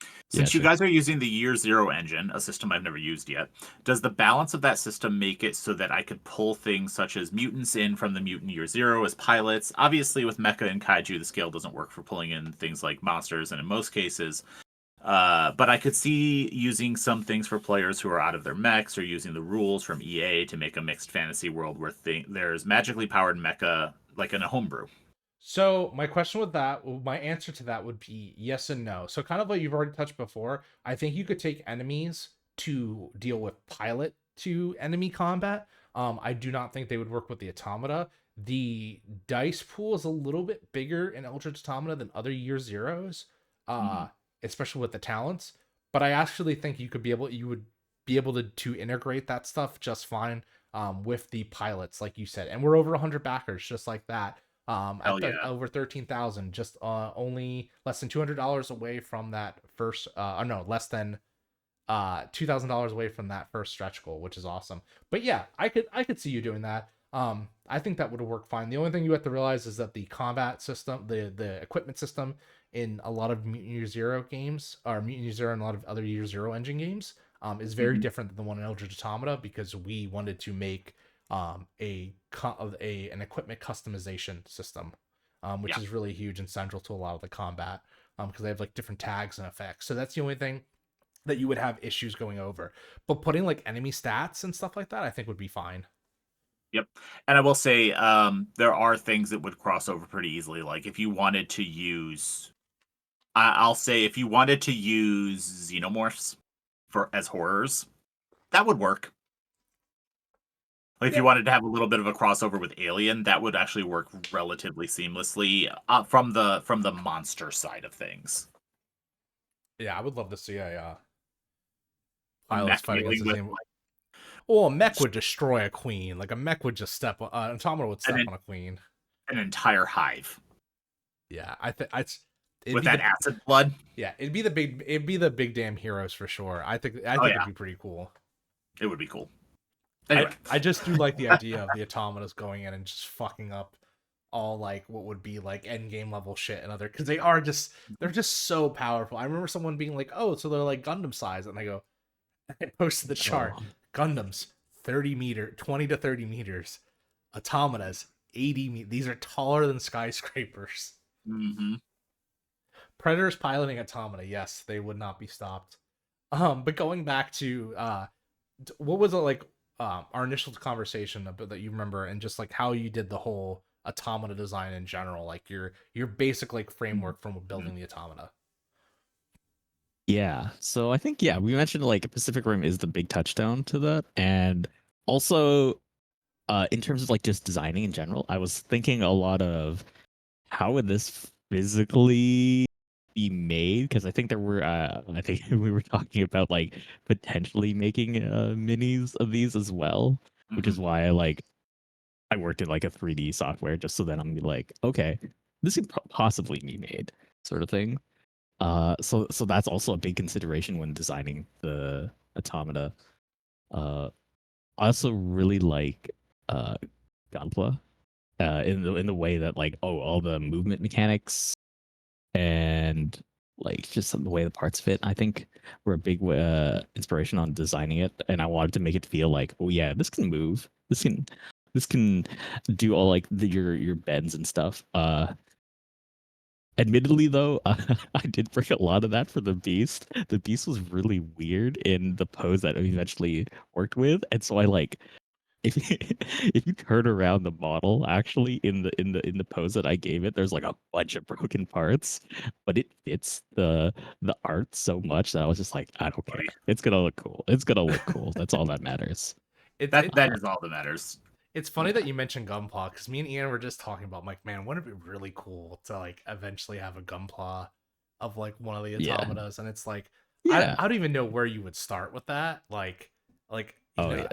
Yeah, Since you sure. guys are using the Year Zero engine, a system I've never used yet, does the balance of that system make it so that I could pull things such as mutants in from the Mutant Year Zero as pilots? Obviously, with Mecha and Kaiju, the scale doesn't work for pulling in things like monsters, and in most cases. But I could see using some things for players who are out of their mechs, or using the rules from EA to make a mixed fantasy world where there's magically powered mecha like in a homebrew. so my answer to that would be yes and no. So kind of like you've already touched before, I think you could take enemies to deal with pilot to enemy combat. I do not think they would work with the automata. The dice pool is a little bit bigger in Eldritch Automata than other Year Zeros, uh, Mhm. especially with the talents. But I actually think you would be able to integrate that stuff just fine. with the pilots, like you said, and we're over 100 backers just like that. Hell yeah. Over 13,000, just only less than $200 away from that first. No, less than $2,000 away from that first stretch goal, which is awesome. But yeah, I could see you doing that. I think that would work fine. The only thing you have to realize is that the combat system, the equipment system in a lot of Mutant Year Zero games, or Mutant Year Zero and a lot of other Year Zero engine games, is very Mhm. different than the one in Eldritch Automata, because we wanted to make an equipment customization system, which Yeah. is really huge and central to a lot of the combat, because they have like different tags and effects. So that's the only thing that you would have issues going over. But putting like enemy stats and stuff like that, I think would be fine. Yep. And I will say, there are things that would cross over pretty easily. Like if you wanted to use, I'll say, if you wanted to use xenomorphs for as horrors, that would work. Like if you Yeah. wanted to have a little bit of a crossover with Alien, that would actually work relatively seamlessly from the monster side of things. Yeah, I would love to see a A pilots mech fight against dealing the with same. Oh, a mech would destroy a queen. Like a mech would just step on. Automata would an step on a queen. an entire hive Yeah, I think it'd with be that the acid blood. yeah, it'd be the big damn heroes for sure. I Oh think it'd yeah, be pretty cool. it would be cool. I Anyway, I just do like the idea of the automatas going in and just fucking up all like what would be like end game level shit and other, because they're just so powerful. I remember someone being like, "Oh, so they're like Gundam size," and I go, I posted the chart. Oh, Gundams 20 to 30 meters, automatas 80 meters. These are taller than skyscrapers. hmm Predators piloting automata, yes, they would not be stopped. But going back to what was it like, our initial conversation about that you remember, and just like how you did the whole automata design in general, like your basic like framework from building the automata. yeah. So I think we mentioned like Pacific Rim is the big touchdown to that, and also in terms of like just designing in general, I was thinking a lot of how would this physically be made? Because I think I think we were talking about like potentially making minis of these as well, which is hmm why I worked in like a 3D software just so that I'm like, okay, this could possibly be made, sort of thing. So that's also a big consideration when designing the automata. I also really like uh Gunpla in the way that like all the movement mechanics and like just the way the parts fit, I think were a big inspiration on designing it. And I wanted to make it feel like, oh yeah, this can move. This can do all like your bends and stuff. Admittedly though, I did bring a lot of that for the beast. The beast was really weird in the pose that I eventually worked with, and so I like if you, if you turn around the model actually in the pose that I gave it, there's like a bunch of broken parts, but it fits the art so much that I was just like, I don't care. buddy. It's gonna look cool. It's gonna look cool. That's all that matters. It's That it, that is all that matters. it's funny Yeah. that you mentioned Gunpla, because me and Ian were just talking about, like, man, wouldn't it be really cool to like eventually have a Gunpla of like one of the Yeah. automatas, and it's like Yeah. I don't even know where you would start with that, like Oh yeah.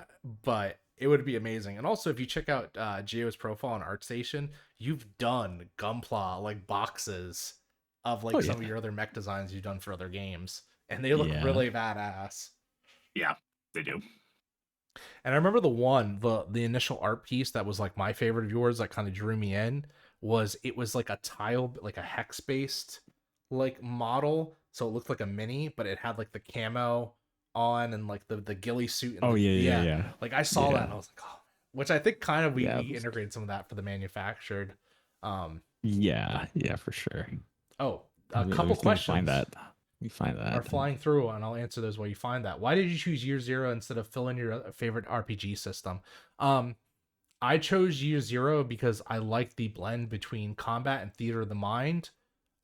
but it would be amazing. And also, if you check out Geo's profile on ArtStation, you've done Gunpla like boxes of Oh like yeah. some of your other mech designs you've done for other games, and they look Yeah. really badass. Yeah, they do. And I remember the initial art piece that was like my favorite of yours that kind of drew me in, was it was like a tile, like a hex based like model. So it looked like a mini, but it had like the camo on, and like the ghillie suit, and Oh the yeah. Yeah. yeah. Yeah. Like I saw that Yeah. and I was like, oh, which I think kind of we Yeah. integrated some of that for the manufactured. Um Yeah. Yeah. For sure. oh, a Let couple me find questions that. Let me find are that. flying through, and I'll answer those while you find that. Why did you choose Year Zero instead of fill in your favorite RPG system? Um I chose Year Zero because I like the blend between combat and theater of the mind,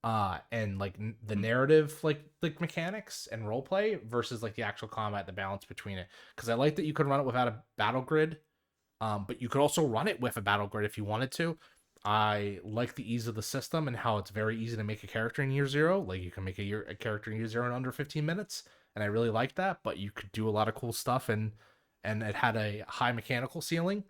and like the Mhm. narrative, like mechanics and role play, versus like the actual combat, the balance between it. Because I like that you could run it without a battle grid, but you could also run it with a battle grid if you wanted to. I like the ease of the system and how it's very easy to make a character in Year Zero. Like you can make a character in Year Zero in under 15 minutes, and I really like that. But you could do a lot of cool stuff and and it had a high mechanical ceiling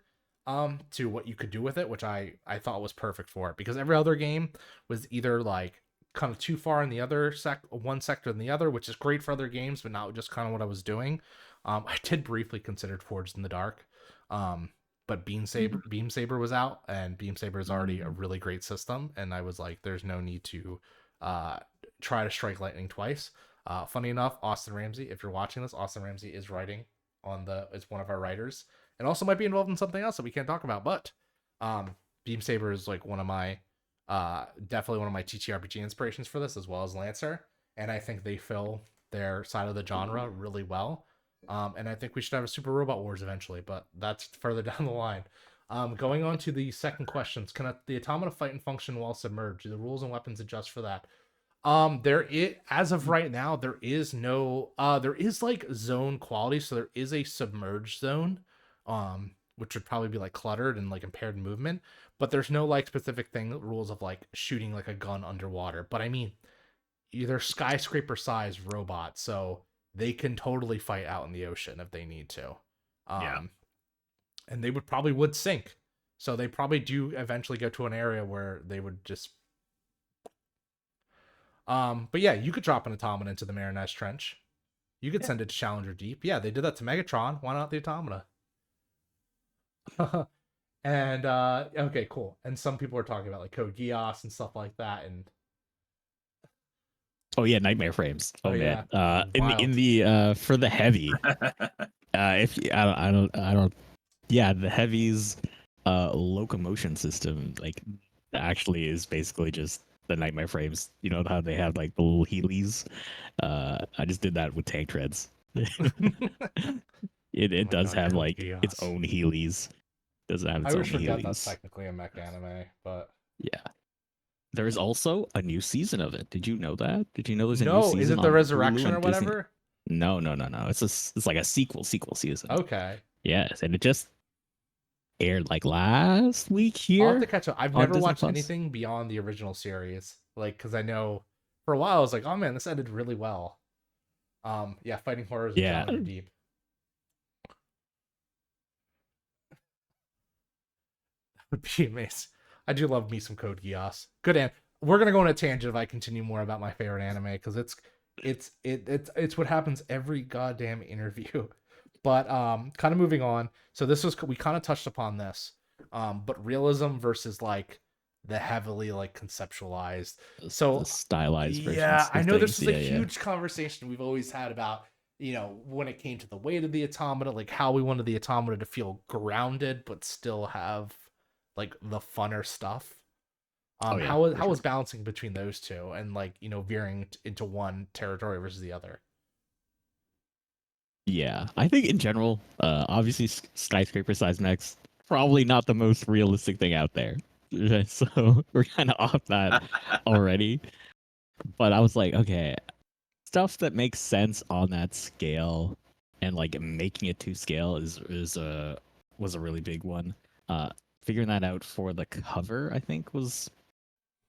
to what you could do with it, which I thought was perfect for it, because every other game was either like kind of too far in the other one sector than the other, which is great for other games, but not just kind of what I was doing. I did briefly consider Forged in the Dark, but Beam Saber was out, and Beam Saber is already a really great system, and I was like, there's no need to try to strike lightning twice. Funny enough, Austin Ramsey, if you're watching this, Austin Ramsey is writing is one of our writers, and also might be involved in something else that we can't talk about. But Beam Saber is like one of my definitely one of my TTRPG inspirations for this, as well as Lancer, and I think they fill their side of the genre really well. And I think we should have a Super Robot Wars eventually, but that's further down the line. Going on to the second questions, can the automata fight and function while submerged? Do the rules and weapons adjust for that? There is, as of right now, there is no there is like zone quality, so there is a submerged zone, which would probably be like cluttered and like impaired movement, but there's no like specific rules of like shooting like a gun underwater. But I mean, they're skyscraper sized robots, so they can totally fight out in the ocean if they need to. Yeah. And they would sink. So they probably do eventually go to an area where they would just but yeah, you could drop an automata into the Marinez Trench. You could send it to Challenger Deep. Yeah, they did that to Megatron. Why not the automata? And okay, cool. And some people are talking about like Code Geass and stuff like that. And Oh yeah, nightmare frames. Oh, man. yeah. In the for the heavy, if I don't yeah, the heavy's locomotion system like actually is basically just the nightmare frames. You know how they have like the little Heelys? I just did that with tank treads. It does have like its own Heelys. Doesn't have its I own always forget Heelys. that's technically a mech anime, but yeah. There is also a new season of it. Did you know that? Did you know there's a new no, season? is it the on Resurrection Hulu or and Disney? whatever? No. It's like a sequel season. Okay. Yes, and it just aired like last week here. I'll have to catch up. I've on never Disney watched Plus. anything beyond the original series. Like, because I know for a while I was like, oh man, this ended really well. Yeah, Fighting Horrors and Yeah. Challenger Deep. That would be amazing. I do love me some Code Geass. Good. We're gonna go on a tangent if I continue more about my favorite anime, because it's what happens every goddamn interview. But kind of moving on. So we kind of touched upon this. But realism versus like the heavily like conceptualized, so the stylized versions. Yeah, I know things. this is a huge conversation we've always had about, when it came to the weight of the automata, like how we wanted the automata to feel grounded but still have like the funner stuff. How was balancing between those two and like veering into one territory versus the other? Yeah, I think in general, obviously skyscraper size mechs probably not the most realistic thing out there. So we're kind of off that already. But I was like, okay, stuff that makes sense on that scale and like making it to scale was a really big one. Figuring that out for the cover, I think, was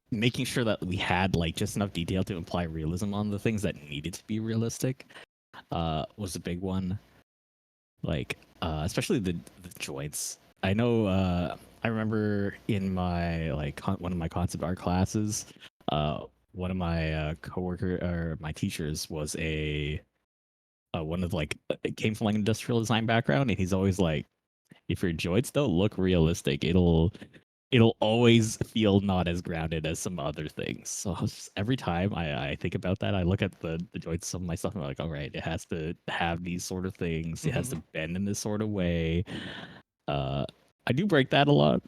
making sure that we had like just enough detail to imply realism on the things that needed to be realistic. Was a big one. Like especially the joints. I know I remember in my one of my concept art classes, one of my coworker or my teachers was one of came from like industrial design background, and he's always like, if your joints don't look realistic, it'll always feel not as grounded as some other things. So every time I think about that, I look at the joints of my stuff and I'm like, all right, it has to have these sort of things. It has to bend in this sort of way. I do break that a lot,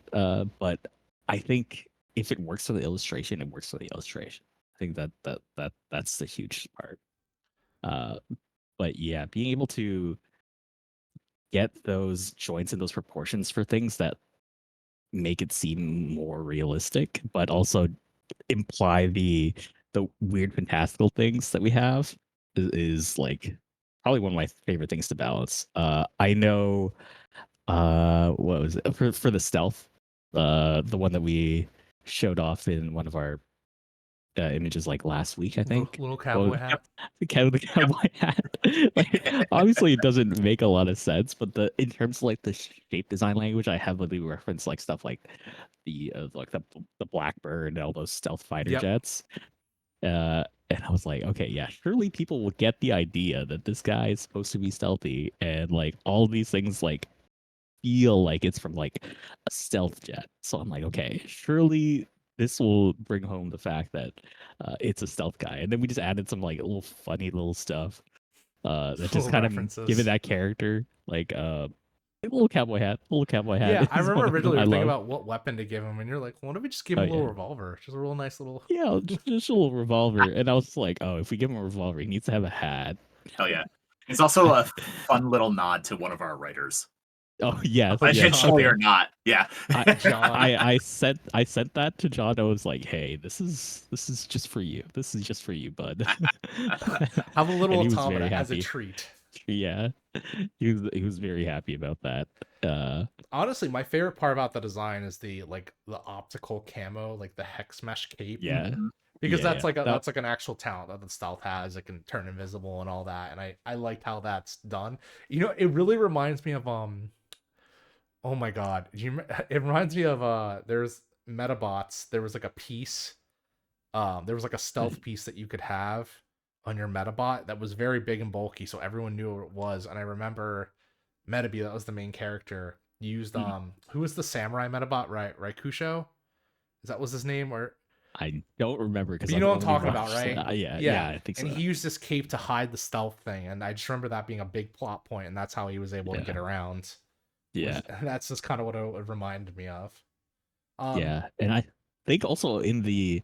but I think if it works for the illustration, it works for the illustration. I think that's the huge part. But yeah, being able to get those joints and those proportions for things that make it seem more realistic, but also imply the weird fantastical things that we have is like probably one of my favorite things to balance. I know what was it for the stealth, the one that we showed off in one of our images like last week, I think. Little cowboy hat. The cowboy hat. Like, obviously, it doesn't make a lot of sense, but in terms of like the shape design language, I heavily reference like stuff like the Blackbird and all those stealth fighter Yep. jets. And I was like, okay, yeah, surely people will get the idea that this guy is supposed to be stealthy, and like all these things like feel like it's from like a stealth jet. So I'm like, okay, surely this will bring home the fact that it's a stealth guy. And then we just added some like little funny little stuff that just Little kind of give it references. that character, like a little cowboy hat. Little cowboy hat Yeah, I is remember one of them originally I thinking love. about what weapon to give him, and you're like, why don't we just give Oh him a little yeah, revolver? Just a real nice little. yeah, just a little revolver. And I was just like, oh, if we give him a revolver, he needs to have a hat. Hell yeah. It's also a fun little nod to one of our writers. Oh yes, yes. Intentionally Okay. or not. Yeah. John. I sent that to John. I was like, hey, this is just for you. This is just for you, bud. Have a little And he was automata very as a happy. treat. Yeah, he was very happy about that. Honestly, my favorite part about the design is the optical camo, like the hex mesh cape. Yeah, Mhm. Because yeah, yeah. that's like an actual talent that the stealth has. It can turn invisible and all that. And I liked how that's done. You know, it really reminds me of oh my god. It reminds me of there's Metabots. There was like a piece. There was like a stealth piece that you could have on your Metabot that was very big and bulky, so everyone knew what it was. And I remember Metabi, that was the main character, used who was the samurai Metabot, right? Raikusho? Is that was his name? Or I don't remember because but you I've know what I'm only talking about, watched. right? Yeah, Yeah. yeah, I think And so. he used this cape to hide the stealth thing, and I just remember that being a big plot point, and that's how he was able to get Yeah, around. yeah, That's just kind of what it reminded me of. Um, yeah. And I think also in the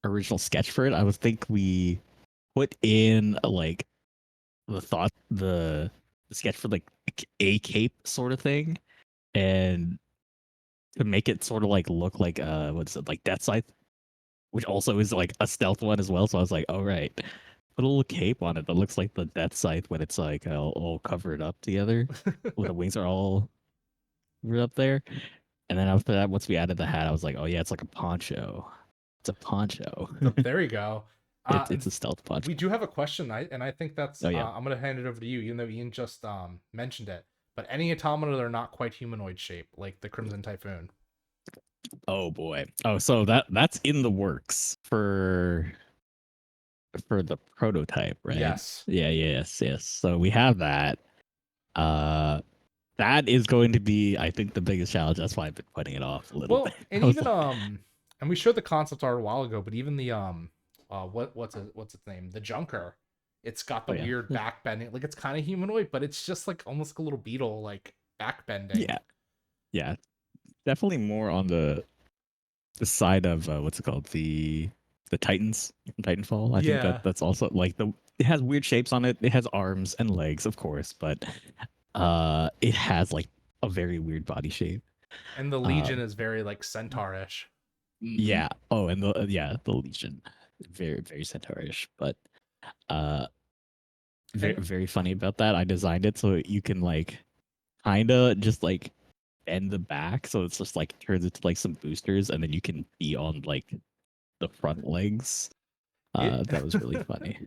original sketch for it, I was think we put in like the sketch for like a cape sort of thing, and to make it sort of like look like what's it, like Death Scythe, which also is like a stealth one as well. So I was like, all right, put a little cape on it that looks like the Death Scythe when it's like all covered up together, when the wings are all covered up there. And then after that, once we added the hat, I was like, oh yeah, it's like a poncho. It's a poncho. there you go. It's a stealth poncho. We do have a question, and I think that's Oh yeah. I'm gonna hand it over to you, even though Ian just mentioned it. But any automata that are not quite humanoid shape, like the Crimson Typhoon. Oh boy. Oh, so that's in the works for the prototype, right? Yes. Yeah, yes. So we have that. Uh that is going to be, I think, the biggest challenge. That's why I've been putting it off a little bit. Well, and I was even like, and we showed the concept art a while ago, but even the what's its name? The Junker. It's got the oh yeah. weird back bending, like it's kind of humanoid, but it's just like almost like a little beetle, like back bending. Yeah. Yeah. Definitely more on the side of what's it called? The Titans from Titanfall. I think Yeah. that's also like it has weird shapes on it. It has arms and legs, of course, but it has like a very weird body shape. And the Uh, Legion is very like centaurish. yeah. Oh, and the Legion, very very centaurish, but uh, very And very funny about that. I designed it so you can like kind of just like bend the back, so it's just like turns into like some boosters, and then you can be on like the front legs. it That was really funny.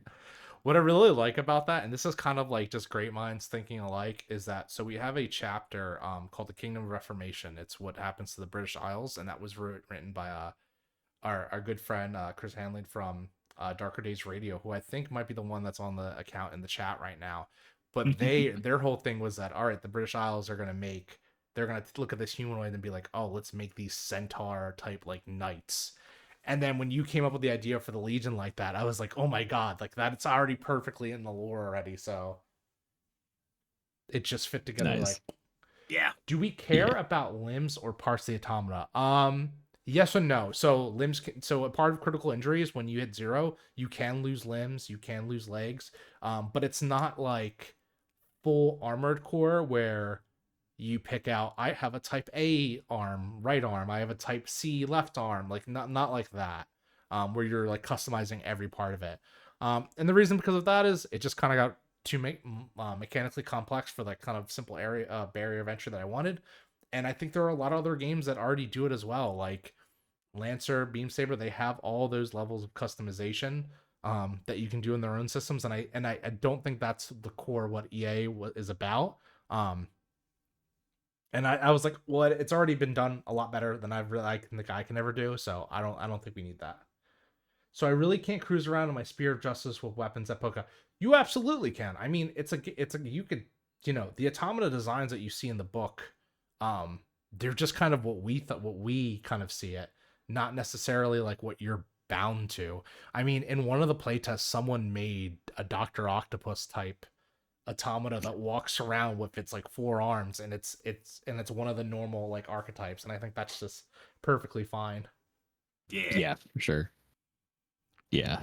what I really like about that, and this is kind of like just great minds thinking alike, is that so we have a chapter called the Kingdom of Reformation. It's what happens to the British Isles, and that was written by our good friend Chris Hanlon from Darker Days Radio, who I think might be the one that's on the account in the chat right now. But their whole thing was that all right, the British Isles are they're gonna look at this humanoid and be like, oh, let's make these centaur type like knights. And then when you came up with the idea for the Legion like that, I was like, oh my god, like that it's already perfectly in the lore already. So it just fit together Nice. like Yeah. do we care about limbs or parts of the automata? Yes and no. So so a part of critical injury is when you hit 0, you can lose limbs, you can lose legs. But it's not like full armored core where you pick out I have a type A arm, right arm, I have a type C left arm, like not like that. Where you're like customizing every part of it. And the reason because of that is it just kind of got too mechanically complex for like kind of simple area barrier of entry that I wanted. And I think there are a lot of other games that already do it as well. Like Lancer, Beam Saber, they have all those levels of customization that you can do in their own systems, and I don't think that's the core what EA is about. Um, and I was like, well, it's already been done a lot better than I think I can ever do, so I don't think we need that. So I really can't cruise around in my Spear of Justice with weapons at Poca. You absolutely can. I mean, it's a you could, the automata designs that you see in the book, um, they're just kind of what we kind of see it, not necessarily like what you're bound to. I mean, in one of the playtests, someone made a Doctor Octopus type automata that walks around with its like four arms, and it's one of the normal like archetypes, and I think that's just perfectly fine. Yeah, for sure. Yeah,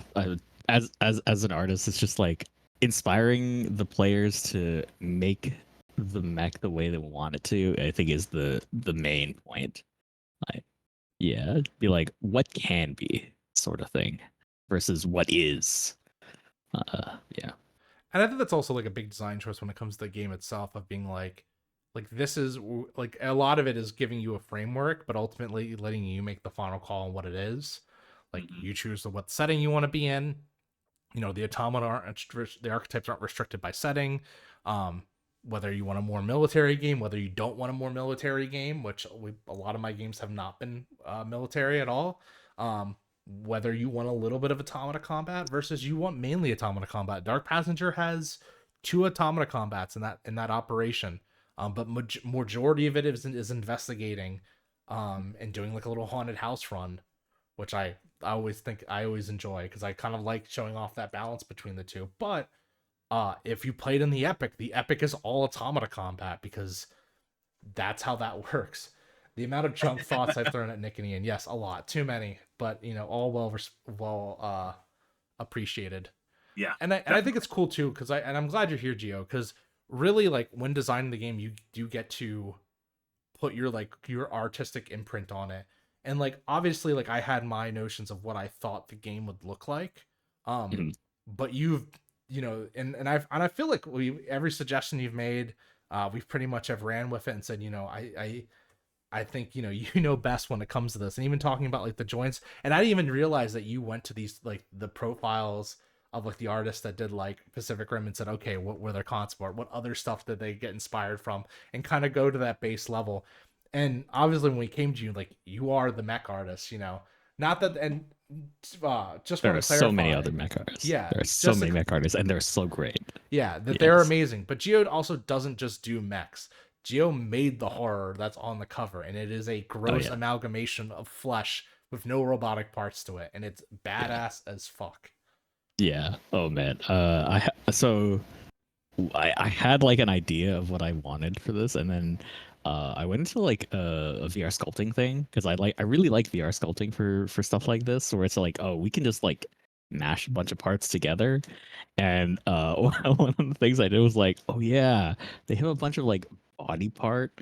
as an artist, it's just like inspiring the players to make the mech the way they want it to. I think is the main point. Like, yeah, be like what can be sort of thing versus what is. Yeah, And I think that's also like a big design choice when it comes to the game itself, of being like this is like a lot of it is giving you a framework, but ultimately letting you make the final call on what it is. Like Mhm. you choose what setting you want to be in. The automata the archetypes aren't restricted by setting. Um, whether you want a more military game, whether you don't want a more military game, which a lot of my games have not been military at all. Whether you want a little bit of automata combat versus you want mainly automata combat. Dark Passenger has two automata combats in that operation, but majority of it is investigating, and doing like a little haunted house run, which I always enjoy because I kind of like showing off that balance between the two. But if you played in the epic is all automata combat because that's how that works. The amount of junk thoughts I've thrown at Nick and Ian, yes, a lot, too many, but all well appreciated. Yeah, And I think it's cool too because I'm glad you're here, Gio, because really like when designing the game, you do get to put your artistic imprint on it. And like obviously like I had my notions of what I thought the game would look like. Um Mhm. but I feel like every suggestion you've made, we've pretty much have ran with it and said, I think you know best when it comes to this, and even talking about like the joints. And I didn't even realize that you went to these like the profiles of like the artists that did like Pacific Rim and said, okay, what were their concept art, what other stuff did they get inspired from, and kind of go to that base level. And obviously, when we came to you, like you are the mech artist, not that. And just there want are to so many clarify, other mech artists. yeah, There are so just to many mech artists, and they're so great. yeah, that they're Yes. amazing. But Geo also doesn't just do mechs. Geo made the horror that's on the cover, and it is a Oh gross yeah. amalgamation of flesh with no robotic parts to it, and it's Yeah. badass as fuck. Yeah. Oh man. So I had like an idea of what I wanted for this, and then I went into like a VR sculpting thing because I really like VR sculpting for stuff like this, where it's like, oh, we can just like mash a bunch of parts together. And one of the things I did was like, oh yeah, they have a bunch of like body part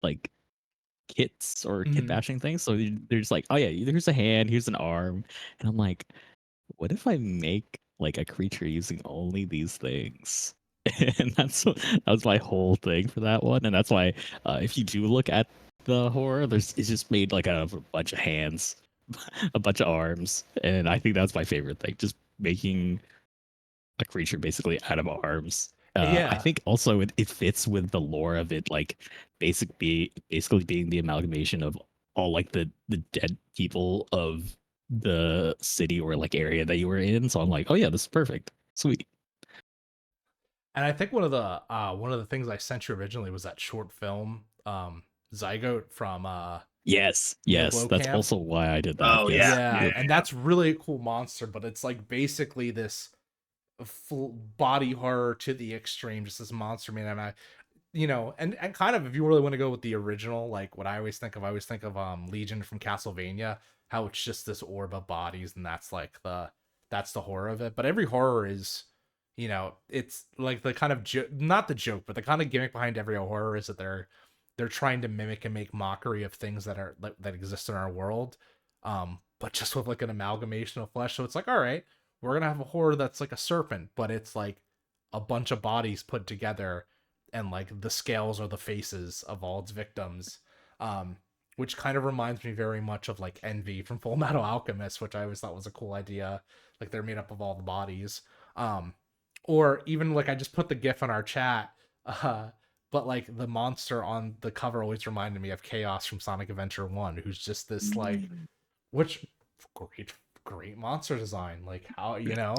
like kits or kit Mm-hmm. bashing things. So they're just like, oh yeah, here's a hand, here's an arm, and I'm like, what if I make like a creature using only these things? And that was my whole thing for that one. And that's why if you do look at the horror, it's just made like out of a bunch of hands, a bunch of arms, and I think that's my favorite thing, just making a creature basically out of arms. I Yeah, think also it fits with the lore of it, like basically being the amalgamation of all like the dead people of the city or like area that you were in. So I'm like, oh yeah, this is perfect, sweet. and I think one of the things I sent you originally was that short film, Zygote from Yes, Neo yes, Glow that's Camp. also why I did that. Oh Yes, yeah, Yeah, yeah, yep. and that's really a cool monster, but it's like basically this full body horror to the extreme, just this monster man. And and kind of if you really want to go with the original, like what I always think of Legion from Castlevania, how it's just this orb of bodies, and that's the horror of it. But every horror is, it's like the kind of not the joke, but the kind of gimmick behind every horror is that they're trying to mimic and make mockery of things that exist in our world, but just with like an amalgamation of flesh. So it's like, all right, we're gonna have a horror that's like a serpent, but it's like a bunch of bodies put together, and like the scales are the faces of all its victims, um which kind of reminds me very much of like Envy from Full Metal Alchemist, which I always thought was a cool idea. Like they're made up of all the bodies. Or even like I just put the GIF on our chat. But like the monster on the cover always reminded me of Chaos from Sonic Adventure 1, who's just this like, which great monster design. Like how, you know,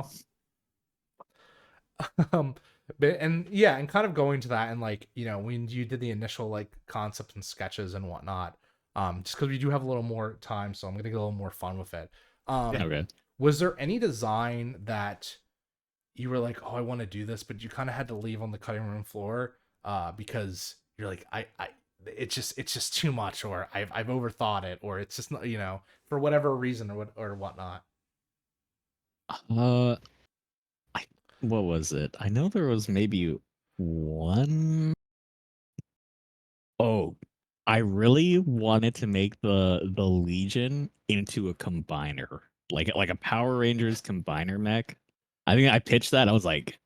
um and yeah, and kind of going to that, and like, you know, when you did the initial like concepts and sketches and whatnot, just because we do have a little more time, so I'm gonna get a little more fun with it. Okay. Was there any design that you were like, oh, I want to do this, but you kind of had to leave on the cutting room floor because you're like, I it's just too much, or I've overthought it, or it's just not, you know, for whatever reason or whatnot. Uh, I, what was it? I know there was maybe one. Oh, I really wanted to make the Legion into a combiner, like a Power Rangers combiner mech. I think I pitched that. I was like,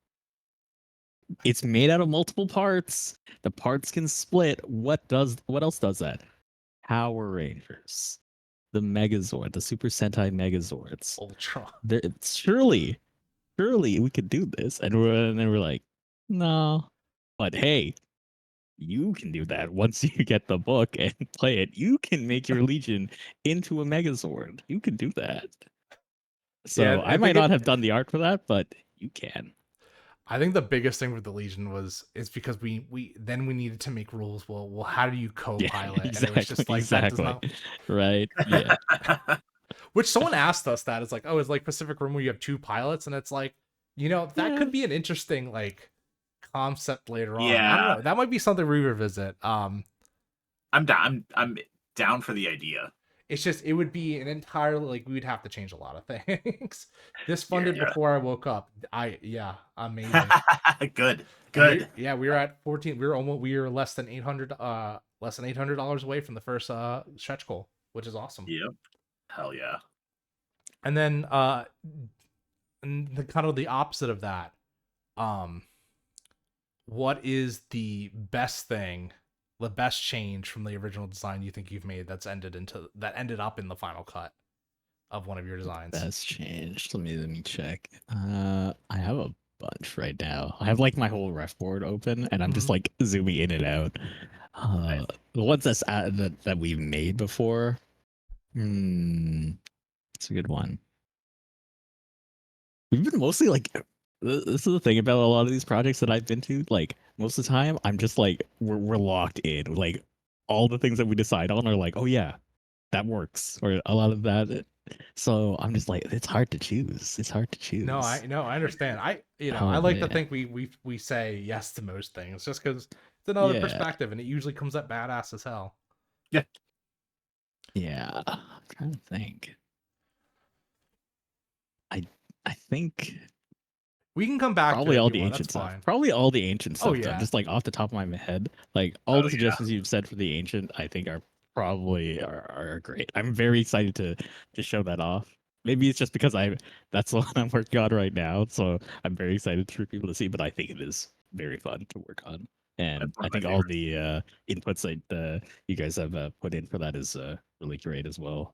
it's made out of multiple parts. The parts can split. What else does that? Power Rangers, the Megazord, the Super Sentai Megazords. Ultra. Surely we could do this. And then we're like, no. But hey, you can do that once you get the book and play it. You can make your Legion into a Megazord. You can do that. Yeah, So I might not have done the art for that, but you can. I think the biggest thing with the Legion is because we then we needed to make rules. Well, how do you Yeah, co-pilot? exactly. And it was just like that does not. Right. Yeah. Which someone asked us that, it's like, oh, it's like Pacific Rim where you have two pilots, and it's like, you know, that could be an interesting like concept later on. I don't Yeah. know. That might be something we revisit. I'm down. I'm down for the idea. It's just it would be an entirely like we would have to change a lot of things. This funded Yeah. before I woke up. Amazing. Good. And Good. we were at 14. We were less than $800 away from the first stretch goal, which is awesome. Yep. Hell yeah. And then and the kind of the opposite of that. Um what is the best thing, the best change from the original design you think you've made that ended up in the final cut of one of your designs? That's changed. Let me check. I have a bunch right now. I have like my whole ref board open, and I'm just like zooming in and out. The ones that we've made before. It's a good one. We've been mostly like. This is the thing about a lot of these projects that I've been to. Like most of the time, I'm just like we're locked in. Like all the things that we decide on are like, oh yeah, that works, or a lot of that. So I'm just like, it's hard to choose. It's hard to choose. No, I understand. I like to think we say yes to most things just because it's another perspective, and it usually comes up badass as hell. Yeah. Yeah. I'm trying to think. I think we can come back probably to all the ancient stuff. Fine. Probably all the ancient stuff. Oh, yeah. Though. Just like off the top of my head, like all the suggestions you've said for the ancient, I think are probably are great. I'm very excited to show that off. Maybe it's just because that's the one I'm working on right now, so I'm very excited for people to see. But I think it is very fun to work on, and I think all the inputs that you guys have put in for that is really great as well.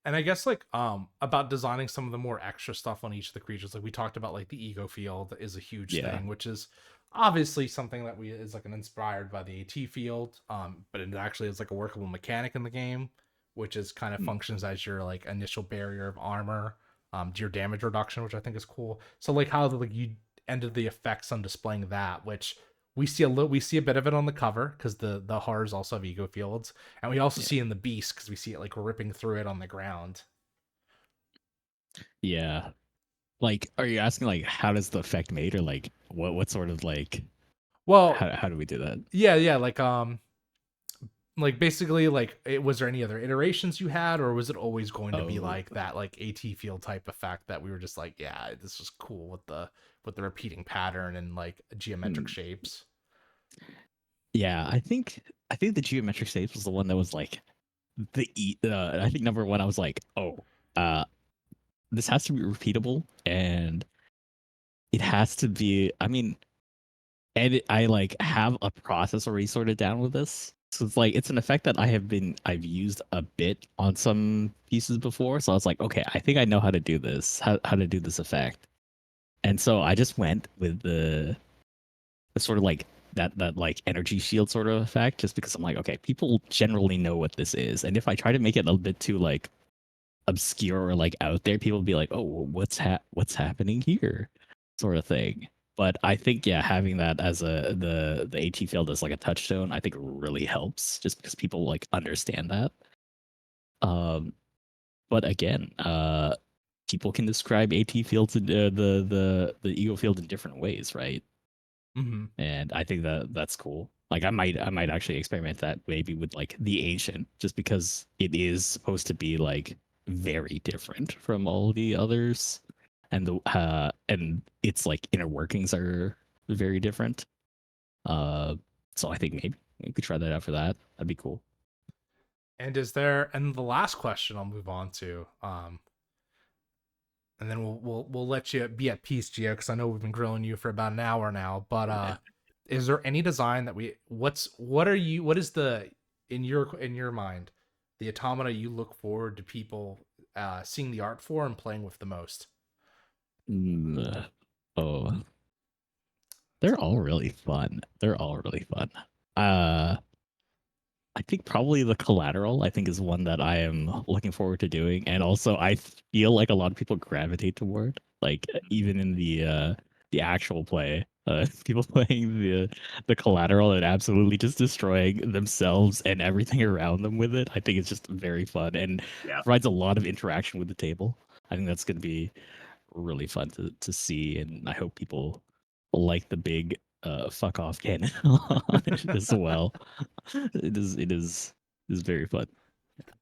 And I guess like about designing some of the more extra stuff on each of the creatures, like we talked about, like the ego field is a huge thing, which is obviously something that is like inspired by the AT field, but it actually is like a workable mechanic in the game, which is kind of functions as your like initial barrier of armor, to your damage reduction, which I think is cool. So like how like you ended the effects on displaying that, which we see a bit of it on the cover because the horrors also have ego fields, and we also see in the beast because we see it like ripping through it on the ground. Yeah, like, are you asking like how does the effect made, or like what sort of like? Well, how do we do that? Yeah, like basically like was there any other iterations you had, or was it always going to be like that like AT field type effect that we were just like, yeah, this is cool with the repeating pattern and like geometric shapes? Yeah, I think the geometric shapes was the one that was like I think number one. I was like, this has to be repeatable, and it has to be. I mean, I like have a process already sorted down with this. So it's like it's an effect that I've used a bit on some pieces before. So I was like, okay, I think I know how to do this, how to do this effect. And so I just went with the sort of like that like energy shield sort of effect, just because I'm like, okay, people generally know what this is, and if I try to make it a little bit too like obscure or like out there, people will be like, oh, well, what's happening here, sort of thing. But I think yeah, having that as the AT field as like a touchstone, I think really helps, just because people like understand that. Um, but again, people can describe AT fields in the ego field in different ways, right? Mm-hmm. And I think that that's cool. Like I might actually experiment that maybe with like the ancient, just because it is supposed to be like very different from all the others, and its like inner workings are very different. Uh, so I think maybe we could try that out for that. That'd be cool. And is there? And the last question I'll move on to, and then we'll let you be at peace, Gio, because I know we've been grilling you for about an hour now. But is there any design that what is the in your mind the automata you look forward to people seeing the art for and playing with the most? Mm, oh, they're all really fun. They're all really fun. Uh, I think probably the collateral, I think, is one that I am looking forward to doing. And also I feel like a lot of people gravitate toward, like even in the actual play, people playing the collateral and absolutely just destroying themselves and everything around them with it. I think it's just very fun and Yeah. provides a lot of interaction with the table. I think that's gonna be really fun to see, and I hope people like the big fuck off cannon on it as well. It is very fun.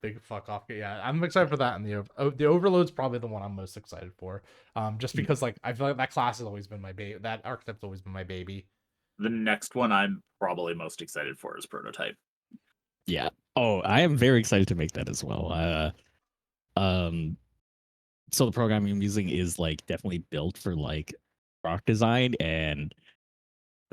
Big fuck off. Yeah, I'm excited for that. And the Overload's probably the one I'm most excited for. Just Mm. because like I feel like that class has always been my baby. That archetype's always been my baby. The next one I'm probably most excited for is Prototype. Yeah. Oh, I am very excited to make that as well. Um, so the programming I'm using is like definitely built for like rock design and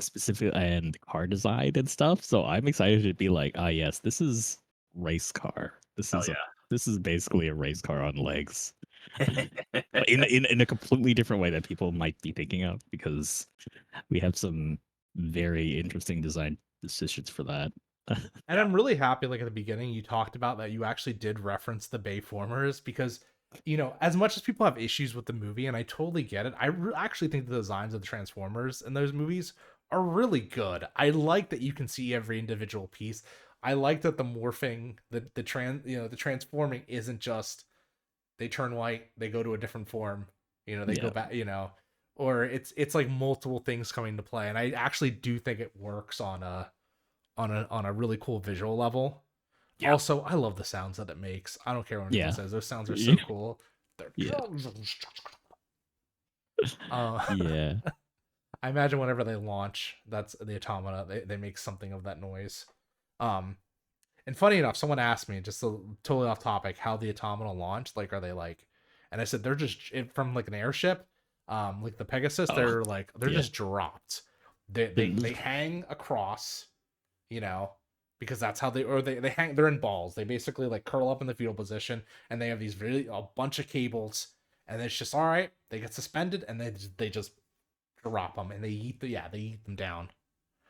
specific and car design and stuff. So I'm excited to be like, ah, yes, this is race car. Oh This is basically a race car on legs, yeah. but in a completely different way that people might be thinking of, because we have some very interesting design decisions for that. And I'm really happy, like at the beginning, you talked about that you actually did reference the Bayformers because, as much as people have issues with the movie, and I totally get it, actually think the designs of the Transformers in those movies are really good. I like that you can see every individual piece. I like that the morphing, the transforming isn't just they turn white, they go to a different form, they go Yeah. back, or it's like multiple things coming to play, and I actually do think it works on a really cool visual level. Yeah. Also, I love the sounds that it makes. I don't care what anyone Yeah. says; those sounds are so cool. They're Yeah. uh, Yeah. I imagine whenever they launch, that's the automata. They make something of that noise. Um, and funny enough, someone asked me just totally off topic how the automata launched. Like, are they like? And I said they're just from like an airship, like the Pegasus. Oh, They're yeah. just dropped. They hang across, you know, because that's how they hang. They're in balls. They basically like curl up in the fetal position, and they have these really a bunch of cables, and it's just all right. They get suspended, and they just drop them, and they eat them down,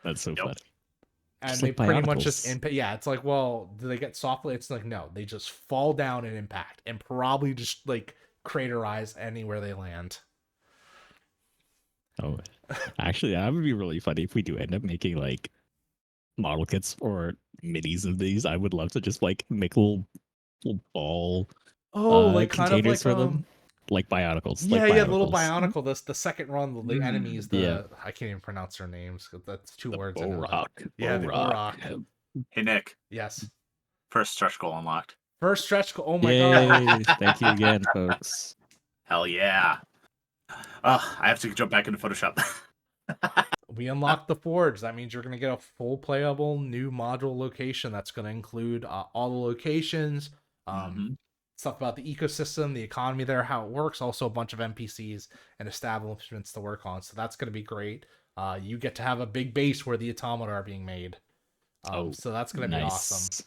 That's so Yep. funny. and Just they like pretty much just Bionicles. impact. Yeah, it's like, well, do they get softly? It's like no, they just fall down and impact, and probably just like craterize anywhere they land. Oh, actually, that would be really funny if we do end up making like model kits or minis of these. I would love to just like make little ball Oh, like kind of containers like for them, like Bionicles, like yeah, the little Bionicles. Bionicle. This the second run, the enemies. Yeah, I can't even pronounce their names. That's two the words I bow know though. rock, Yeah, the rock. Orok. Hey Nick, Yes. first stretch goal unlocked. First stretch goal. Oh my god. Yay! Thank you again, folks. Hell yeah. I have to jump back into Photoshop. We unlocked the forge. That means you're going to get a full playable new module location that's going to include all the locations, um, hmm stuff about the ecosystem, the economy there, how it works, also a bunch of NPCs and establishments to work on. So that's going to be great. You get to have a big base where the automata are being made. So that's gonna be awesome. Nice.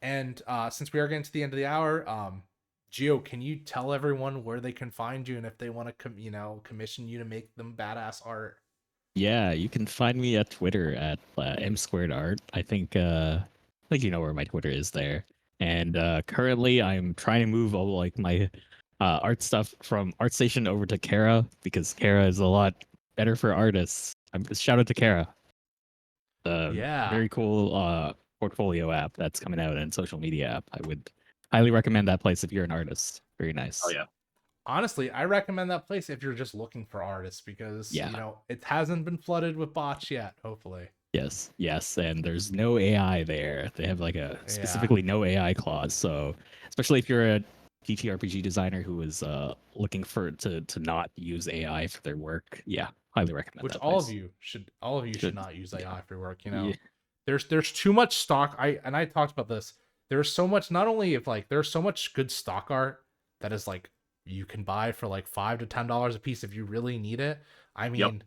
And since we are getting to the end of the hour, Gio, can you tell everyone where they can find you and if they want to, commission you to make them badass art? Yeah, you can find me at Twitter at m2art. I think you know where my Twitter is there. And currently, I'm trying to move all like my art stuff from ArtStation over to Kara because Kara is a lot better for artists. Shout out to Kara, the Yeah. very cool portfolio app that's coming out and social media app. I would highly recommend that place if you're an artist. Very nice. Oh yeah. Honestly, I recommend that place if you're just looking for artists because it hasn't been flooded with bots yet, hopefully. Yes, and there's no AI there. They have like a specifically no AI clause. So especially if you're a TTRPG designer who is looking to not use AI for their work, highly recommend. Which that all place. of you should not use AI for your work. Yeah. There's too much stock. I talked about this. There's so much. Not only if like there's so much good stock art that is like you can buy for like $5 to $10 a piece if you really need it. I mean,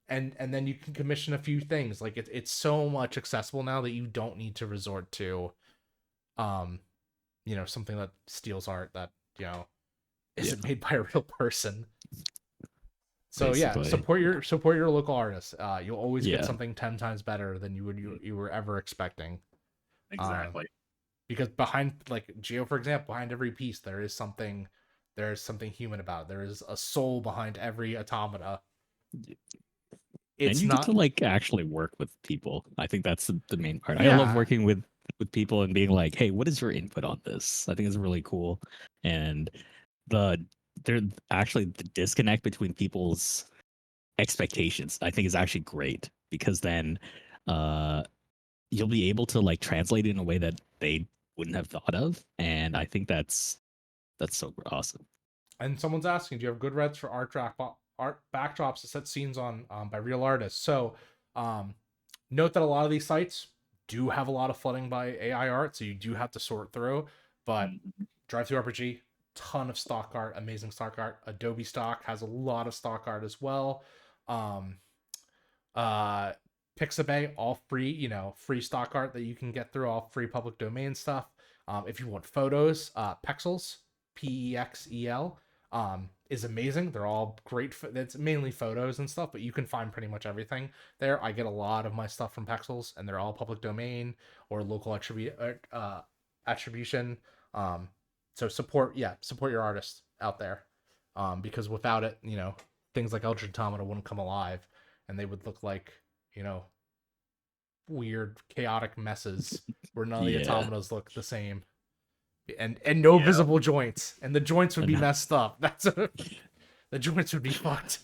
and then you can commission a few things. Like it's so much accessible now that you don't need to resort to, something that steals art that isn't made by a real person. So Basically. support your local artists. You'll always get something 10 times better than you were ever expecting. Exactly. Because behind, like Geo, for example, behind every piece there is something human about it. There is a soul behind every automata. And you get to like actually work with people. I think that's the main part. Yeah. I love working with people and being like, hey, what is your input on this? I think it's really cool. And the disconnect between people's expectations, I think, is actually great because then you'll be able to like translate it in a way that they wouldn't have thought of. And I think that's so awesome. And someone's asking, do you have good reds for art backdrops to set scenes on by real artists? So note that a lot of these sites do have a lot of flooding by AI art, so you do have to sort through. But Drive-Thru RPG, ton of stock art, amazing stock art. Adobe Stock has a lot of stock art as well. Pixabay, all free, free stock art that you can get through, all free public domain stuff. If you want photos, Pexels, Pexel, is amazing. They're all great. It's mainly photos and stuff, but you can find pretty much everything there. I get a lot of my stuff from Pexels, and they're all public domain or local attribution. So support your artists out there, because without it, things like Eldritch Automata wouldn't come alive, and they would look like weird chaotic messes where none of the automatas look the same. And no visible joints, and the joints would be messed up. The joints would be fucked.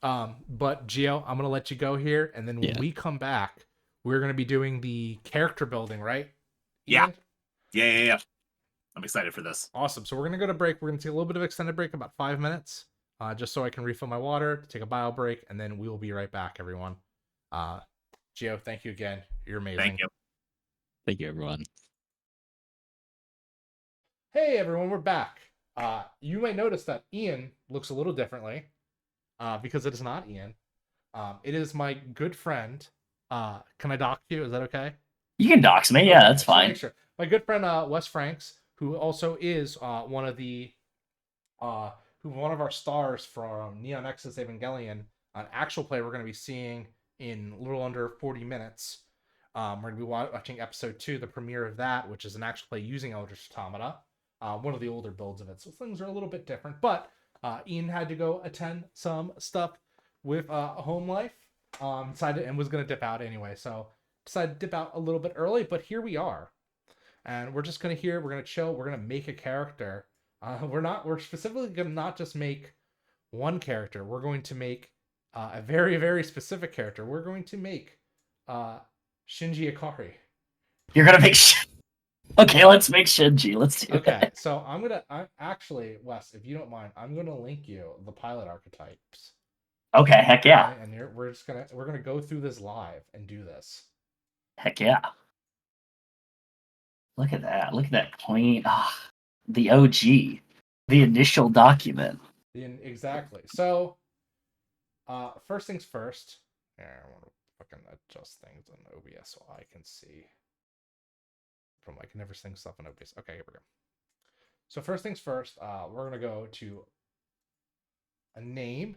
But Gio, I'm gonna let you go here, and then when we come back, we're gonna be doing the character building, right? Yeah. I'm excited for this. Awesome. So we're gonna go to break. We're gonna take a little bit of extended break, about 5 minutes, just so I can refill my water, take a bio break, and then we will be right back, everyone. Gio, thank you again. You're amazing. Thank you, everyone. Hey everyone, we're back. You may notice that Ian looks a little differently, because it is not Ian. It is my good friend. Can I dox you? Is that okay? You can dox me. Yeah, that's fine. Sure. My good friend Wes Franks, who also is one of our stars from Neon Genesis Evangelion, an actual play we're going to be seeing in a little under 40 minutes. We're going to be watching episode 2, the premiere of that, which is an actual play using Eldritch Automata. One of the older builds of it, so things are a little bit different. But Ian had to go attend some stuff with home life, decided, and was going to dip out anyway, so decided to dip out a little bit early. But here we are, and we're just going to we're going to chill. We're going to make a character. We're specifically going to not just make one character. We're going to make a very, very specific character. We're going to make Shinji Ikari. You're gonna make Okay, let's make Shinji. Let's do it. Okay, so I'm actually, Wes, if you don't mind, I'm gonna link you the pilot archetypes. Okay, heck yeah. Okay, and we're gonna go through this live and do this. Heck yeah. Look at that. Look at that clean. The OG, the initial document. Exactly. So, first things first. I want to I can adjust things in OBS so I can see. From I can never sing stuff in OBS. Okay, here we go. So first things first, we're gonna go to a name.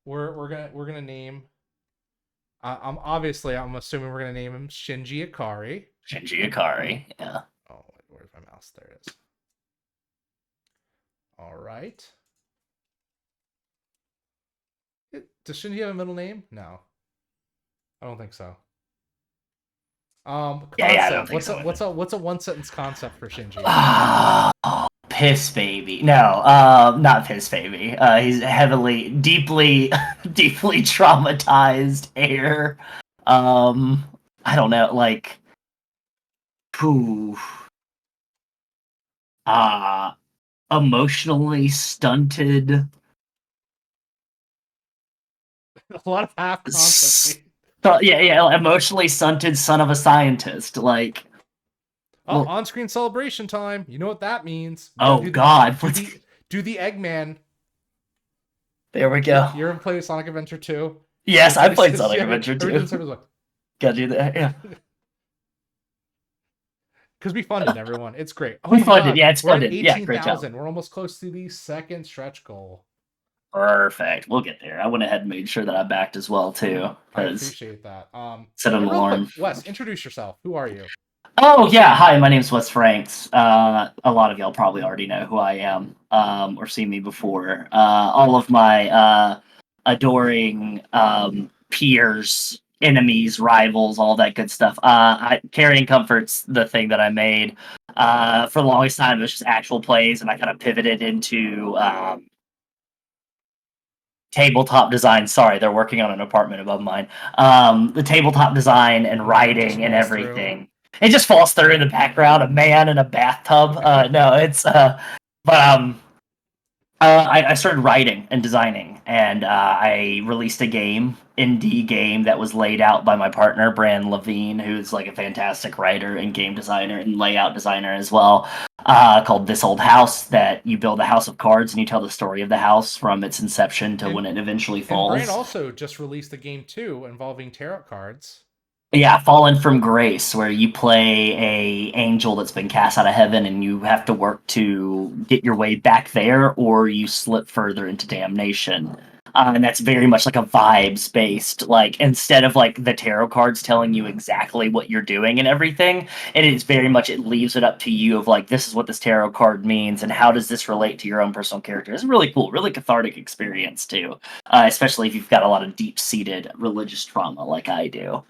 We're gonna name. I'm assuming we're gonna name him Shinji Ikari. Shinji Ikari, yeah. Oh, where's my mouse? There it is. All right. Does Shinji have a middle name? No, I don't think so. Concept. Yeah, I don't think so. What's a one sentence concept for Shinji? Oh, piss baby. No, not piss baby. He's heavily, deeply traumatized heir. I don't know, like, whew. Emotionally stunted. A lot of half concepts. Yeah, emotionally stunted son of a scientist. Like, oh, on-screen celebration time. You know what that means. God. Do the Eggman. There we go. You ever played Sonic Adventure 2? Yes, I played Sonic Adventure 2. Gotta do that, yeah. Because we funded everyone. It's great. Oh, we funded, yeah, it's we're funded. At 18,000. We're almost close to the second stretch goal. Perfect. We'll get there. I went ahead and made sure that I backed as well too. I appreciate that. Set an alarm. Quick, Wes, introduce yourself. Who are you? Oh yeah, hi. My name's Wes Franks. A lot of y'all probably already know who I am, or seen me before. All of my adoring peers, enemies, rivals, all that good stuff. Carrying Comfort's the thing that I made. For the longest time, it was just actual plays, and I kind of pivoted into tabletop design. Sorry, they're working on an apartment above mine. The tabletop design and writing and everything. It just falls through in the background. A man in a bathtub. No, it's I started writing and designing, and I released a indie game that was laid out by my partner, Bran Levine, who's like a fantastic writer and game designer and layout designer as well, called This Old House, that you build a house of cards and you tell the story of the house from its inception to when it eventually falls. And Bran also just released a game too involving tarot cards. Yeah, Fallen from Grace, where you play a angel that's been cast out of heaven, and you have to work to get your way back there, or you slip further into damnation. And that's very much like a vibes based, like instead of like the tarot cards telling you exactly what you're doing and everything, it is very much, it leaves it up to you of like, this is what this tarot card means and how does this relate to your own personal character. It's really cool, really cathartic experience too, especially if you've got a lot of deep seated religious trauma like I do.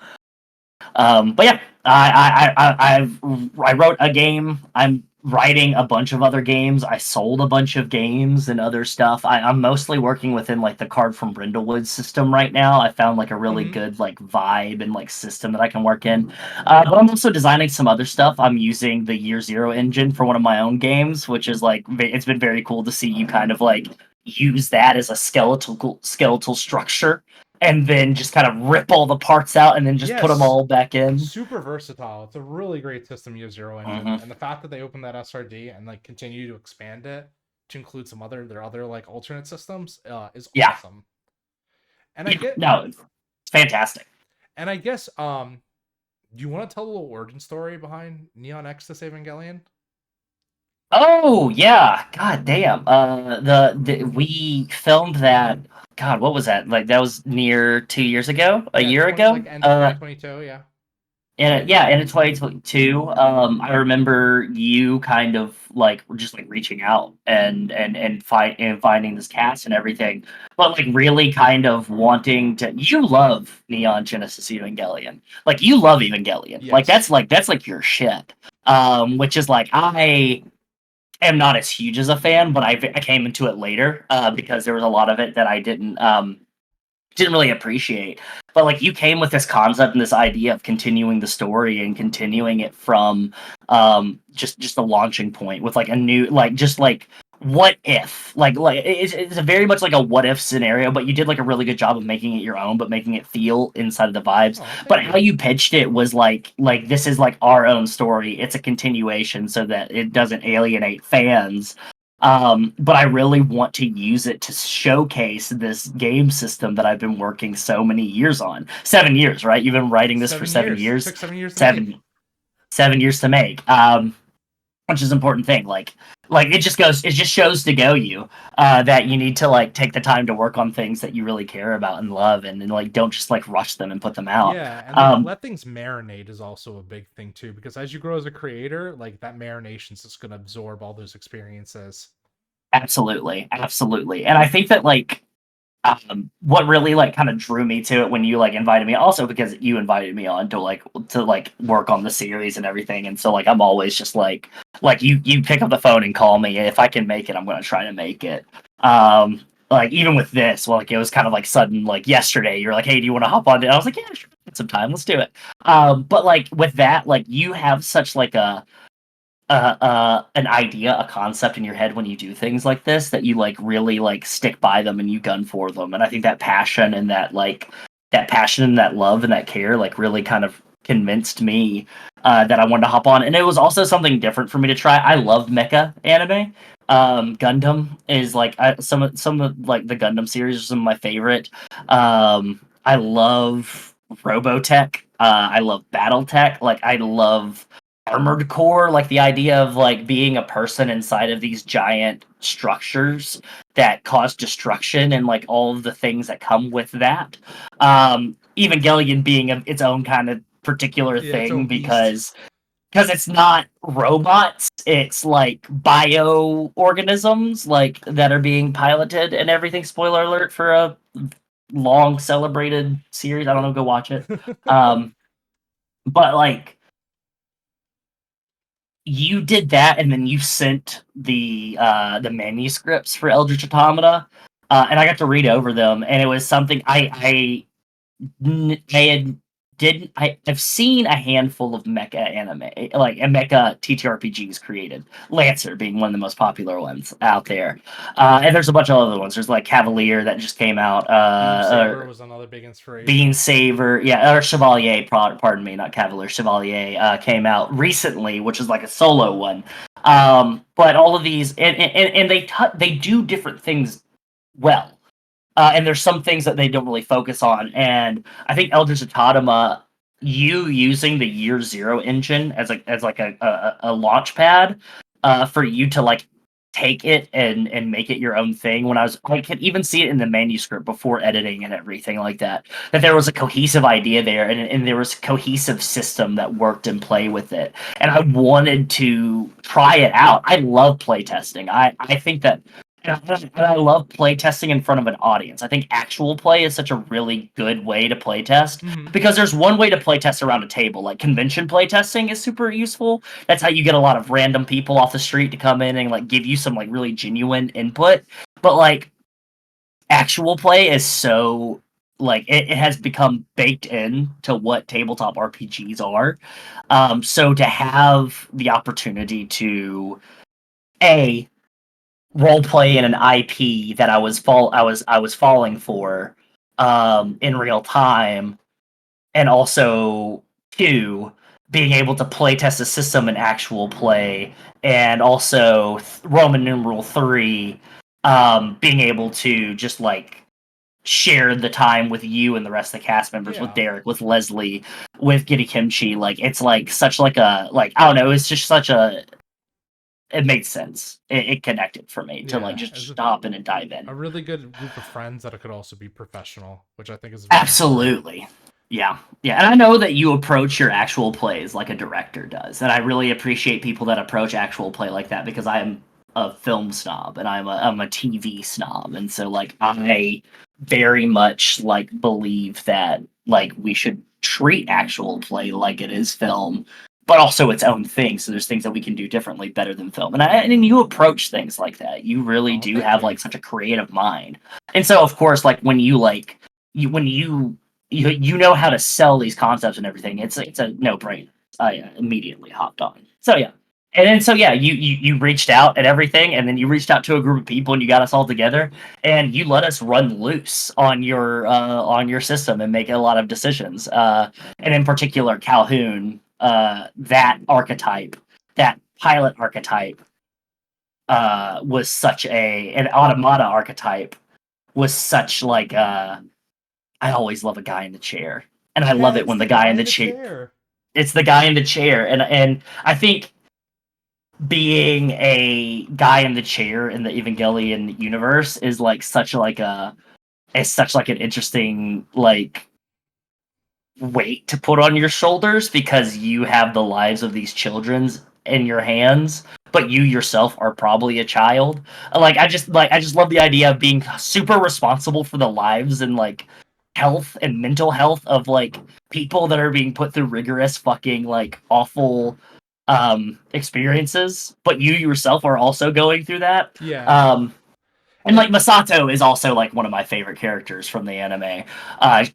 But yeah, I wrote a game. I'm writing a bunch of other games. I sold a bunch of games and other stuff. I'm mostly working within like the Card from Brindlewood system right now. I found like a really good like vibe and like system that I can work in. But I'm also designing some other stuff. I'm using the Year Zero engine for one of my own games, which is like, it's been very cool to see you kind of like use that as a skeletal structure, and then just kind of rip all the parts out and then just put them all back in. Super versatile. It's a really great system, Year Zero engine. And the fact that they opened that SRD and like continue to expand it to include some their other like alternate systems is awesome. And it's fantastic. And I guess do you want to tell a little origin story behind Neon Genesis Evangelion? Oh yeah, god damn. We filmed that. God, what was that? Like that was near 2 years ago, a year ago. Like end of 2022, yeah. And in 2022, I remember you kind of like just like reaching out and finding this cast and everything, but like really kind of wanting to. You love Neon Genesis Evangelion, like you love Evangelion, yes. that's like your shit. Which is like I am not as huge as a fan, but I came into it later because there was a lot of it that I didn't really appreciate. But like you came with this concept and this idea of continuing the story and continuing it from just the launching point with like a new just like what if like it's a very much like a what if scenario, but you did like a really good job of making it your own, but making it feel inside of the vibes. But how you pitched it was like this is like our own story. It's a continuation so that it doesn't alienate fans. But I really want to use it to showcase this game system that I've been working so many years on. 7 years, right? You've been writing this for 7 years. Took 7 years to Seven make. 7 years to make. Which is an important thing. Like it just shows to go you that you need to like take the time to work on things that you really care about and love, and like don't just like rush them and put them out. Yeah, and like let things marinate is also a big thing too, because as you grow as a creator, like that marination's just gonna absorb all those experiences. Absolutely, and I think that like what really like kind of drew me to it when you like invited me, also because you invited me on to work on the series and everything, and so like I'm always just like you pick up the phone and call me. If I can make it, I'm gonna try to make it. Like even with this, well, like it was kind of like sudden, like yesterday you're like, hey, do you want to hop on it? I was like, yeah, sure, get some time, let's do it. But like with that, like you have such like an idea, a concept in your head when you do things like this, that you like really like stick by them and you gun for them. And I think that passion and that love and that care like really kind of convinced me that I wanted to hop on. And it was also something different for me to try. I love mecha anime. Gundam is like some of like the Gundam series are some of my favorite. I love Robotech. I love BattleTech. Like I love Armored Core, like the idea of like being a person inside of these giant structures that cause destruction and like all of the things that come with that. Evangelion being its own kind of particular thing, because it's not robots, it's like bioorganisms like that are being piloted and everything. Spoiler alert for a long celebrated series. I don't know, go watch it. But like you did that, and then you sent the manuscripts for Eldritch Automata, and I got to read over them, and it was something I've seen a handful of mecha anime, like and mecha TTRPGs created. Lancer being one of the most popular ones out there, and there's a bunch of other ones. There's like Cavalier that just came out. Beam Saber was another big inspiration. Beam Saber, yeah, or Chevalier. Pardon me, not Cavalier. Chevalier came out recently, which is like a solo one. But all of these, and they do different things well. And there's some things that they don't really focus on. And I think Eldritch Automata, you using the Year Zero engine as like a launch pad for you to like take it and make it your own thing. I could even see it in the manuscript before editing and everything like that. That there was a cohesive idea there, and there was a cohesive system that worked and play with it. And I wanted to try it out. I love playtesting. I think that. And I love playtesting in front of an audience. I think actual play is such a really good way to playtest, because there's one way to playtest around a table. Like convention playtesting is super useful. That's how you get a lot of random people off the street to come in and like give you some like really genuine input. But like actual play is so like it has become baked in to what tabletop RPGs are. So to have the opportunity to role play in an IP that I was falling for in real time, and also two, being able to play test a system in actual play, and also Roman numeral 3, being able to just like share the time with you and the rest of the cast members, with Derek, with Leslie, with Giddy Kimchi. Like it's like such like a like I don't know, it's just such a it made sense. It connected for me to like just stop in and dive in. A really good group of friends that could also be professional, which I think is absolutely important. Yeah. And I know that you approach your actual plays like a director does, and I really appreciate people that approach actual play like that, because I am a film snob and I'm a TV snob, and so like I very much like believe that like we should treat actual play like it is film, but also its own thing. So there's things that we can do differently, better than film. And you approach things like that. You really do have like such a creative mind. And so of course, like when you like when you know how to sell these concepts and everything, it's a no-brainer. I immediately hopped on. So yeah. And then so yeah, you reached out and everything, and then you reached out to a group of people and you got us all together, and you let us run loose on your system and make a lot of decisions. And in particular, Calhoun, that archetype, that pilot archetype, was such an automata archetype was such like I always love a guy in the chair, and I love it it's when the the guy in in the the chair. chair. It's the guy in the chair, and I think being a guy in the chair in the Evangelion universe is like such like a is such like an interesting like weight to put on your shoulders because you have the lives of these children's in your hands, but you yourself are probably a child. I just love the idea of being super responsible for the lives and like health and mental health of like people that are being put through rigorous fucking like awful experiences, but you yourself are also going through that. Yeah. And like Masato is also like one of my favorite characters from the anime.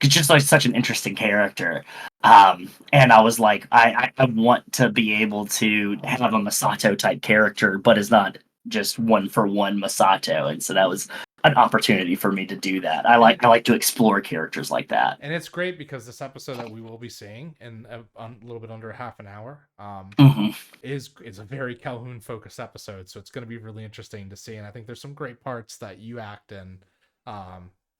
Just like such an interesting character. And I was like, I want to be able to have a Masato type character, but is not just one for one Masato. And so that was an opportunity for me to do that. I like to explore characters like that. And it's great because this episode that we will be seeing in a little bit under half an hour Mhm. is a very Calhoun focused episode, so it's going to be really interesting to see. And I think there's some great parts that you act in,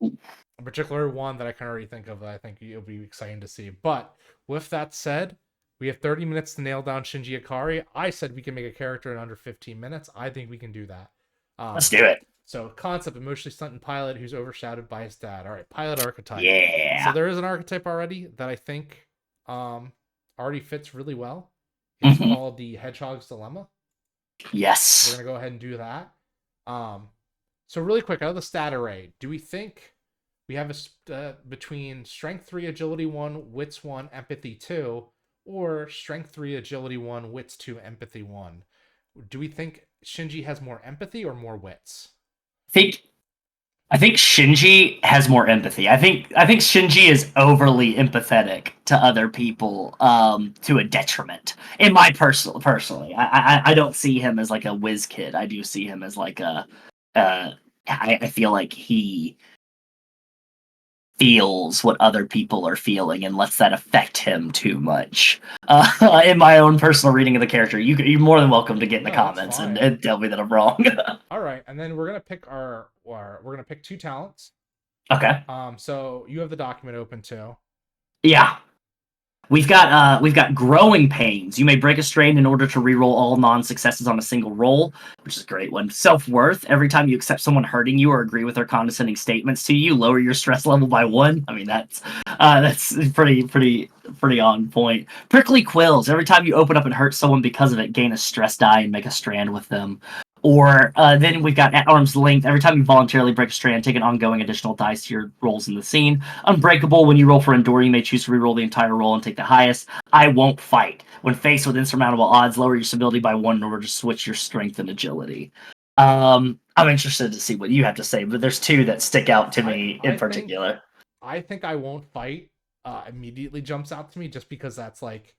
in particular one that I can already think of that I think it'll be exciting to see. But with that said, we have 30 minutes to nail down Shinji Ikari. I said we can make a character in under 15 minutes. I think we can do that. Let's do it. So concept, emotionally stunted pilot who's overshadowed by his dad. All right, pilot archetype. Yeah. So there is an archetype already that I think already fits really well. It's called the Hedgehog's Dilemma. Yes. We're gonna go ahead and do that. So really quick, out of the stat array, do we think we have a between strength 3, agility 1, wits 1, empathy 2, or strength 3, agility 1, wits 2, empathy 1? Do we think Shinji has more empathy or more wits? I think Shinji has more empathy. I think Shinji is overly empathetic to other people, to a detriment. In my personally, I don't see him as like a whiz kid. I do see him as like a. I feel like he feels what other people are feeling and lets that affect him too much. In my own personal reading of the character, you're more than welcome to get in the comments and tell me that I'm wrong. All right, and then we're gonna pick we're gonna pick 2 talents. Okay. So you have the document open too. Yeah. We've got growing pains. You may break a strain in order to reroll all non-successes on a single roll, which is a great one. Self-worth. Every time you accept someone hurting you or agree with their condescending statements to you, lower your stress level by 1. I mean, that's pretty on point. Prickly quills. Every time you open up and hurt someone because of it, gain a stress die and make a strand with them. Or then we've got at arm's length. Every time you voluntarily break a strand, take an ongoing additional dice to your rolls in the scene. Unbreakable. When you roll for endure, you may choose to reroll the entire roll and take the highest. I won't fight. When faced with insurmountable odds, lower your stability by 1 in order to switch your strength and agility. I'm interested to see what you have to say, but there's 2 that stick out to me in particular. I think I won't fight immediately jumps out to me just because that's like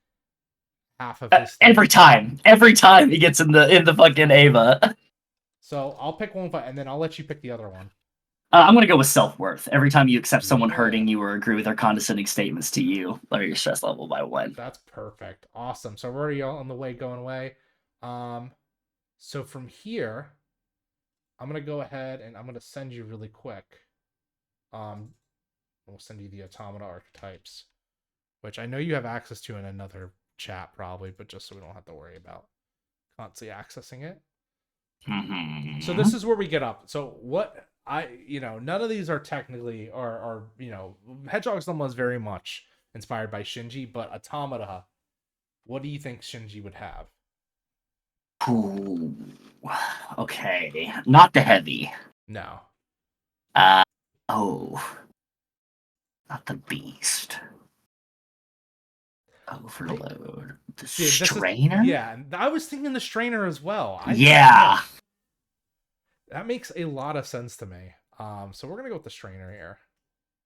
half of his every time he gets in the fucking Ava. So I'll pick one fight and then I'll let you pick the other one. I'm gonna go with self-worth. Every time you accept someone hurting you or agree with their condescending statements to you, lower your stress level by 1. That's perfect. Awesome. So we're already on the way going away. So from here, I'm gonna go ahead and I'm gonna send you really quick. We'll send you the automata archetypes, which I know you have access to in another chat probably, but just so we don't have to worry about constantly accessing it. So this is where we get up. So what none of these are technically are Hedgehog's Dilemma is very much inspired by Shinji, but automata, what do you think Shinji would have? Ooh, okay, not the heavy. No. Not the beast. Overload. The See, strainer? Yeah, I was thinking the strainer as well. Yeah. That makes a lot of sense to me. So we're gonna go with the strainer here.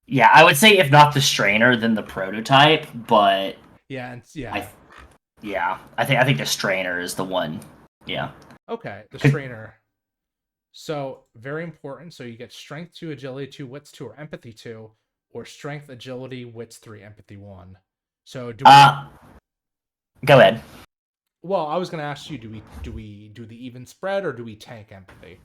Yeah, I would say if not the strainer, then the prototype. But I think the strainer is the one. Yeah. Okay, the strainer. So very important. So you get strength 2, agility 2, wits 2, or empathy 2, or strength, agility, wits 3, empathy 1. So do we... Go ahead. Well, I was going to ask you, do we do the even spread or do we tank empathy?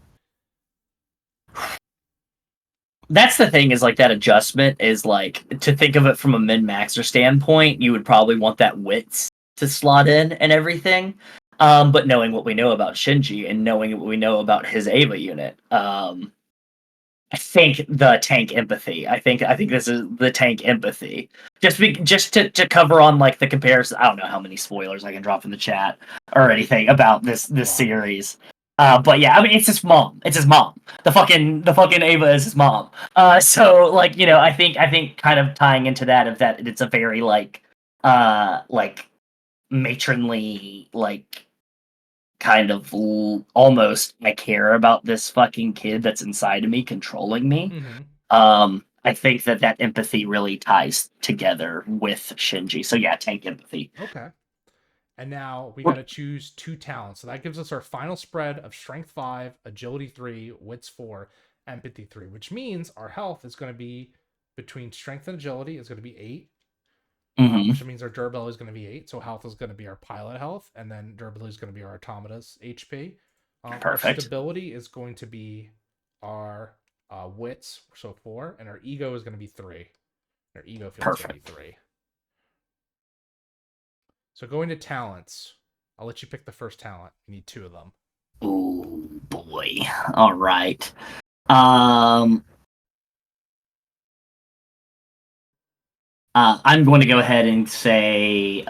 That's the thing, is like that adjustment is like, to think of it from a min-maxer standpoint, you would probably want that width to slot in and everything. But knowing what we know about Shinji and knowing what we know about his Ava unit, I think the tank empathy. I think this is the tank empathy. Just to cover on like the comparison. I don't know how many spoilers I can drop in the chat or anything about this series. But yeah, I mean it's his mom. It's his mom. The fucking Ava is his mom. So like, you know, I think kind of tying into that, of that it's a very like matronly, like kind of almost, I care about this fucking kid that's inside of me controlling me. I think that empathy really ties together with Shinji. So yeah, tank empathy. Okay. And now we got to choose 2 talents. So that gives us our final spread of strength 5, agility 3, wits 4, empathy 3, which means our health is going to be between strength and agility is going to be 8. Which means our durability is going to be 8. So health is going to be our pilot health, and then durability is going to be our automata's HP. Our stability is going to be our wits, so 4, and our ego is going to be 3. Our ego field is going to be 3. So going to talents, I'll let you pick the first talent. You need 2 of them. Oh boy! All right. I'm going to go ahead and say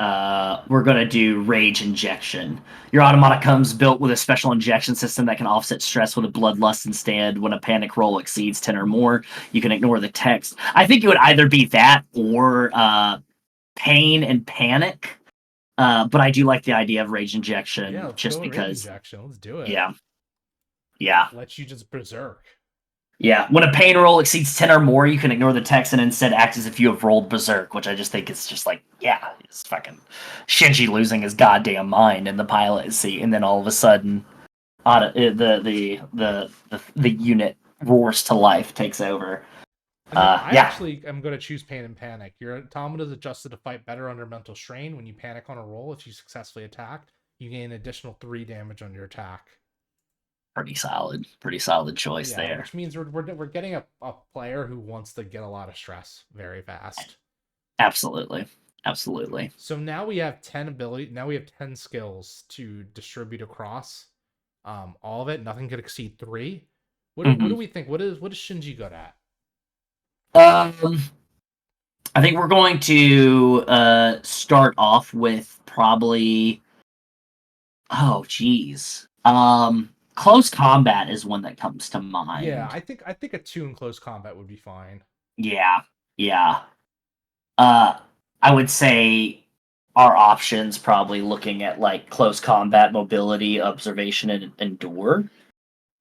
we're going to do Rage Injection. Your automata comes built with a special injection system that can offset stress with a bloodlust instead. When a panic roll exceeds 10 or more, you can ignore the text. I think it would either be that or Pain and Panic. But I do like the idea of Rage Injection, Yeah, let's just go because. Rage Injection. Let's do it. Yeah. Let you just berserk. Yeah, when a pain roll exceeds 10 or more, you can ignore the text and instead act as if you have rolled berserk, which I just think is just like, yeah, it's fucking Shinji losing his goddamn mind in the pilot seat, and then all of a sudden, the unit roars to life, takes over. I actually am going to choose Pain and Panic. Your automata is adjusted to fight better under mental strain. When you panic on a roll, if you successfully attack, you gain an additional 3 damage on your attack. Pretty solid choice there. Which means we're getting a player who wants to get a lot of stress very fast. Absolutely. So now we have 10 ability. Now we have 10 skills to distribute across. All of it. Nothing could exceed 3. What do we think? What is Shinji good at? I think we're going to start off with probably. Oh, geez. Close combat is one that comes to mind. Yeah, I think a 2 in close combat would be fine. Yeah. I would say our options, probably looking at like close combat, mobility, observation, and endure,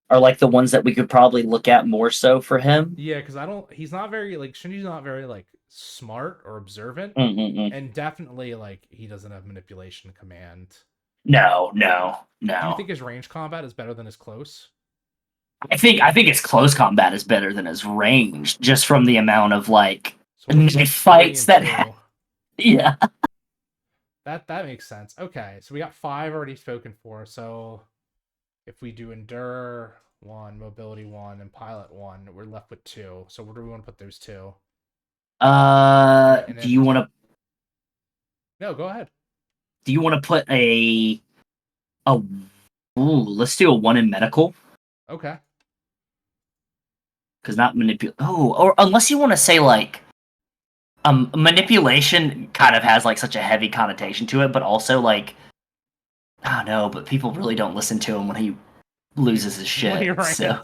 are like the ones that we could probably look at more so for him. Yeah, because he's not very like Shinji's not very like smart or observant, and definitely like he doesn't have manipulation command. No. Do you think his range combat is better than his close? I think his close combat is better than his range, just from the amount of like fights that. Yeah. That makes sense. Okay, so we got 5 already spoken for. So if we do endure 1, mobility 1, and pilot 1, we're left with 2. So where do we want to put those 2? Do you want to? No, go ahead. Do you want to put a? Let's do a 1 in medical. Okay. Because not manipulate. Or unless you want to say like, manipulation kind of has like such a heavy connotation to it, but also like, I don't know, but people really don't listen to him when he loses his shit. When he rants, so.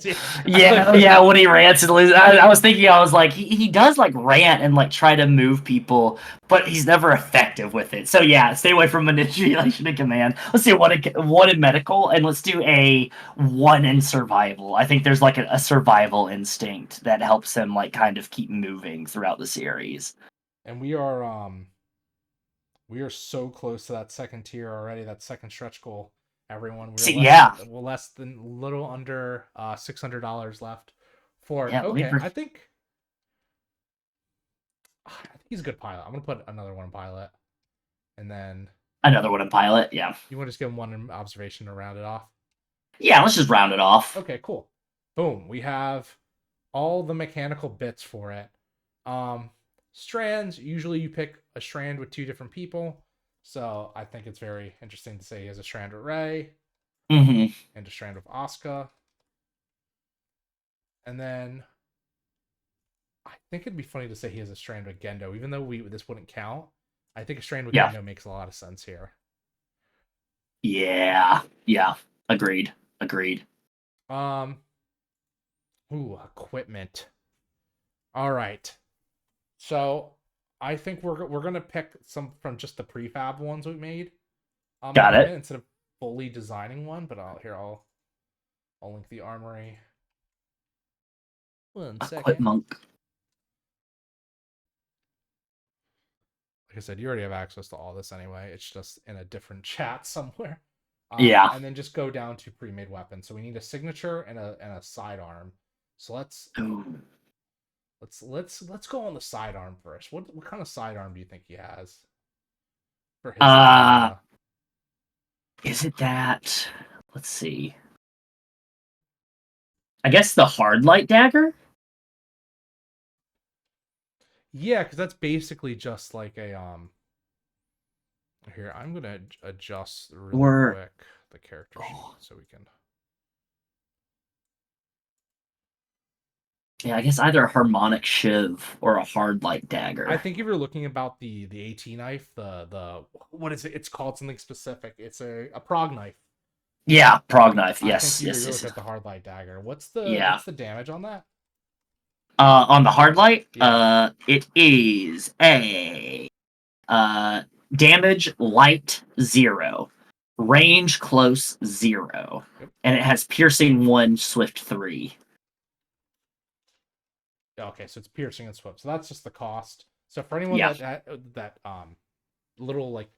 Yeah, when he rants and loses. I was thinking, I was like, he does like rant and like try to move people, but he's never effective with it. So yeah, stay away from manipulation and command. Let's do 1 in medical, and let's do a 1 in survival. I think there's like a survival instinct that helps him like kind of keep moving throughout the series. And we are so close to that second tier already, that second stretch goal. Everyone, we're less than little under $600 left for it. Okay, I think he's a good pilot. I'm gonna put another 1 pilot, and then Another one in pilot. Yeah. You want to just give him one observation to round it off? Yeah. Let's just round it off. Okay, cool. Boom. We have all the mechanical bits for it. Strands. Usually, you pick a strand with 2 different people. So I think it's very interesting to say he has a strand with Ray Mm-hmm. and a strand with Asuka. And then I think it'd be funny to say he has a strand with Gendo, even though this wouldn't count. I think a strand with Yeah. Gendo makes a lot of sense here. Yeah. Yeah. Agreed. Equipment. All right. So I think we're gonna pick some from just the prefab ones we made. Got it. Instead of fully designing one, but I'll link the armory. 1 second. Equipment. Like I said, you already have access to all this anyway. It's just in a different chat somewhere. Yeah. And then just go down to pre-made weapons. So we need a signature and a sidearm. So let's go on the sidearm first. What kind of sidearm do you think he has for his? Is it that? Let's see. I guess the hard light dagger. Yeah, because that's basically just like a Here, I'm gonna adjust really quick the character sheet so we can. Yeah, I guess either a harmonic shiv or a hard light dagger. I think if you're looking about the AT knife, the what is it? It's called something specific. It's a prog knife. Yeah, prog knife. I Yes, think yes. look at the hard light dagger. What's the damage on that? On the hard light, Yeah. it is a damage light 0, range close 0, and it has piercing 1, swift 3. Okay, so it's piercing and swift. So that's just the cost. So for anyone that little like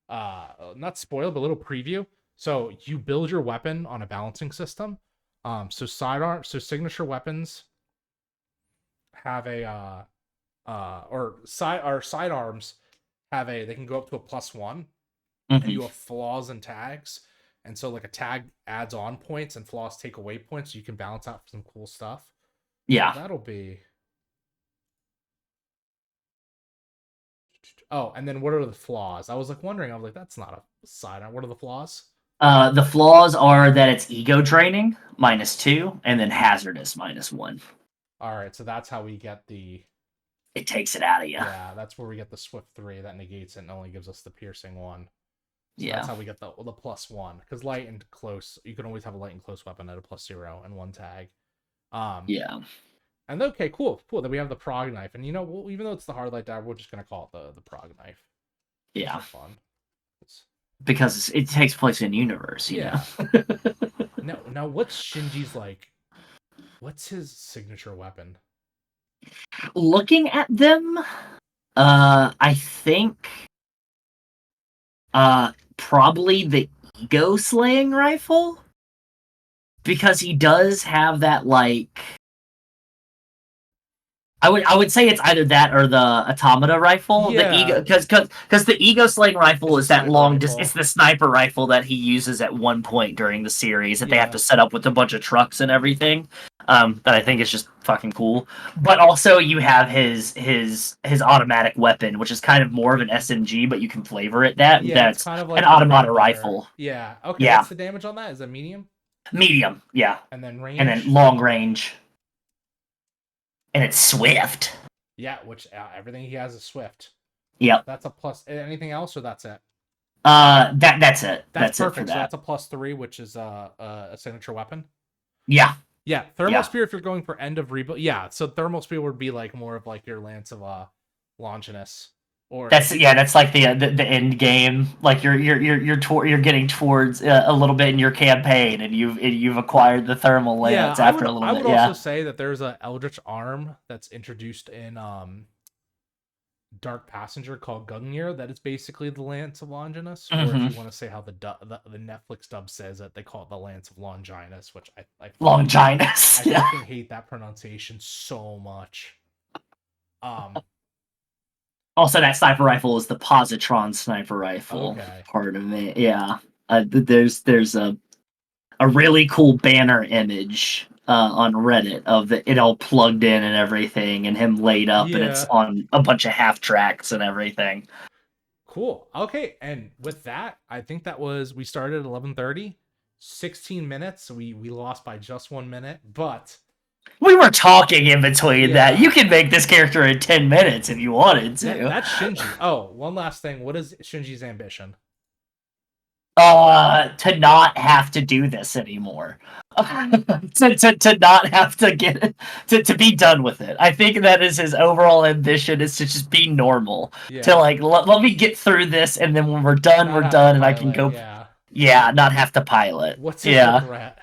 not spoiled, but little preview. So you build your weapon on a balancing system. So signature weapons have a sidearms have they can go up to a +1, and you have flaws and tags. And so like a tag adds on points and flaws take away points, so you can balance out some cool stuff. Yeah. So that'll be. Oh, and then what are the flaws? I was wondering. I was like, that's not a sidearm. What are the flaws? The flaws are that it's ego draining -2, and then hazardous -1. All right, so that's how we get the. It takes it out of you. Yeah, that's where we get the swift 3 that negates it and only gives us the piercing 1. So Yeah, that's how we get the +1. Because light and close, you can always have a light and close weapon at a +0 and 1 tag. Yeah. And okay, cool. Then we have the prog knife, and even though it's the hard light dagger, we're just gonna call it the prog knife. Yeah. It's fun. Because it takes place in universe. Yeah. Now, what's Shinji's like? What's his signature weapon? Looking at them, I think probably the ego slaying rifle, because he does have that like. I would say it's either that or the automata rifle. Yeah. The ego, because the ego slaying rifle is that long. It's the sniper rifle that he uses at one point during the series that they have to set up with a bunch of trucks and everything. That I think is just fucking cool. But also you have his automatic weapon, which is kind of more of an SMG, but you can flavor it that's kind of like an automata rifle. Yeah. Okay. Yeah. What's the damage on that? Is it medium? Medium. Yeah. And then range. And then long range. And it's swift. Yeah, which everything he has is swift. Yep. That's a plus. Anything else, or that's it? That's it. That's perfect. It for that. So that's a +3, which is a signature weapon. Yeah. Yeah, thermal spear if you're going for end of rebuild. Yeah, so thermal spear would be like more of like your Lance of Longinus. Or that's like the end game. Like you're getting towards a little bit in your campaign, and you've acquired the thermal lance after a little bit. I would also say that there's a Eldritch arm that's introduced in Dark Passenger called Gungnir that is basically the Lance of Longinus. Or if you want to say how the Netflix dub says it, they call it the Lance of Longinus, which I Longinus. I fucking hate that pronunciation so much. Also, that sniper rifle is the positron sniper rifle. Okay. Part of it, yeah. There's a really cool banner image on Reddit of it all plugged in and everything, and him laid up, and it's Yeah. on a bunch of half tracks and everything. Cool. Okay, and with that, I think we started at 11:30, 16 minutes. So we lost by just 1 minute, but We were talking in between that. Yeah. You could make this character in 10 minutes if you wanted to. that's Shinji. Oh, one last thing. What is Shinji's ambition? To not have to do this anymore. to not have to get to be done with it. I think that is his overall ambition, is to just be normal. Yeah. To like let me get through this, and then when we're done, Not we're have to done, and I can pilot, go. Yeah. Not have to pilot. What's his Yeah. regret?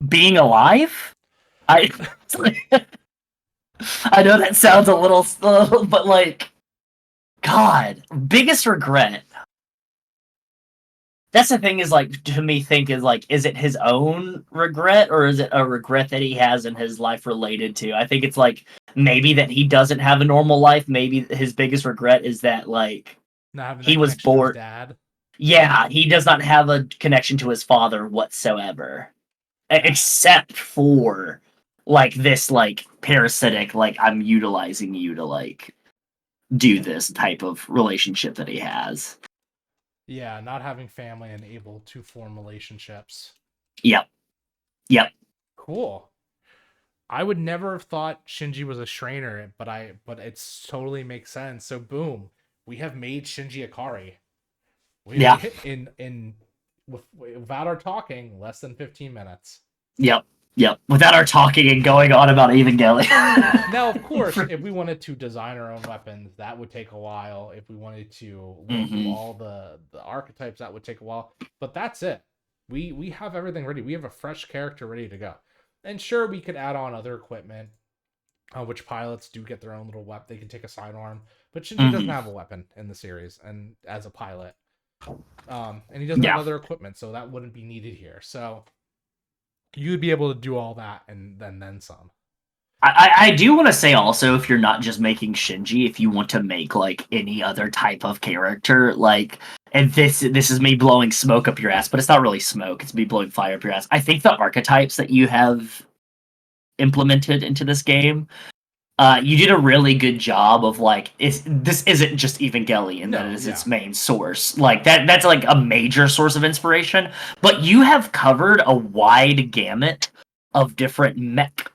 Being alive. I I know that sounds a little, but like, God, biggest regret. That's the thing, is like, to me, think is like, is it his own regret, or is it a regret that he has in his life related to? I think it's like, maybe that he doesn't have a normal life. Maybe his biggest regret is that, like, Not having he that was connection to his born. dad. Yeah, he does not have a connection to his father whatsoever, except for like this, like, parasitic, like, I'm utilizing you to like do this type of relationship that he has. Yeah, not having family and able to form relationships. Yep. Cool. I would never have thought Shinji was a Schrainer, but it's totally makes sense. So boom, we have made Shinji Ikari. Yeah. Without our talking, less than 15 minutes. Yep. Without our talking and going on about Evangelion. Now, of course, if we wanted to design our own weapons, that would take a while. If we wanted to learn through all the archetypes, that would take a while. But that's it. We have everything ready. We have a fresh character ready to go. And sure, we could add on other equipment, which pilots do get their own little weapon. They can take a sidearm. But Shinji doesn't have a weapon in the series, and as a pilot. And he doesn't have other equipment, so that wouldn't be needed here. So you'd be able to do all that and then some. I do want to say also, if you're not just making Shinji, if you want to make like any other type of character, like, and this is me blowing smoke up your ass, but it's not really smoke, it's me blowing fire up your ass. I think the archetypes that you have implemented into this game, you did a really good job of like, this isn't just Evangelion, that is its main source. Like that's like a major source of inspiration, but you have covered a wide gamut of different mech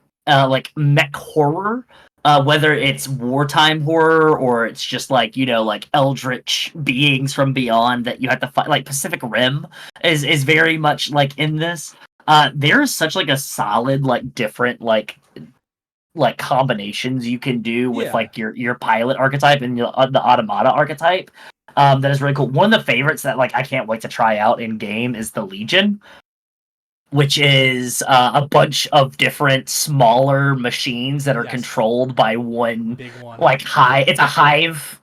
horror, whether it's wartime horror or it's just like, like eldritch beings from beyond that you have to fight. Like Pacific Rim is very much like in this. There is such like a solid, like, different like combinations you can do with like your pilot archetype and the automata archetype. That is really cool. One of the favorites that like I can't wait to try out in game is the Legion, which is a bunch of different smaller machines that are controlled by one big one. Like it's a hive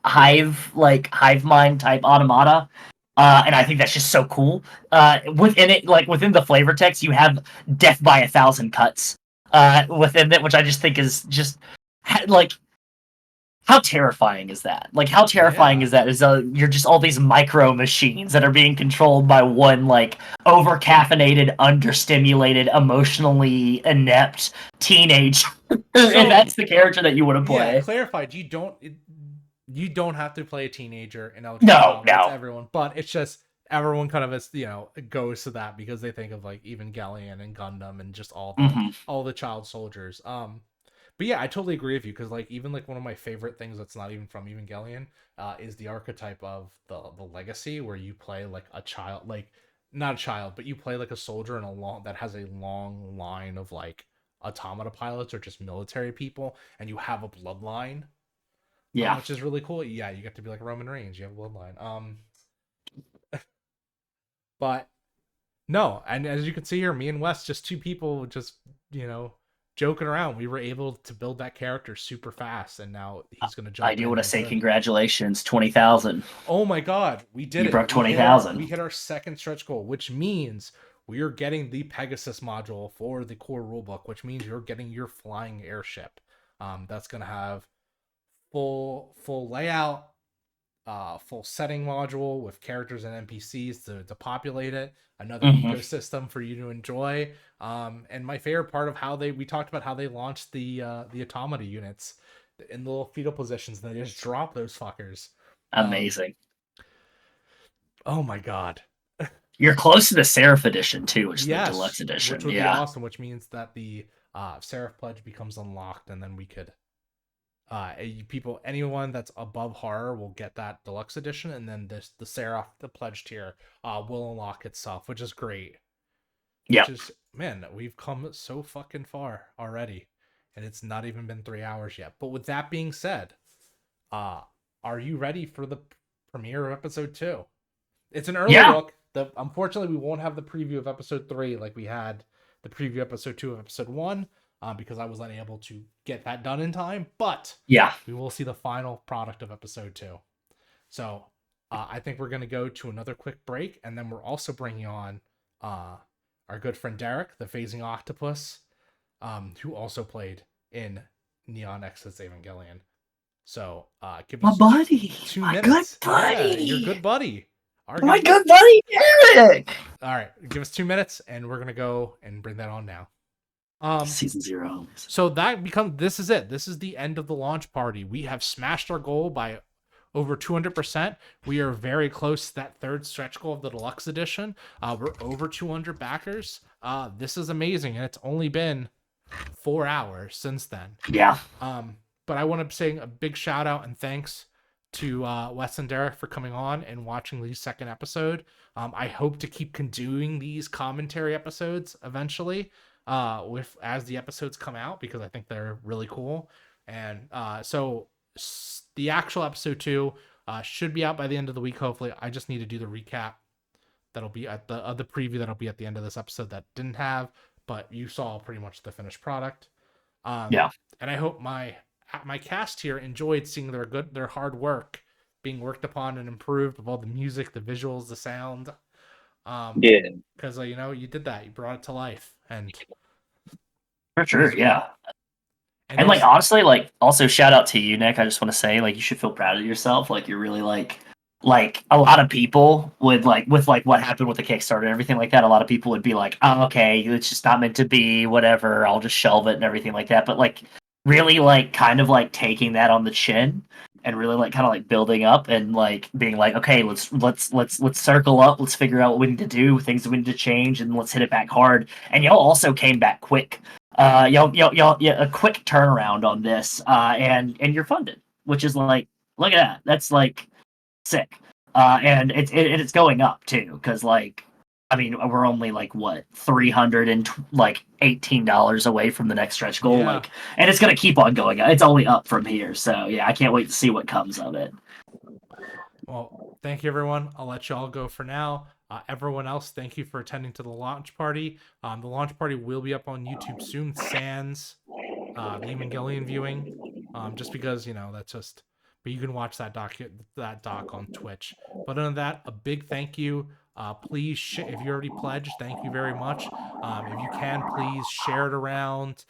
mind type automata. And I think that's just so cool. Within it, like within the flavor text, you have death by 1,000 cuts within it, which I just think is just like, how terrifying is that? Like, how terrifying is that? You're just all these micro machines that are being controlled by one like over-caffeinated, understimulated, emotionally inept teenage, and that's the character that you want to play. Yeah, clarified. You don't have to play a teenager in Eldritch Automata. No. It's everyone, but it's just everyone kind of goes to that because they think of like Evangelion and Gundam and just all the child soldiers. But yeah, I totally agree with you, because like even like one of my favorite things that's not even from Evangelion is the archetype of the legacy, where you play like a child, like not a child, but you play like a soldier in that has a long line of like automata pilots or just military people, and you have a bloodline. Yeah, which is really cool. Yeah, you get to be like Roman Reigns. You have a bloodline. But no, and as you can see here, me and Wes, just two people, just joking around. We were able to build that character super fast, and now he's going to jump. I do want to say congratulations, 20,000. Oh my God, we did it! You broke 20,000. We hit our second stretch goal, which means we are getting the Pegasus module for the core rulebook, which means you're getting your flying airship. That's going to have full layout, full setting module with characters and NPCs to populate it, another ecosystem for you to enjoy. And my favorite part of how we talked about how they launched the automata units in the little fetal positions, and they just drop those fuckers. Amazing. Oh my god. You're close to the Seraph edition too, which is Yes, the deluxe edition. which would be awesome, which means that the Seraph pledge becomes unlocked, and then we could anyone that's above horror will get that deluxe edition, and then the Seraph, the pledge tier, will unlock itself, which is great. Yeah. Which is, man, we've come so fucking far already, and it's not even been 3 hours yet. But with that being said, are you ready for the premiere of episode 2? It's an early look. Unfortunately, we won't have the preview of episode 3 like we had the preview episode 2 of episode 1, because I was unable to get that done in time. But we will see the final product of episode 2. So I think we're going to go to another quick break, and then we're also bringing on our good friend Derek, the phasing octopus, who also played in Neon Genesis Evangelion. So give us my buddy, 2 my minutes. good buddy. Yeah, your good buddy. My good buddy, Eric. All right, give us 2 minutes, and we're gonna go and bring that on now. Season 0. So this is it. This is the end of the launch party. We have smashed our goal by over 200%. We are very close to that third stretch goal of the deluxe edition. We're over 200 backers. This is amazing, and it's only been 4 hours since then. Yeah. But I want to say a big shout out and thanks to Wes and Derek for coming on and watching the second episode. I hope to keep doing these commentary episodes eventually, as the episodes come out, because I think they're really cool. And so the actual episode 2 should be out by the end of the week. Hopefully, I just need to do the recap. That'll be at the preview that'll be at the end of this episode that didn't have, but you saw pretty much the finished product. And I hope my cast here enjoyed seeing their hard work being worked upon and improved with all the music, the visuals, the sound. Because you did that, you brought it to life, and for sure, yeah. And like honestly, like also shout out to you, Nick. I just want to say, like, you should feel proud of yourself. Like, you're really like a lot of people would with what happened with the Kickstarter and everything like that. A lot of people would be like, oh, okay, it's just not meant to be, whatever, I'll just shelve it and everything like that. But like really like kind of like taking that on the chin and really like kind of like building up and like being like, okay, let's circle up, let's figure out what we need to do, things that we need to change, and let's hit it back hard. And y'all also came back quick. Y'all a quick turnaround on this, and you're funded, which is like, look at that, that's like sick. And it's going up too, because like, I mean, we're only like what, $318 away from the next stretch goal, like, and it's gonna keep on going. It's only up from here, so yeah, I can't wait to see what comes of it. Well, thank you, everyone. I'll let you all go for now. Everyone else, thank you for attending to the launch party. The launch party will be up on YouTube soon, sans the Evangelion viewing, just because that's just. But you can watch that doc on Twitch. But other than that, a big thank you. Please, if you already pledged, thank you very much. If you can, please share it around,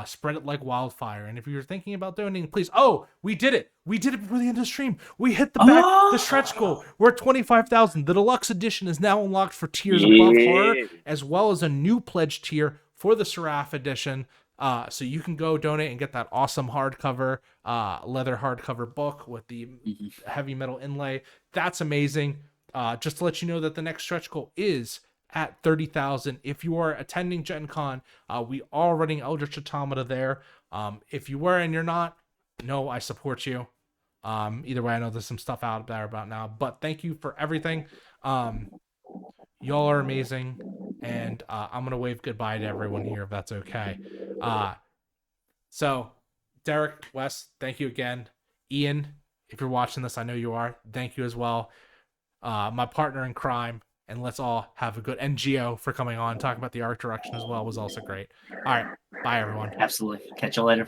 spread it like wildfire. And if you're thinking about donating, please. Oh, we did it! We did it before the end of the stream. We hit the stretch goal. We're at 25,000. The deluxe edition is now unlocked for tiers above horror, as well as a new pledge tier for the Seraph edition. So you can go donate and get that awesome hardcover, leather hardcover book with the heavy metal inlay. That's amazing. Just to let you know that the next stretch goal is at 30,000. If you are attending Gen Con, we are running Eldritch Automata there. If you were and you're not, no, I support you. Either way, I know there's some stuff out there about now, but thank you for everything. Y'all are amazing, and I'm gonna wave goodbye to everyone here if that's okay. So Derek, Wes, thank you again. Ian, if you're watching this, I know you are, thank you as well. My partner in crime, and let's all have a good, and Gio for coming on, talking about the art direction as well, was also great. All right, bye everyone. Absolutely. Catch you later.